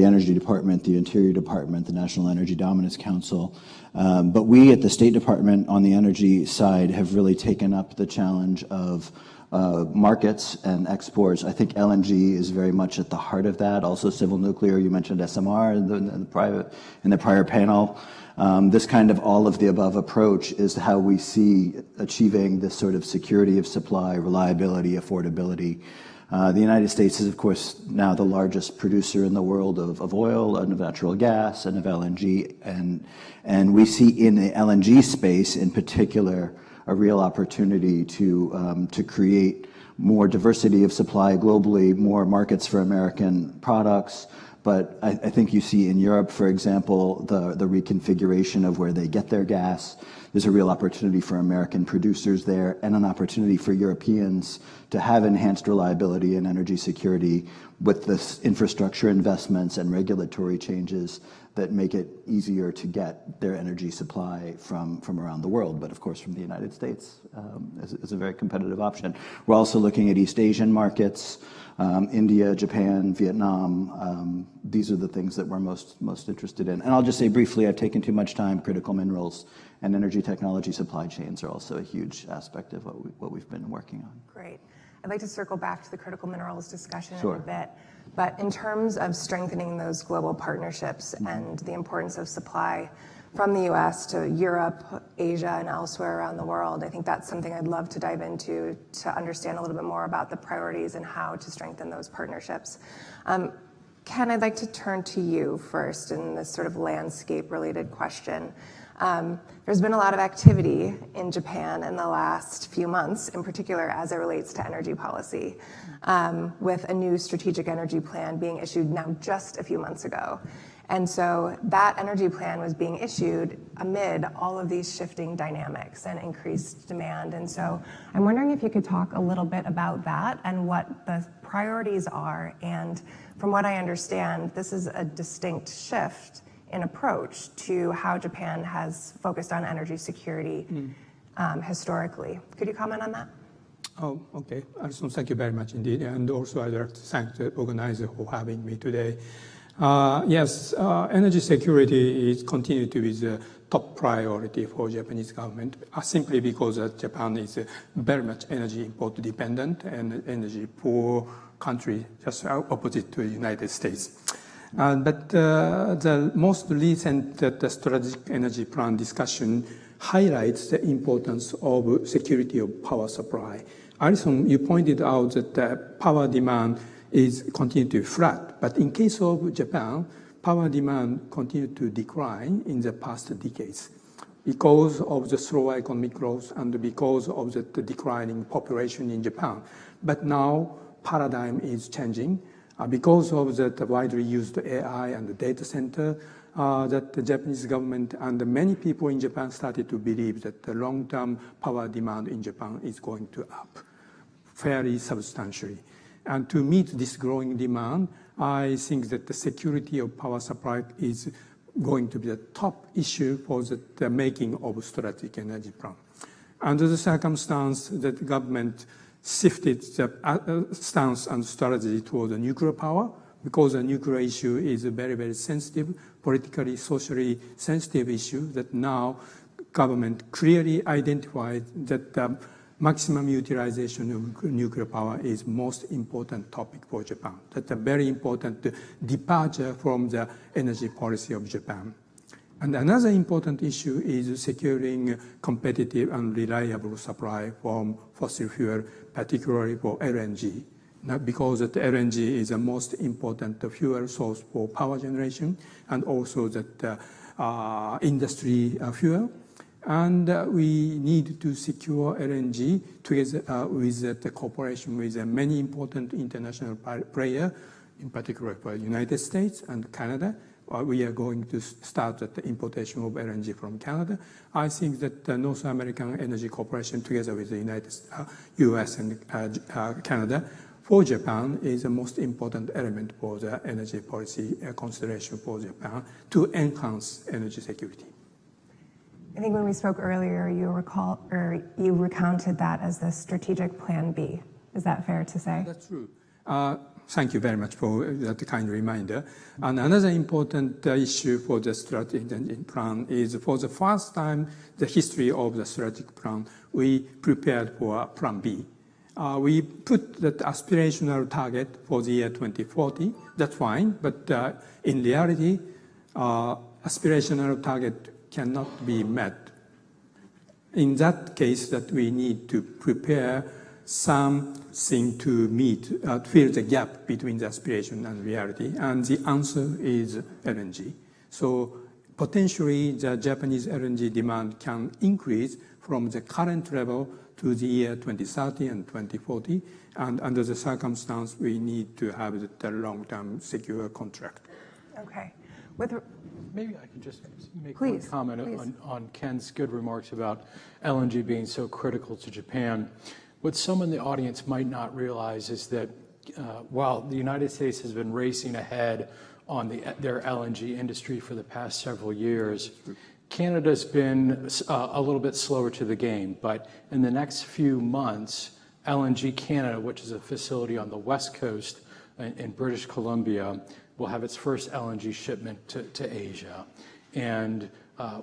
Energy Department, the Interior Department, the National Energy Dominance Council. But we at the State Department on the energy side have really taken up the challenge of markets and exports. I think LNG is very much at the heart of that. Also civil nuclear, you mentioned SMR in the prior panel. This kind of all of the above approach is how we see achieving this sort of security of supply, reliability, affordability. The United States is, of course, now the largest producer in the world of oil and of natural gas and of LNG. And we see in the LNG space in particular a real opportunity to create more diversity of supply globally, more markets for American products. But I think you see in Europe, for example, the reconfiguration of where they get their gas. There's a real opportunity for American producers there and an opportunity for Europeans to have enhanced reliability and energy security with this infrastructure investments and regulatory changes that make it easier to get their energy supply from around the world, but of course from the United States is a very competitive option. We're also looking at East Asian markets, India, Japan, Vietnam. These are the things that we're most interested in. And I'll just say briefly, I've taken too much time. Critical minerals and energy technology supply chains are also a huge aspect of what we've been working on. Great. I'd like to circle back to the critical minerals discussion Sure. in a bit. But in terms of strengthening those global partnerships and the importance of supply from the U.S. to Europe, Asia, and elsewhere around the world, I think that's something I'd love to dive into to understand a little bit more about the priorities and how to strengthen those partnerships. Ken, I'd like to turn to you first in this sort of landscape-related question. There's been a lot of activity in Japan in the last few months, in particular as it relates to energy policy, with a new strategic energy plan being issued now just a few months ago. And so that energy plan was being issued amid all of these shifting dynamics and increased demand. And so I'm wondering if you could talk a little bit about that and what the priorities are. And from what I understand, this is a distinct shift in approach to how Japan has focused on energy security historically. Could you comment on that? Oh, okay. Alison, thank you very much indeed. And also I'd like to thank the organizer for having me today. Yes, energy security is continued to be the top priority for Japanese government, simply because Japan is very much energy import dependent and energy poor country, just opposite to the United States. But the most recent strategic energy plan discussion highlights the importance of security of power supply. Alison, you pointed out that the power demand is continued to be flat, but in case of Japan, power demand continued to decline in the past decades because of the slow economic growth and because of the declining population in Japan. But now paradigm is changing. Because of the widely used AI and the data center, that the Japanese government and many people in Japan started to believe that the long-term power demand in Japan is going to up fairly substantially. And to meet this growing demand, I think that the security of power supply is going to be the top issue for the making of strategic energy plan. Under the circumstance that the government shifted the stance and strategy toward the nuclear power, because the nuclear issue is a very, very sensitive, politically, socially sensitive issue, that now government clearly identified that maximum utilization of nuclear power is most important topic for Japan. That's a very important departure from the energy policy of Japan. And another important issue is securing competitive and reliable supply from fossil fuel, particularly for LNG. Not because that LNG is the most important fuel source for power generation and also that industry fuel. And we need to secure LNG together with the cooperation with many important international players, in particular for the United States and Canada. We are going to start the importation of LNG from Canada. I think that the North American Energy Corporation, together with the US and Canada, for Japan is the most important element for the energy policy consideration for Japan to enhance energy security. I think when we spoke earlier, you recounted that as the strategic plan B. Is that fair to say? That's true. Thank you very much for that kind reminder. And another important issue for the strategic plan is, for the first time in the history of the strategic plan, we prepared for Plan B. We put that aspirational target for the year 2040. That's fine, but in reality, aspirational target cannot be met. In that case, that we need to prepare something to fill the gap between the aspiration and reality, and the answer is LNG. So potentially, the Japanese LNG demand can increase from the current level to the year 2030 and 2040, and under the circumstance, we need to have the long-term secure contract. Okay. Maybe I can just make one comment on Ken's good remarks about LNG being so critical to Japan. What some in the audience might not realize is that while the United States has been racing ahead on their LNG industry for the past several years, Canada's been a little bit slower to the game. But in the next few months, LNG Canada, which is a facility on the west coast in British Columbia, will have its first LNG shipment to Asia. And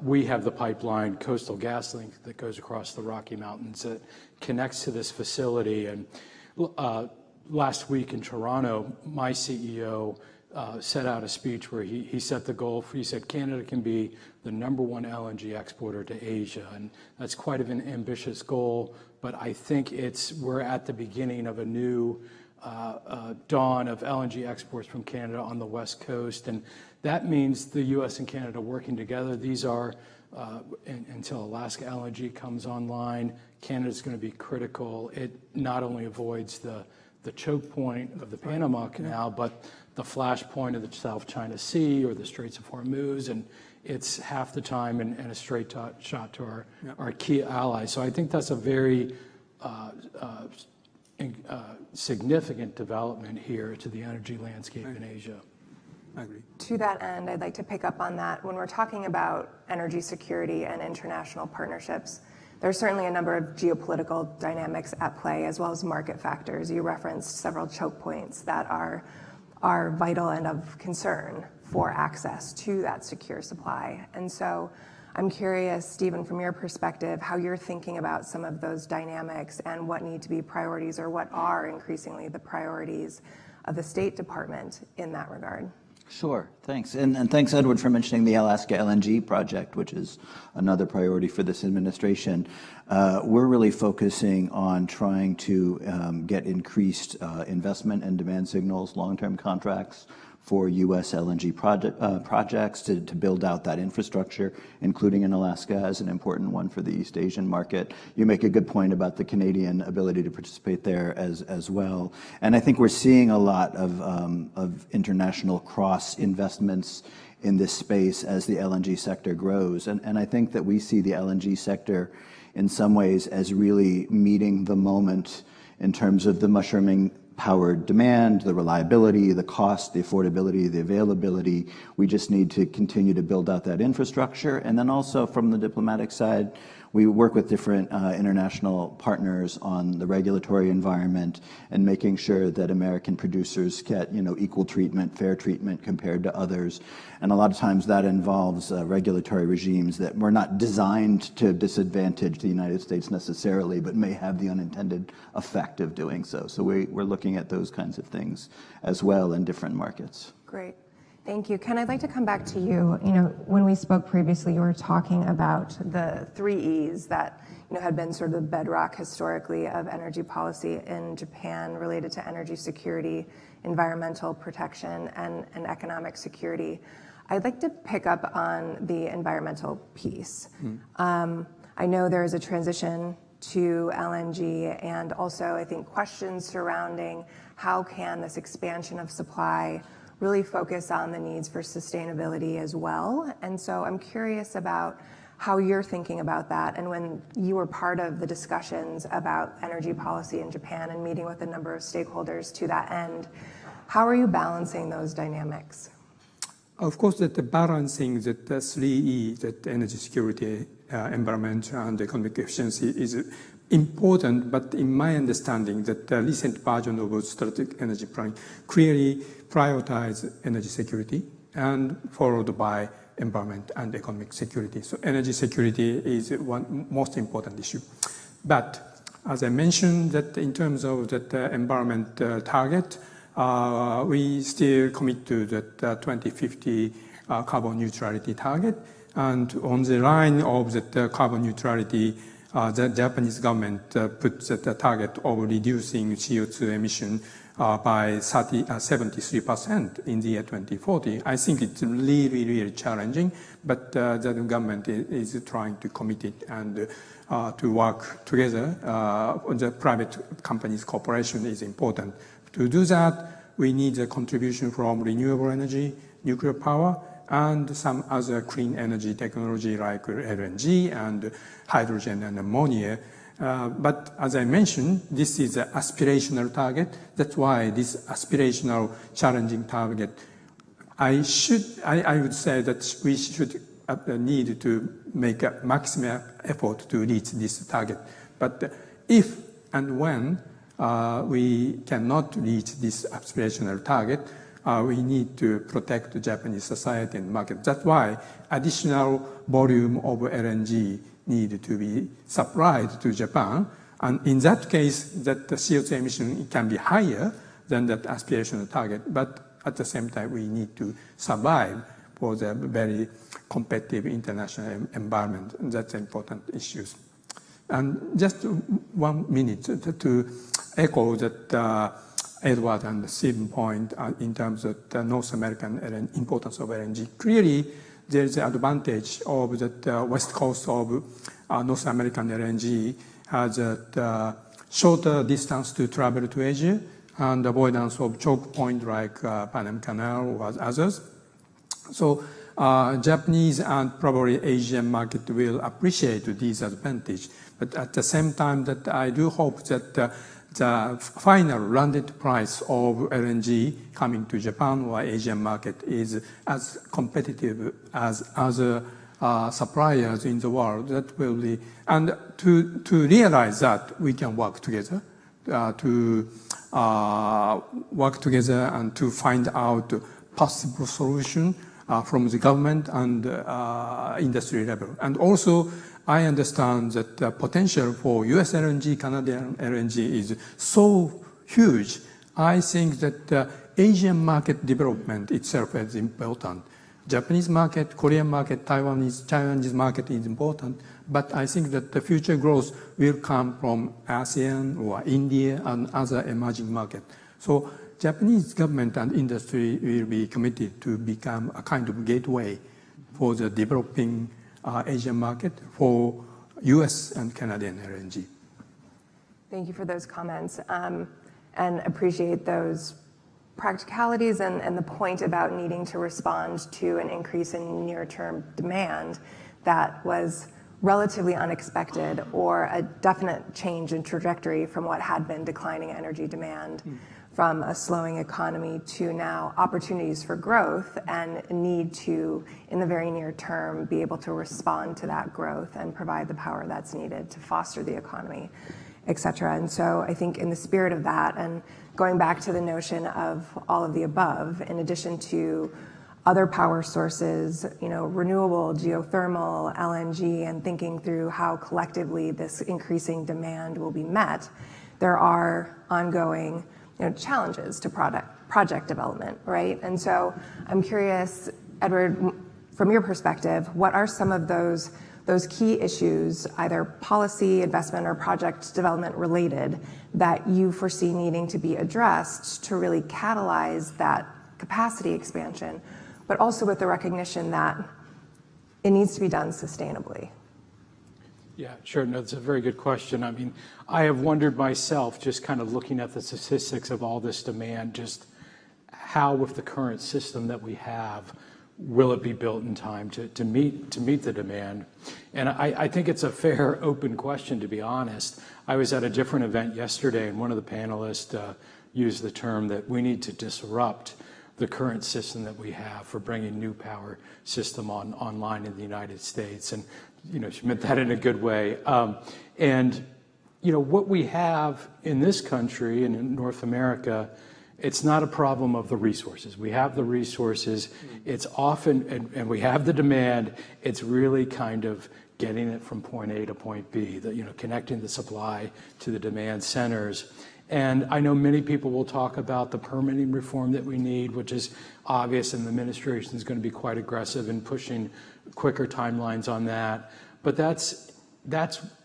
we have the pipeline, Coastal GasLink, that goes across the Rocky Mountains that connects to this facility. And last week in Toronto, my CEO set out a speech where he set the goal he said Canada can be the #1 LNG exporter to Asia. And that's quite an ambitious goal, but I think we're at the beginning of a new dawn of LNG exports from Canada on the West Coast. And that means the U.S. and Canada working together. These are, until Alaska LNG comes online, Canada's going to be critical. It not only avoids the choke point of the Panama Canal, but the flashpoint of the South China Sea or the Straits of Hormuz. And it's half the time and a straight shot to our key allies. So I think that's a very significant development here to the energy landscape in Asia. I agree. To that end, I'd like to pick up on that. When we're talking about energy security and international partnerships, there's certainly a number of geopolitical dynamics at play, as well as market factors. You referenced several choke points that are vital and of concern for access to that secure supply. And so I'm curious, Stephen, from your perspective, how you're thinking about some of those dynamics and what need to be priorities, or what are increasingly the priorities of the State Department in that regard. Sure, thanks. And thanks, Edward, for mentioning the Alaska LNG project, which is another priority for this administration. We're really focusing on trying to get increased investment and demand signals, long-term contracts for U.S. LNG projects to build out that infrastructure, including in Alaska as an important one for the East Asian market. You make a good point about the Canadian ability to participate there as well. And I think we're seeing a lot of international cross investments in this space as the LNG sector grows. And I think that we see the LNG sector in some ways as really meeting the moment in terms of the mushrooming power demand, the reliability, the cost, the affordability, the availability. We just need to continue to build out that infrastructure. And then also from the diplomatic side, we work with different international partners on the regulatory environment and making sure that American producers get equal treatment, fair treatment compared to others. And a lot of times that involves regulatory regimes that were not designed to disadvantage the United States necessarily, but may have the unintended effect of doing so. So we're looking at those kinds of things as well in different markets. Great. Thank you. Ken, I'd like to come back to you. You know, when we spoke previously, you were talking about the 3 E's that had been sort of the bedrock historically of energy policy in Japan related to energy security, environmental protection, and economic security. I'd like to pick up on the environmental piece. I know there is a transition to LNG and also I think questions surrounding how can this expansion of supply really focus on the needs for sustainability as well. And so I'm curious about how you're thinking about that. And when you were part of the discussions about energy policy in Japan and meeting with a number of stakeholders to that end, how are you balancing those dynamics? Of course, that the balancing that the 3E, that energy security, environment, and economic efficiency is important, but in my understanding that the recent version of strategic energy plan clearly prioritize energy security and followed by environment and economic security. So energy security is one most important issue. But as I mentioned, that in terms of that environment target, we still commit to that 2050 carbon neutrality target. And on the line of that carbon neutrality, the Japanese government put the target of reducing CO2 emission by 73% in the year 2040. I think it's really, really challenging, but the government is trying to commit it and to work together. The private companies' cooperation is important. To do that, we need a contribution from renewable energy, nuclear power, and some other clean energy technology like LNG and hydrogen and ammonia. But as I mentioned, this is an aspirational target. That's why this aspirational challenging target, I would say that we should need to make a maximum effort to reach this target. But if and when we cannot reach this aspirational target, we need to protect the Japanese society and market. That's why additional volume of LNG need to be supplied to Japan. And in that case, that the CO2 emission can be higher than that aspirational target. But at the same time, we need to survive for the very competitive international environment. And that's important issues. And just 1 minute to echo that Edward and Stephen's point in terms of the North American importance of LNG. Clearly, there is an advantage of the west coast of North American LNG has a shorter distance to travel to Asia and avoidance of choke point like Panama Canal or others. So Japanese and probably Asian market will appreciate these advantages. But at the same time, that I do hope that the final landed price of LNG coming to Japan or Asian market is as competitive as other suppliers in the world. That will be, and to realize that we can work together, and to find out possible solution from the government and industry level. And also, I understand that the potential for US LNG, Canadian LNG is so huge. I think that the Asian market development itself is important. Japanese market, Korean market, Chinese market is important. But I think that the future growth will come from ASEAN or India and other emerging markets. So Japanese government and industry will be committed to become a kind of gateway for the developing Asian market for US and Canadian LNG. Thank you for those comments and appreciate those practicalities and the point about needing to respond to an increase in near-term demand that was relatively unexpected or a definite change in trajectory from what had been declining energy demand from a slowing economy to now opportunities for growth and need to, in the very near term, be able to respond to that growth and provide the power that's needed to foster the economy, et cetera. And so I think in the spirit of that and going back to the notion of all of the above, in addition to other power sources, renewable, geothermal, LNG, and thinking through how collectively this increasing demand will be met, there are ongoing challenges to project development, right? And so I'm curious, Edward, from your perspective, what are some of those key issues, either policy, investment, or project development related, that you foresee needing to be addressed to really catalyze that capacity expansion, but also with the recognition that it needs to be done sustainably? Yeah, sure. No, that's a very good question. I mean, I have wondered myself, just kind of looking at the statistics of all this demand, just how, with the current system that we have, will it be built in time to meet the demand? And I think it's a fair, open question, to be honest. I was at a different event yesterday, and one of the panelists used the term that we need to disrupt the current system that we have for bringing new power system online in the United States. And she meant that in a good way. What we have in this country and in North America, it's not a problem of the resources. We have the resources. It's often, and we have the demand. It's really kind of getting it from point A to point B, connecting the supply to the demand centers. And I know many people will talk about the permitting reform that we need, which is obvious, and the administration is going to be quite aggressive in pushing quicker timelines on that. But that's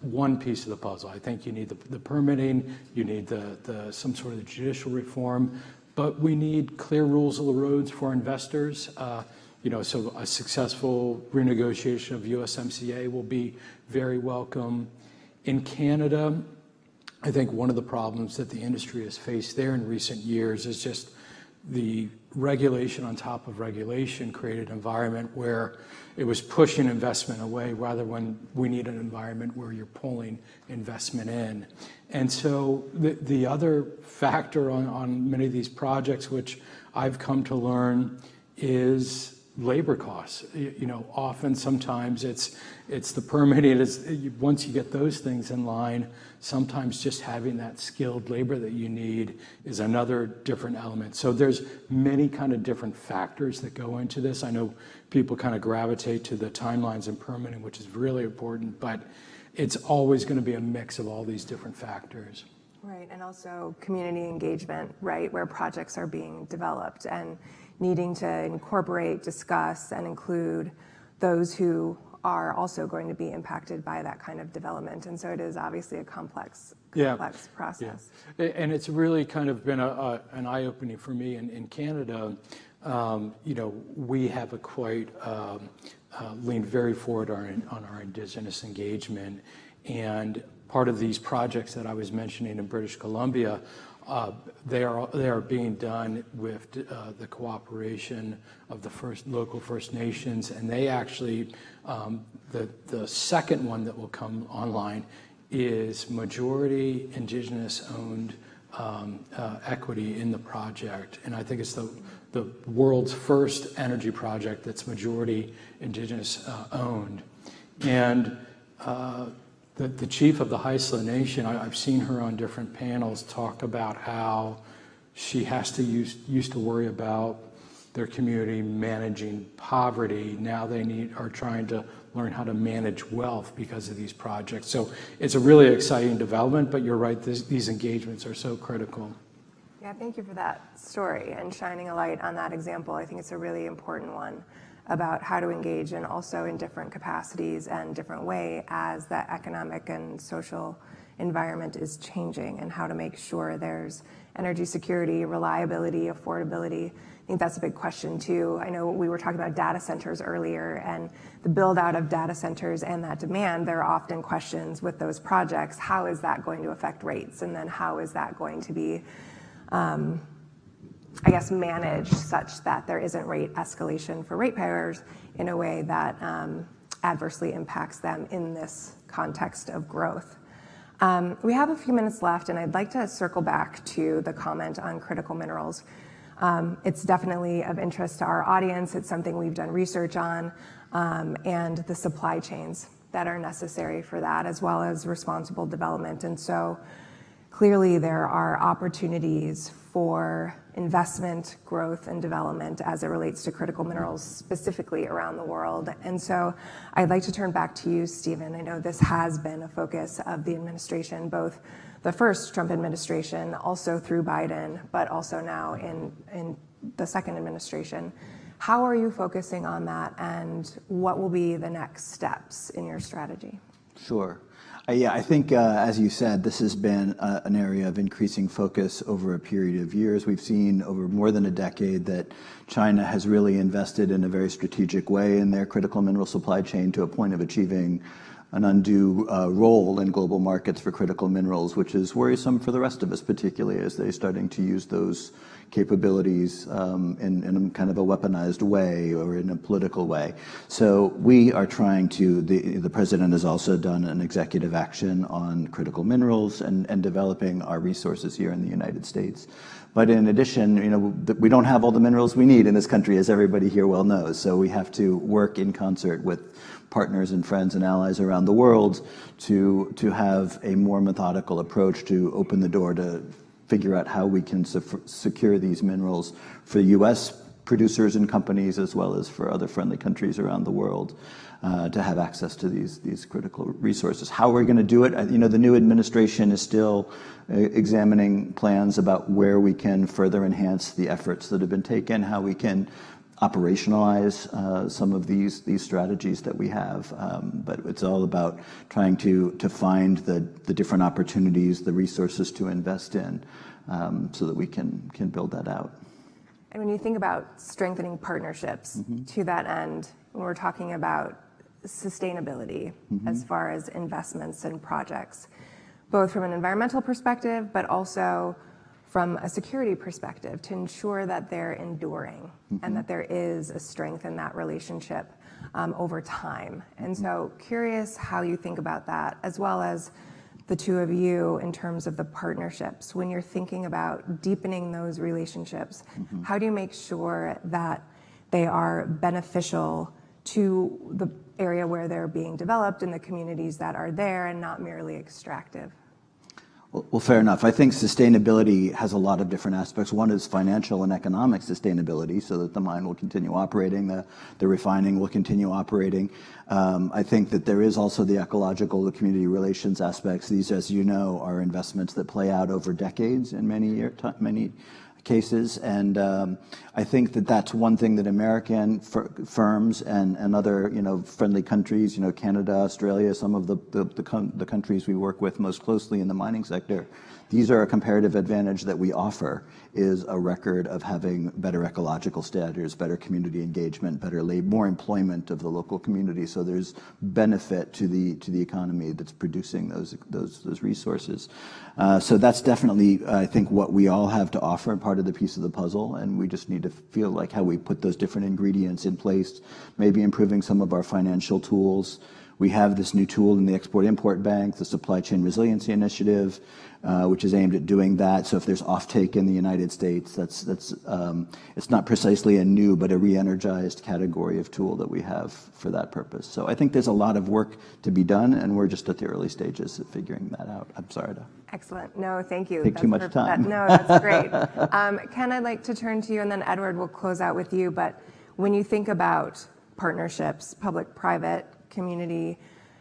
one piece of the puzzle. I think you need the permitting, you need some sort of judicial reform, but we need clear rules of the roads for investors. So a successful renegotiation of USMCA will be very welcome. In Canada, I think one of the problems that the industry has faced there in recent years is just the regulation on top of regulation created an environment where it was pushing investment away rather when we need an environment where you're pulling investment in. And so the other factor on many of these projects, which I've come to learn, is labor costs. Often, sometimes it's the permitting. Once you get those things in line, sometimes just having that skilled labor that you need is another different element. So there's many kind of different factors that go into this. I know people kind of gravitate to the timelines and permitting, which is really important, but it's always going to be a mix of all these different factors. Right, and also community engagement, right, where projects are being developed and needing to incorporate, discuss, and include those who are also going to be impacted by that kind of development. And so it is obviously a complex process. Yeah. And it's really kind of been an eye-opening for me in Canada. We have a quite leaned very forward on our Indigenous engagement. And part of these projects that I was mentioning in British Columbia, they are being done with the cooperation of the local First Nations, and they actually, the second one that will come online is majority Indigenous-owned equity in the project, and I think it's the world's first energy project that's majority Indigenous owned, and the chief of the Haisla Nation, I've seen her on different panels talk about how she has to used to worry about their community managing poverty. Now they are trying to learn how to manage wealth because of these projects. So it's a really exciting development, but you're right, these engagements are so critical. Yeah, thank you for that story and shining a light on that example. I think it's a really important one about how to engage, and also in different capacities and different way as the economic and social environment is changing, and how to make sure there's energy security, reliability, affordability. I think that's a big question too. I know we were talking about data centers earlier, and the build out of data centers and that demand, there are often questions with those projects. How is that going to affect rates? And then how is that going to be managed such that there isn't rate escalation for ratepayers in a way that adversely impacts them in this context of growth. We have a few minutes left, and I'd like to circle back to the comment on critical minerals. It's definitely of interest to our audience. It's something we've done research on, and the supply chains that are necessary for that, as well as responsible development. And so clearly there are opportunities for investment, growth, and development as it relates to critical minerals, specifically around the world. And so I'd like to turn back to you, Stephen. I know this has been a focus of the administration, both the first Trump administration, also through Biden, but also now in the second administration. How are you focusing on that, and what will be the next steps in your strategy? Sure. Yeah, I think, as you said, this has been an area of increasing focus over a period of years. We've seen over more than a decade that China has really invested in a very strategic way in their critical mineral supply chain to a point of achieving an undue role in global markets for critical minerals, which is worrisome for the rest of us, particularly as they're starting to use those capabilities in a kind of a weaponized way or in a political way. So we are trying to, the president has also done an executive action on critical minerals and developing our resources here in the United States. But in addition, we don't have all the minerals we need in this country, as everybody here well knows. So we have to work in concert with partners and friends and allies around the world to have a more methodical approach to open the door to figure out how we can secure these minerals for U.S. producers and companies, as well as for other friendly countries around the world, to have access to these critical resources. How we're going to do it, the new administration is still examining plans about where we can further enhance the efforts that have been taken, how we can operationalize some of these strategies that we have. But it's all about trying to find the different opportunities, the resources to invest in, so that we can build that out. And when you think about strengthening partnerships, to that end, when we're talking about sustainability as far as investments and projects, both from an environmental perspective, but also from a security perspective, to ensure that they're enduring and that there is a strength in that relationship over time. And so curious how you think about that, as well as the two of you in terms of the partnerships. When you're thinking about deepening those relationships, how do you make sure that they are beneficial to the area where they're being developed and the communities that are there, and not merely extractive? Well, fair enough. I think sustainability has a lot of different aspects. One is financial and economic sustainability, so that the mine will continue operating, the refining will continue operating. I think that there is also the ecological, the community relations aspects. These, as you know, are investments that play out over decades in many cases, and I think that that's one thing that American firms and other friendly countries, Canada, Australia, some of the countries we work with most closely in the mining sector, these are a comparative advantage that we offer, is a record of having better ecological standards, better community engagement, better labor, more employment of the local community. So there's benefit to the economy that's producing those resources. So that's definitely, I think, what we all have to offer, and part of the piece of the puzzle. And we just need to feel like how we put those different ingredients in place, maybe improving some of our financial tools. We have this new tool in the Export-Import Bank, the Supply Chain Resiliency Initiative, which is aimed at doing that. So if there's offtake in the United States, it's not precisely a new, but a re-energized category of tool that we have for that purpose. So I think there's a lot of work to be done, and we're just at the early stages of figuring that out. I'm sorry to... Excellent. No, thank you. Take too much time. No, that's great. Ken, I'd like to turn to you, and then Edward will close out with you. But when you think about partnerships, public-private, community,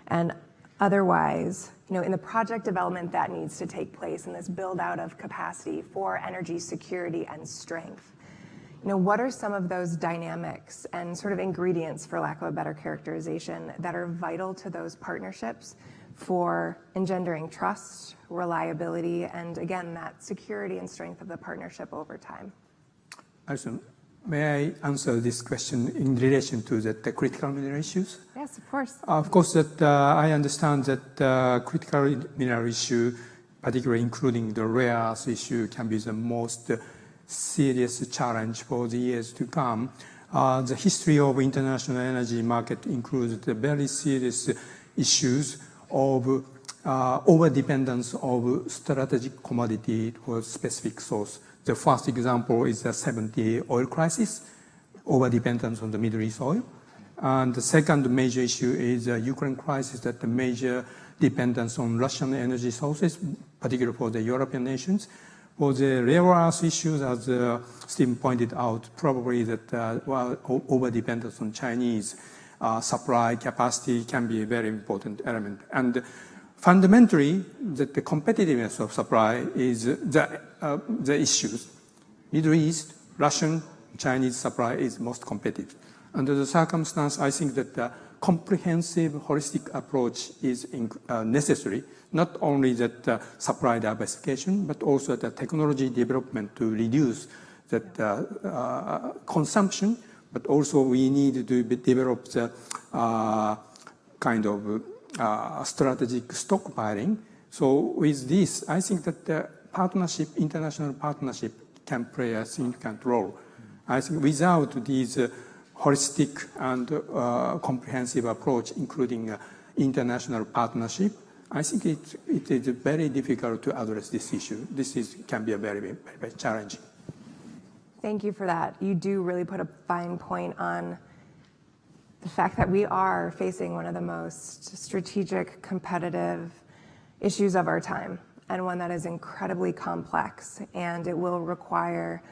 and otherwise, in the project development that needs to take place in this build-out of capacity for energy security and strength, what are some of those dynamics and sort of ingredients, for lack of a better characterization, that are vital to those partnerships for engendering trust, reliability, and again, that security and strength of the partnership over time? Alison, may I answer this question in relation to the critical mineral issues? Yes, of course. Of course, that I understand that critical mineral issue, particularly including the rare earth issue, can be the most serious challenge for the years to come. The history of international energy market includes the very serious issues of over-dependence of strategic commodity for specific source. The first example is the 70 oil crisis, over-dependence on the Middle East oil. And the second major issue is the Ukraine crisis, that the major dependence on Russian energy sources, particularly for the European nations. For the rare earth issues, as Stephen pointed out, probably that over-dependence on Chinese supply capacity can be a very important element. And Fundamentally, the competitiveness of supply is the issues. Middle East, Russian, Chinese supply is most competitive. Under the circumstance, I think that the comprehensive, holistic approach is necessary, not only that supply diversification, but also the technology development to reduce that consumption, but also we need to develop the kind of strategic stockpiling. So with this, I think that the partnership, international partnership, can play a significant role. I think without these holistic and comprehensive approach, including international partnership, I think it is very difficult to address this issue. Can be a very challenging. Thank you for that. You do really put a fine point on the fact that we are facing one of the most strategic, competitive issues of our time, and one that is incredibly complex, and it will require,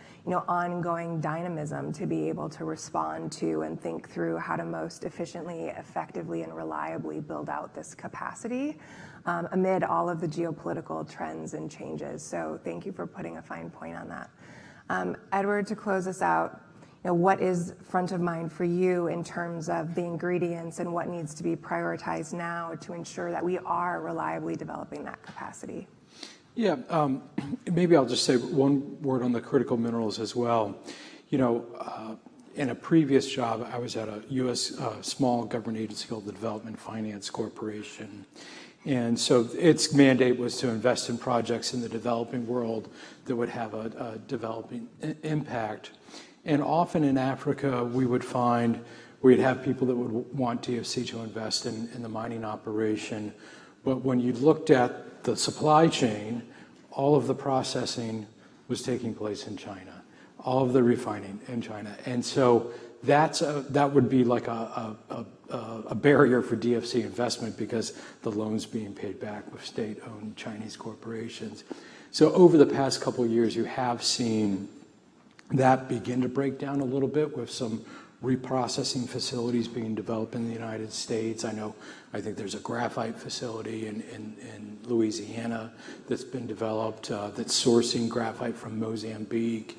ongoing dynamism to be able to respond to and think through how to most efficiently, effectively, and reliably build out this capacity amid all of the geopolitical trends and changes. So thank you for putting a fine point on that. Edward, to close us out, what is front of mind for you in terms of the ingredients and what needs to be prioritized now to ensure that we are reliably developing that capacity? Yeah, maybe I'll just say one word on the critical minerals as well. In a previous job, I was at a U.S. small government agency called the Development Finance Corporation. And so its mandate was to invest in projects in the developing world that would have a developing impact. And often in Africa, we would find we'd have people that would want DFC to invest in the mining operation. But when you looked at the supply chain, all of the processing was taking place in China, all of the refining in China. And so that would be like a barrier for DFC investment because the loans being paid back with state-owned Chinese corporations. So over the past couple of years, you have seen that begin to break down a little bit with some reprocessing facilities being developed in the United States. I think there's a graphite facility in Louisiana that's been developed that's sourcing graphite from Mozambique.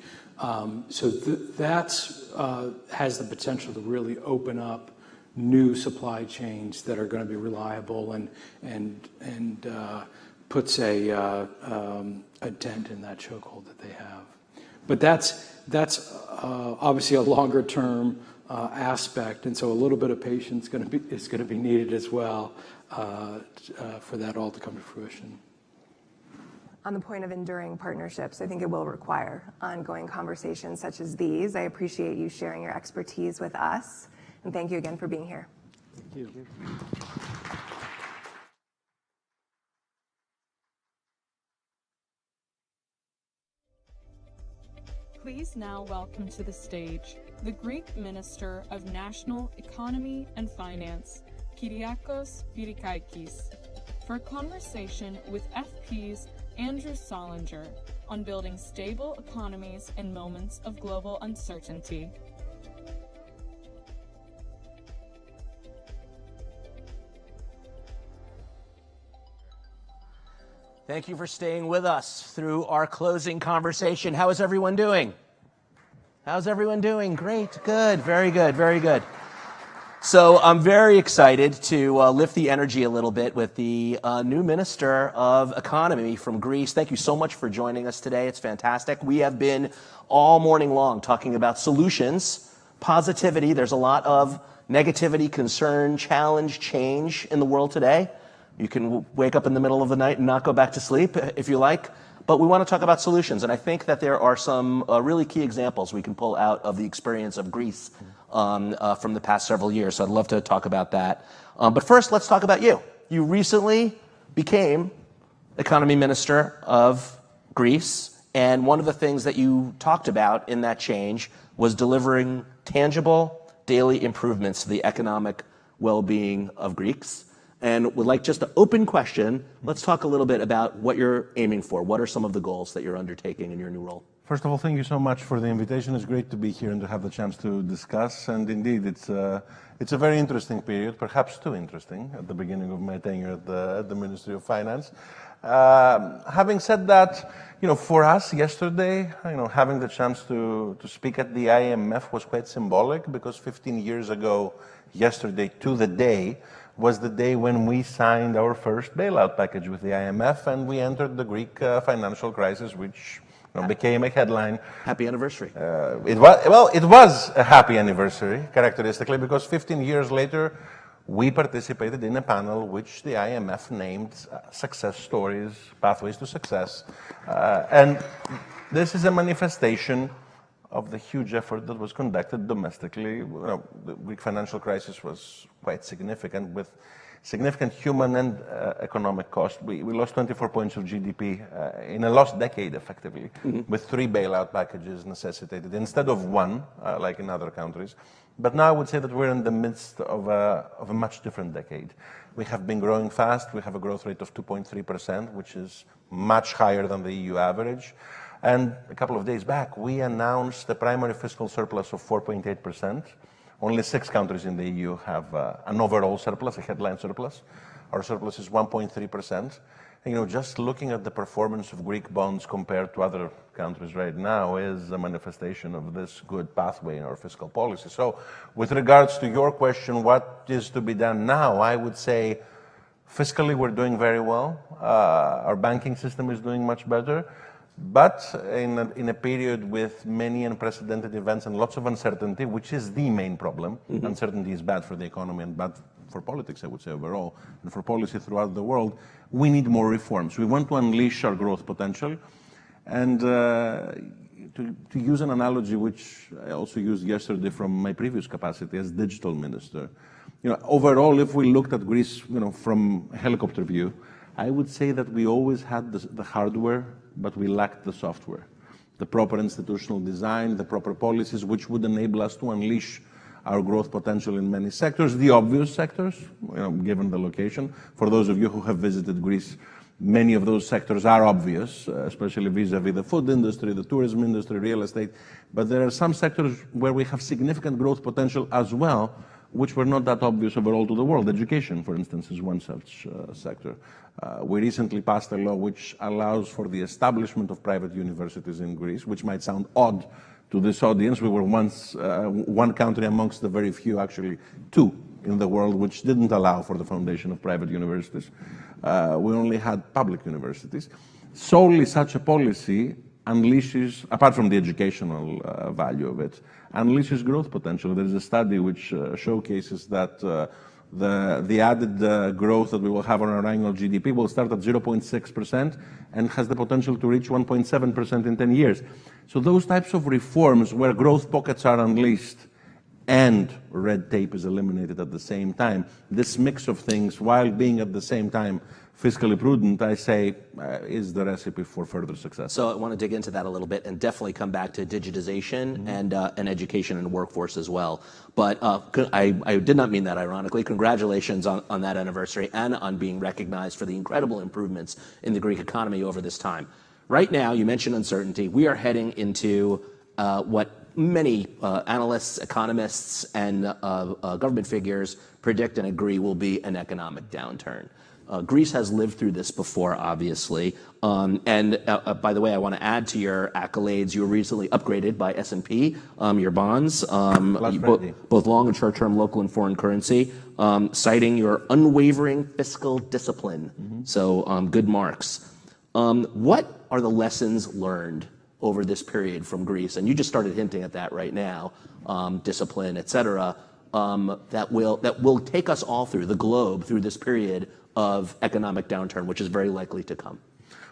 So that's has the potential to really open up new supply chains that are going to be reliable and puts a dent in that chokehold that they have. But that's obviously a longer term aspect, and so a little bit of patience is going to be needed as well for that all to come to fruition. On the point of enduring partnerships, I think it will require ongoing conversations such as these. I appreciate you sharing your expertise with us, and thank you again for being here. Thank you. Please now welcome to the stage the Greek Minister of National Economy and Finance, Kyriakos Pyrrhikakis, for a conversation with FP's Andrew Solinger on building stable economies in moments of global uncertainty. Thank you for staying with us through our closing conversation. How is everyone doing? How's everyone doing? Great, good, very good, very good. So I'm very excited to lift the energy a little bit with the new Minister of Economy from Greece. Thank you so much for joining us today. It's fantastic. We have been all morning long talking about solutions, positivity. There's a lot of negativity, concern, challenge, change in the world today. You can wake up in the middle of the night and not go back to sleep if you like. But we want to talk about solutions. And I think that there are some really key examples we can pull out of the experience of Greece from the past several years. So I'd love to talk about that. But first, let's talk about you. You recently became Economy Minister of Greece. And one of the things that you talked about in that change was delivering tangible daily improvements to the economic well-being of Greeks. And would like just an open question. Let's talk a little bit about what you're aiming for. What are some of the goals that you're undertaking in your new role? First of all, thank you so much for the invitation. It's great to be here and to have the chance to discuss. And indeed, it's a very interesting period, perhaps too interesting at the beginning of my tenure at the Ministry of Finance. Having said that, for us yesterday, having the chance to speak at the IMF was quite symbolic, because 15 years ago, yesterday to the day, was the day when we signed our first bailout package with the IMF, and we entered the Greek financial crisis, which became a headline. Happy anniversary. It was a happy anniversary, characteristically, because 15 years later, we participated in a panel which the IMF named Success Stories, Pathways to Success. And this is a manifestation of the huge effort that was conducted domestically. The Greek financial crisis was quite significant, with significant human and economic cost. We lost 24 points of GDP in a lost decade, effectively, with 3 bailout packages necessitated instead of 1, like in other countries. But now I would say that we're in the midst of a much different decade. We have been growing fast. We have a growth rate of 2.3%, which is much higher than the EU average. And a couple of days back, we announced a primary fiscal surplus of 4.8%. Only 6 countries in the EU have an overall surplus, a headline surplus. Our surplus is 1.3%. And, just looking at the performance of Greek bonds compared to other countries right now is a manifestation of this good pathway in our fiscal policy. So with regards to your question, what is to be done now, I would say fiscally we're doing very well. Our banking system is doing much better. But in a period with many unprecedented events and lots of uncertainty, which is the main problem, uncertainty is bad for the economy and bad for politics, I would say, overall, and for policy throughout the world, we need more reforms. We want to unleash our growth potential. And to use an analogy which I also used yesterday from my previous capacity as digital minister, overall, if we looked at Greece, from a helicopter view, I would say that we always had the hardware, but we lacked the software, the proper institutional design, the proper policies, which would enable us to unleash our growth potential in many sectors, the obvious sectors, given the location. For those of you who have visited Greece, many of those sectors are obvious, especially vis-a-vis the food industry, the tourism industry, real estate. But there are some sectors where we have significant growth potential as well, which were not that obvious overall to the world. Education, for instance, is one such sector. We recently passed a law which allows for the establishment of private universities in Greece, which might sound odd to this audience. We were once one country amongst the very few, actually 2 in the world, which didn't allow for the foundation of private universities. We only had public universities. Solely such a policy unleashes, apart from the educational value of it, unleashes growth potential. There is a study which showcases that the added growth that we will have on our annual GDP will start at 0.6% and has the potential to reach 1.7% in 10 years. So those types of reforms where growth pockets are unleashed and red tape is eliminated at the same time, this mix of things, while being at the same time fiscally prudent, I say, is the recipe for further success. So I want to dig into that a little bit and definitely come back to digitization and education and workforce as well. But I did not mean that ironically. Congratulations on that anniversary and on being recognized for the incredible improvements in the Greek economy over this time. Right now, you mentioned uncertainty. We are heading into what many analysts, economists, and government figures predict and agree will be an economic downturn. Greece has lived through this before, obviously. And by the way, I want to add to your accolades, you were recently upgraded by S&P, your bonds, both long and short-term local and foreign currency, citing your unwavering fiscal discipline. So good marks. What are the lessons learned over this period from Greece? And you just started hinting at that right now, discipline, et cetera, that will take us all through the globe through this period of economic downturn, which is very likely to come?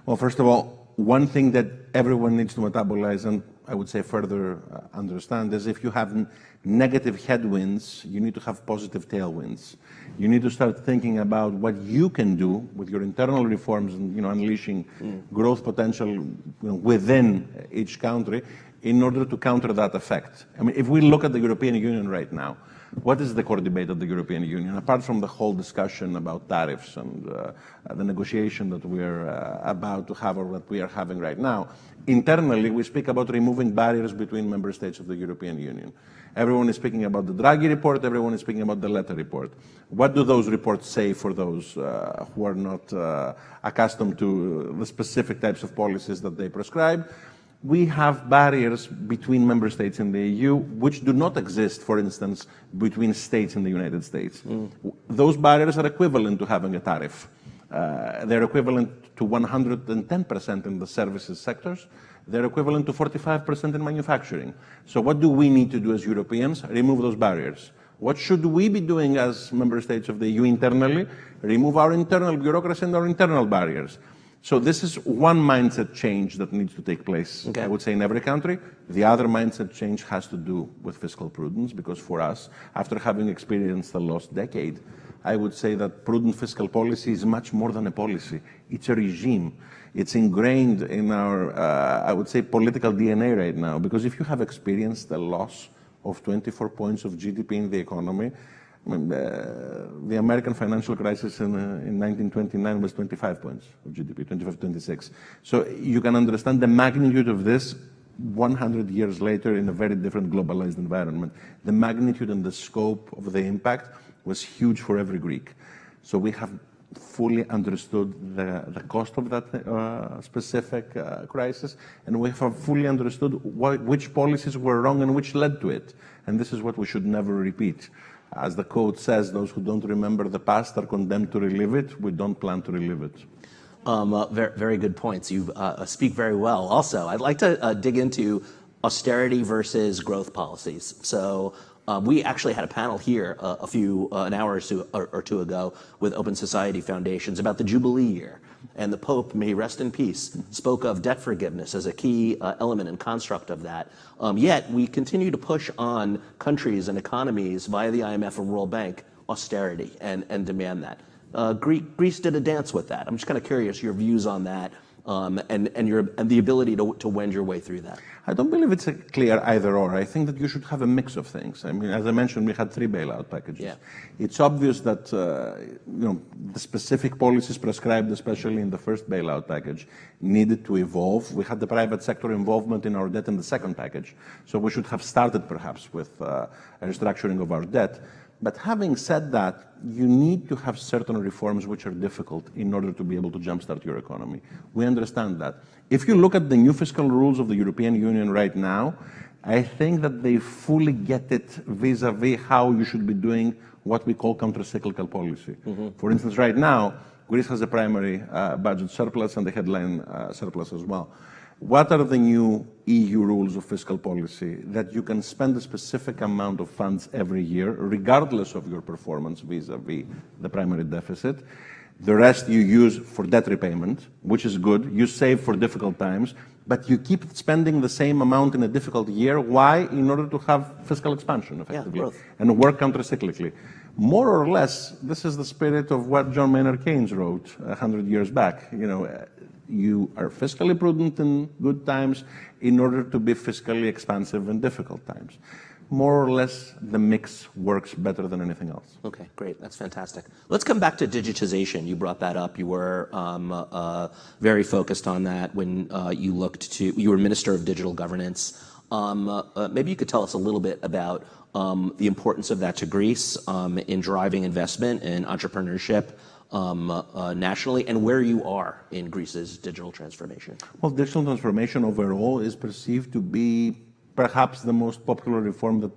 Well, first of all, one thing that everyone needs to metabolize and I would say further understand is if you have negative headwinds, you need to have positive tailwinds. You need to start thinking about what you can do with your internal reforms and unleashing growth potential within each country in order to counter that effect. I mean, if we look at the European Union right now, what is the core debate of the European Union, apart from the whole discussion about tariffs and the negotiation that we're about to have or that we are having right now? Internally, we speak about removing barriers between member states of the European Union. Everyone is speaking about the Draghi report, everyone is speaking about the Letta report. What do those reports say for those who are not accustomed to the specific types of policies that they prescribe? We have barriers between member states in the EU which do not exist, for instance, between states in the United States. Those barriers are equivalent to having a tariff. They're equivalent to 110% in the services sectors. They're equivalent to 45% in manufacturing. So what do we need to do as Europeans? Remove those barriers. What should we be doing as member states of the EU internally? Remove our internal bureaucracy and our internal barriers. So this is one mindset change that needs to take place, I would say, in every country. The other mindset change has to do with fiscal prudence, because for us, after having experienced the lost decade, I would say that prudent fiscal policy is much more than a policy. It's a regime. It's ingrained in our, I would say, political DNA right now, because if you have experienced the loss of 24 points of GDP in the economy, the American financial crisis in 1929 was 25 points of GDP, 25, 26. So you can understand the magnitude of this 100 years later in a very different globalized environment. The magnitude and the scope of the impact was huge for every Greek. So we have fully understood the cost of that specific crisis, and we have fully understood which policies were wrong and which led to it. And this is what we should never repeat. As the quote says, those who don't remember the past are condemned to relive it. We don't plan to relive it. Very good points. You speak very well. Also, I'd like to dig into austerity versus growth policies. So we actually had a panel here an hour or two ago with Open Society Foundations about the Jubilee year. And the Pope, may he rest in peace, spoke of debt forgiveness as a key element and construct of that. Yet we continue to push on countries and economies via the IMF and World Bank austerity and demand that. Greece did a dance with that. I'm just kind of curious your views on that and the ability to wend your way through that. I don't believe it's a clear either or. I think that you should have a mix of things. I mean, as I mentioned, we had 3 bailout packages. Yeah. It's obvious that the specific policies prescribed, especially in the first bailout package, needed to evolve. We had the private sector involvement in our debt in the second package, so we should have started perhaps with a restructuring of our debt. But having said that, you need to have certain reforms which are difficult in order to be able to jumpstart your economy. We understand that. If you look at the new fiscal rules of the European Union right now, I think that they fully get it vis-a-vis how you should be doing what we call counter-cyclical policy. For instance, right now, Greece has a primary budget surplus and the headline surplus as well. What are the new EU rules of fiscal policy? That you can spend a specific amount of funds every year, regardless of your performance vis-a-vis the primary deficit. The rest you use for debt repayment, which is good. You save for difficult times, but you keep spending the same amount in a difficult year. Why? In order to have fiscal expansion, effectively, and work counter-cyclically. More or less, this is the spirit of what John Maynard Keynes wrote 100 years back. You are fiscally prudent in good times in order to be fiscally expansive in difficult times. More or less, the mix works better than anything else. Okay, great. That's fantastic. Let's come back to digitization. You brought that up. You were very focused on that when you were Minister of Digital Governance. Maybe you could tell us a little bit about the importance of that to Greece in driving investment and entrepreneurship nationally, and where you are in Greece's digital transformation. Well, digital transformation overall is perceived to be perhaps the most popular reform that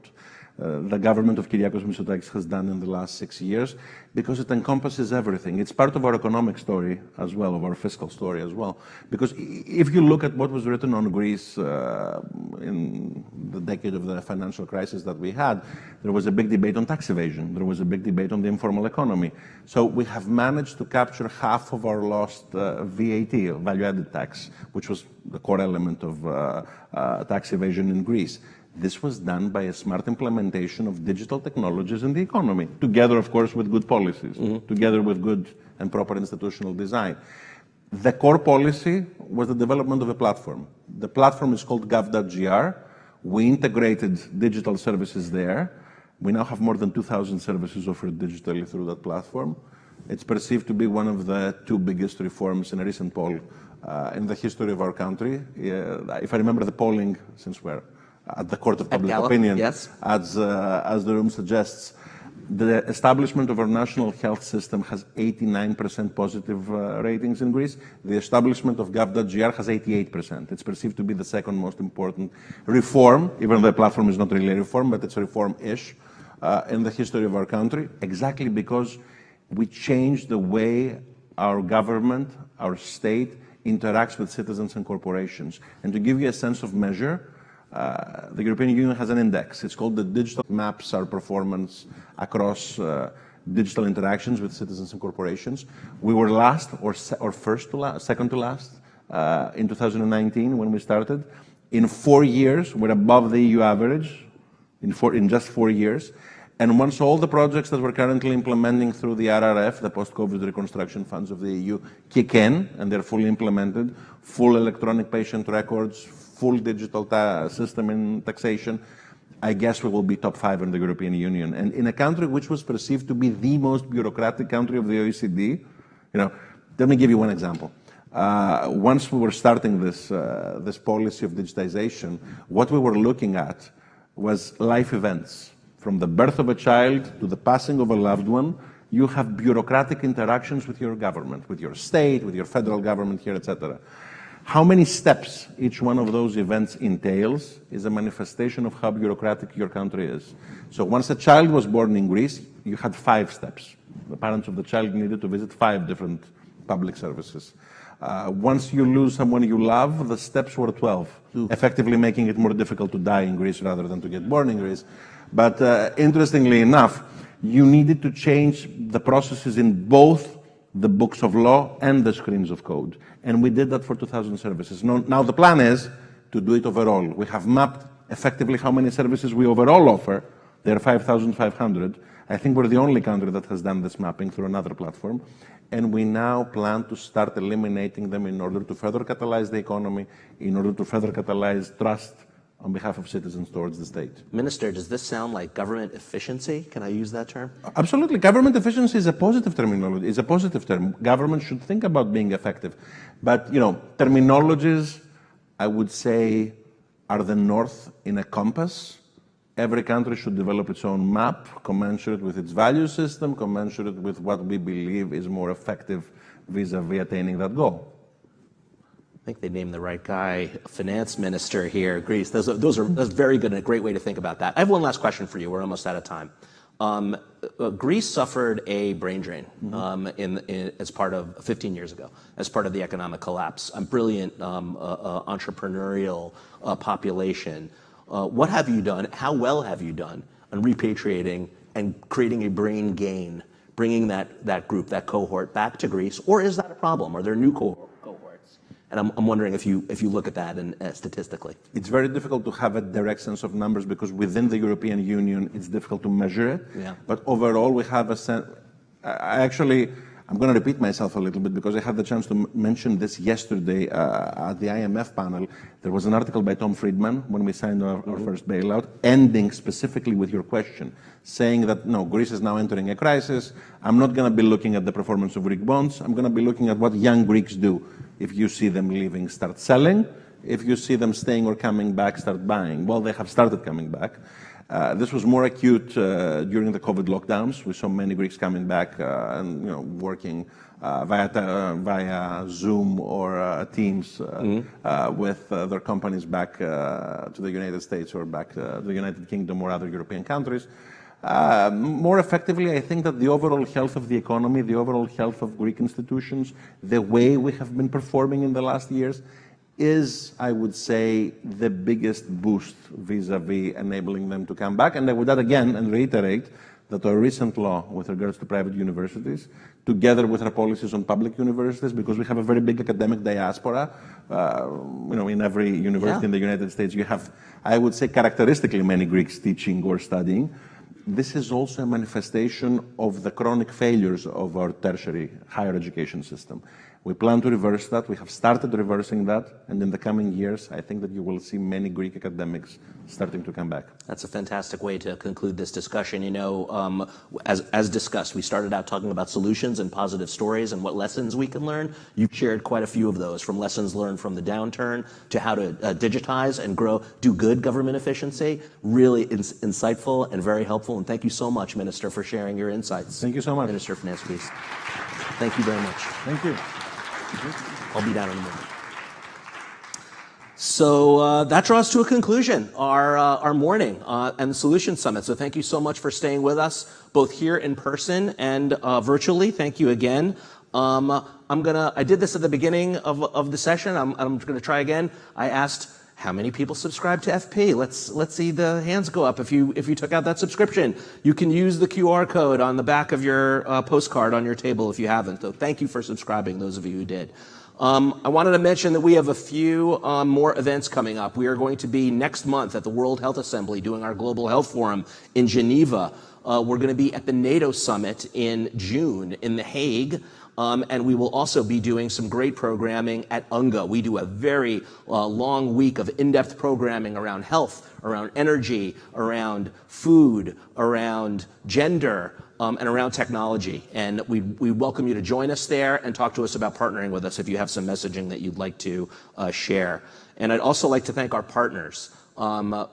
the government of Kyriakos Mitsotakis has done in the last 6 years, because it encompasses everything. It's part of our economic story as well, of our fiscal story as well. Because if you look at what was written on Greece in the decade of the financial crisis that we had, there was a big debate on tax evasion. There was a big debate on the informal economy. So we have managed to capture half of our lost VAT, value-added tax, which was the core element of tax evasion in Greece. This was done by a smart implementation of digital technologies in the economy, together, of course, with good policies, together with good and proper institutional design. The core policy was the development of a platform. The platform is called gov.gr. We integrated digital services there. We now have more than 2,000 services offered digitally through that platform. It's perceived to be one of the 2 biggest reforms in a recent poll in the history of our country. If I remember the polling, since we're at the court of public opinion, yes. as the room suggests, the establishment of our national health system has 89% positive ratings in Greece. The establishment of gov.gr has 88%. It's perceived to be the second most important reform, even though the platform is not really a reform, but it's a reform-ish in the history of our country, exactly because we changed the way our government, our state, interacts with citizens and corporations. And to give you a sense of measure, the European Union has an index. It's called the Digital Maps Our Performance across digital interactions with citizens and corporations. We were last or first to last, second to last in 2019 when we started. In 4 years, we're above the EU average in just 4 years. And once all the projects that we're currently implementing through the RRF, the post-COVID reconstruction funds of the EU, kick in and they're fully implemented, full electronic patient records, full digital system in taxation, I guess we will be top 5 in the European Union. And in a country which was perceived to be the most bureaucratic country of the OECD, let me give you one example. Once we were starting this policy of digitization, what we were looking at was life events. From the birth of a child to the passing of a loved one, you have bureaucratic interactions with your government, with your state, with your federal government here, etc. How many steps each one of those events entails is a manifestation of how bureaucratic your country is. So once a child was born in Greece, you had 5 steps. The parents of the child needed to visit 5 different public services. Once you lose someone you love, the steps were 12, effectively making it more difficult to die in Greece rather than to get born in Greece. But interestingly enough, you needed to change the processes in both the books of law and the screens of code. And we did that for 2,000 services. Now the plan is to do it overall. We have mapped effectively how many services we overall offer. There are 5,500. I think we're the only country that has done this mapping through another platform. And we now plan to start eliminating them in order to further catalyze the economy, in order to further catalyze trust on behalf of citizens towards the state. Minister, does this sound like government efficiency? Can I use that term? Absolutely. Government efficiency is a positive terminology. It's a positive term. Government should think about being effective. But, terminologies, I would say, are the north in a compass. Every country should develop its own map, commensurate with its value system, commensurate with what we believe is more effective vis-a-vis attaining that goal. I think they named the right guy, finance minister here, Greece. That's very good and a great way to think about that. I have one last question for you. We're almost out of time. Greece suffered a brain drain as part of 15 years ago, as part of the economic collapse. A brilliant entrepreneurial population. What have you done? How well have you done on repatriating and creating a brain gain, bringing that group, that cohort back to Greece? Or is that a problem? Are there new cohorts? And I'm wondering if you look at that and statistically. It's very difficult to have a direct sense of numbers because within the European Union, it's difficult to measure it. Yeah. But overall, we have a sense. I'm going to repeat myself a little bit because I had the chance to mention this yesterday at the IMF panel. There was an article by Tom Friedman when we signed our first bailout, ending specifically with your question, saying that, no, Greece is now entering a crisis. I'm not going to be looking at the performance of Greek bonds. I'm going to be looking at what young Greeks do. If you see them leaving, start selling. If you see them staying or coming back, start buying. Well, they have started coming back. This was more acute during the COVID lockdowns. We saw many Greeks coming back and working via Zoom or Teams with their companies back to the United States or back to the United Kingdom or other European countries. More effectively, I think that the overall health of the economy, the overall health of Greek institutions, the way we have been performing in the last years is, I would say, the biggest boost vis-a-vis enabling them to come back. And I would add again and reiterate that our recent law with regards to private universities, together with our policies on public universities, because we have a very big academic diaspora, in every university in the United States, you have, I would say, characteristically many Greeks teaching or studying. This is also a manifestation of the chronic failures of our tertiary higher education system. We plan to reverse that. We have started reversing that. And in the coming years, I think that you will see many Greek academics starting to come back. That's a fantastic way to conclude this discussion. You know, as discussed, we started out talking about solutions and positive stories and what lessons we can learn. You've shared quite a few of those, from lessons learned from the downturn to how to digitize and grow, do good government efficiency. Really insightful and very helpful. And thank you so much, Minister, for sharing your insights. Thank you so much. Minister of Finance, please. Thank you very much. Thank you. I'll be down in a moment. So that draws to a conclusion our morning and the Solution Summit. So thank you so much for staying with us, both here in person and virtually. Thank you again. I did this at the beginning of the session. I'm gonna try again. I asked, how many people subscribe to FP? Let's see the hands go up if you took out that subscription. You can use the QR code on the back of your postcard on your table if you haven't. So thank you for subscribing, those of you who did. I wanted to mention that we have a few more events coming up. We are going to be next month at the World Health Assembly doing our Global Health Forum in Geneva. We're going to be at the NATO Summit in June in The Hague. And we will also be doing some great programming at UNGA. We do a very long week of in-depth programming around health, around energy, around food, around gender, and around technology. And we welcome you to join us there and talk to us about partnering with us if you have some messaging that you'd like to share. And I'd also like to thank our partners.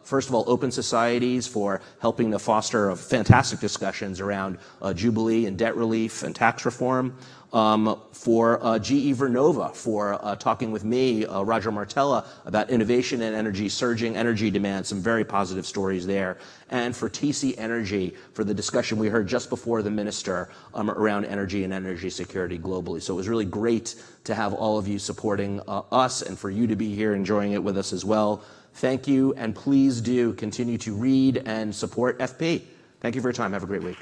First of all, Open Societies for helping to foster fantastic discussions around Jubilee and debt relief and tax reform. For GE Vernova for talking with me, Roger Martella, about innovation and energy, surging energy demand, some very positive stories there. And for TC Energy for the discussion we heard just before the minister around energy and energy security globally. So it was really great to have all of you supporting us and for you to be here enjoying it with us as well. Thank you, and please do continue to read and support FP. Thank you for your time. Have a great week.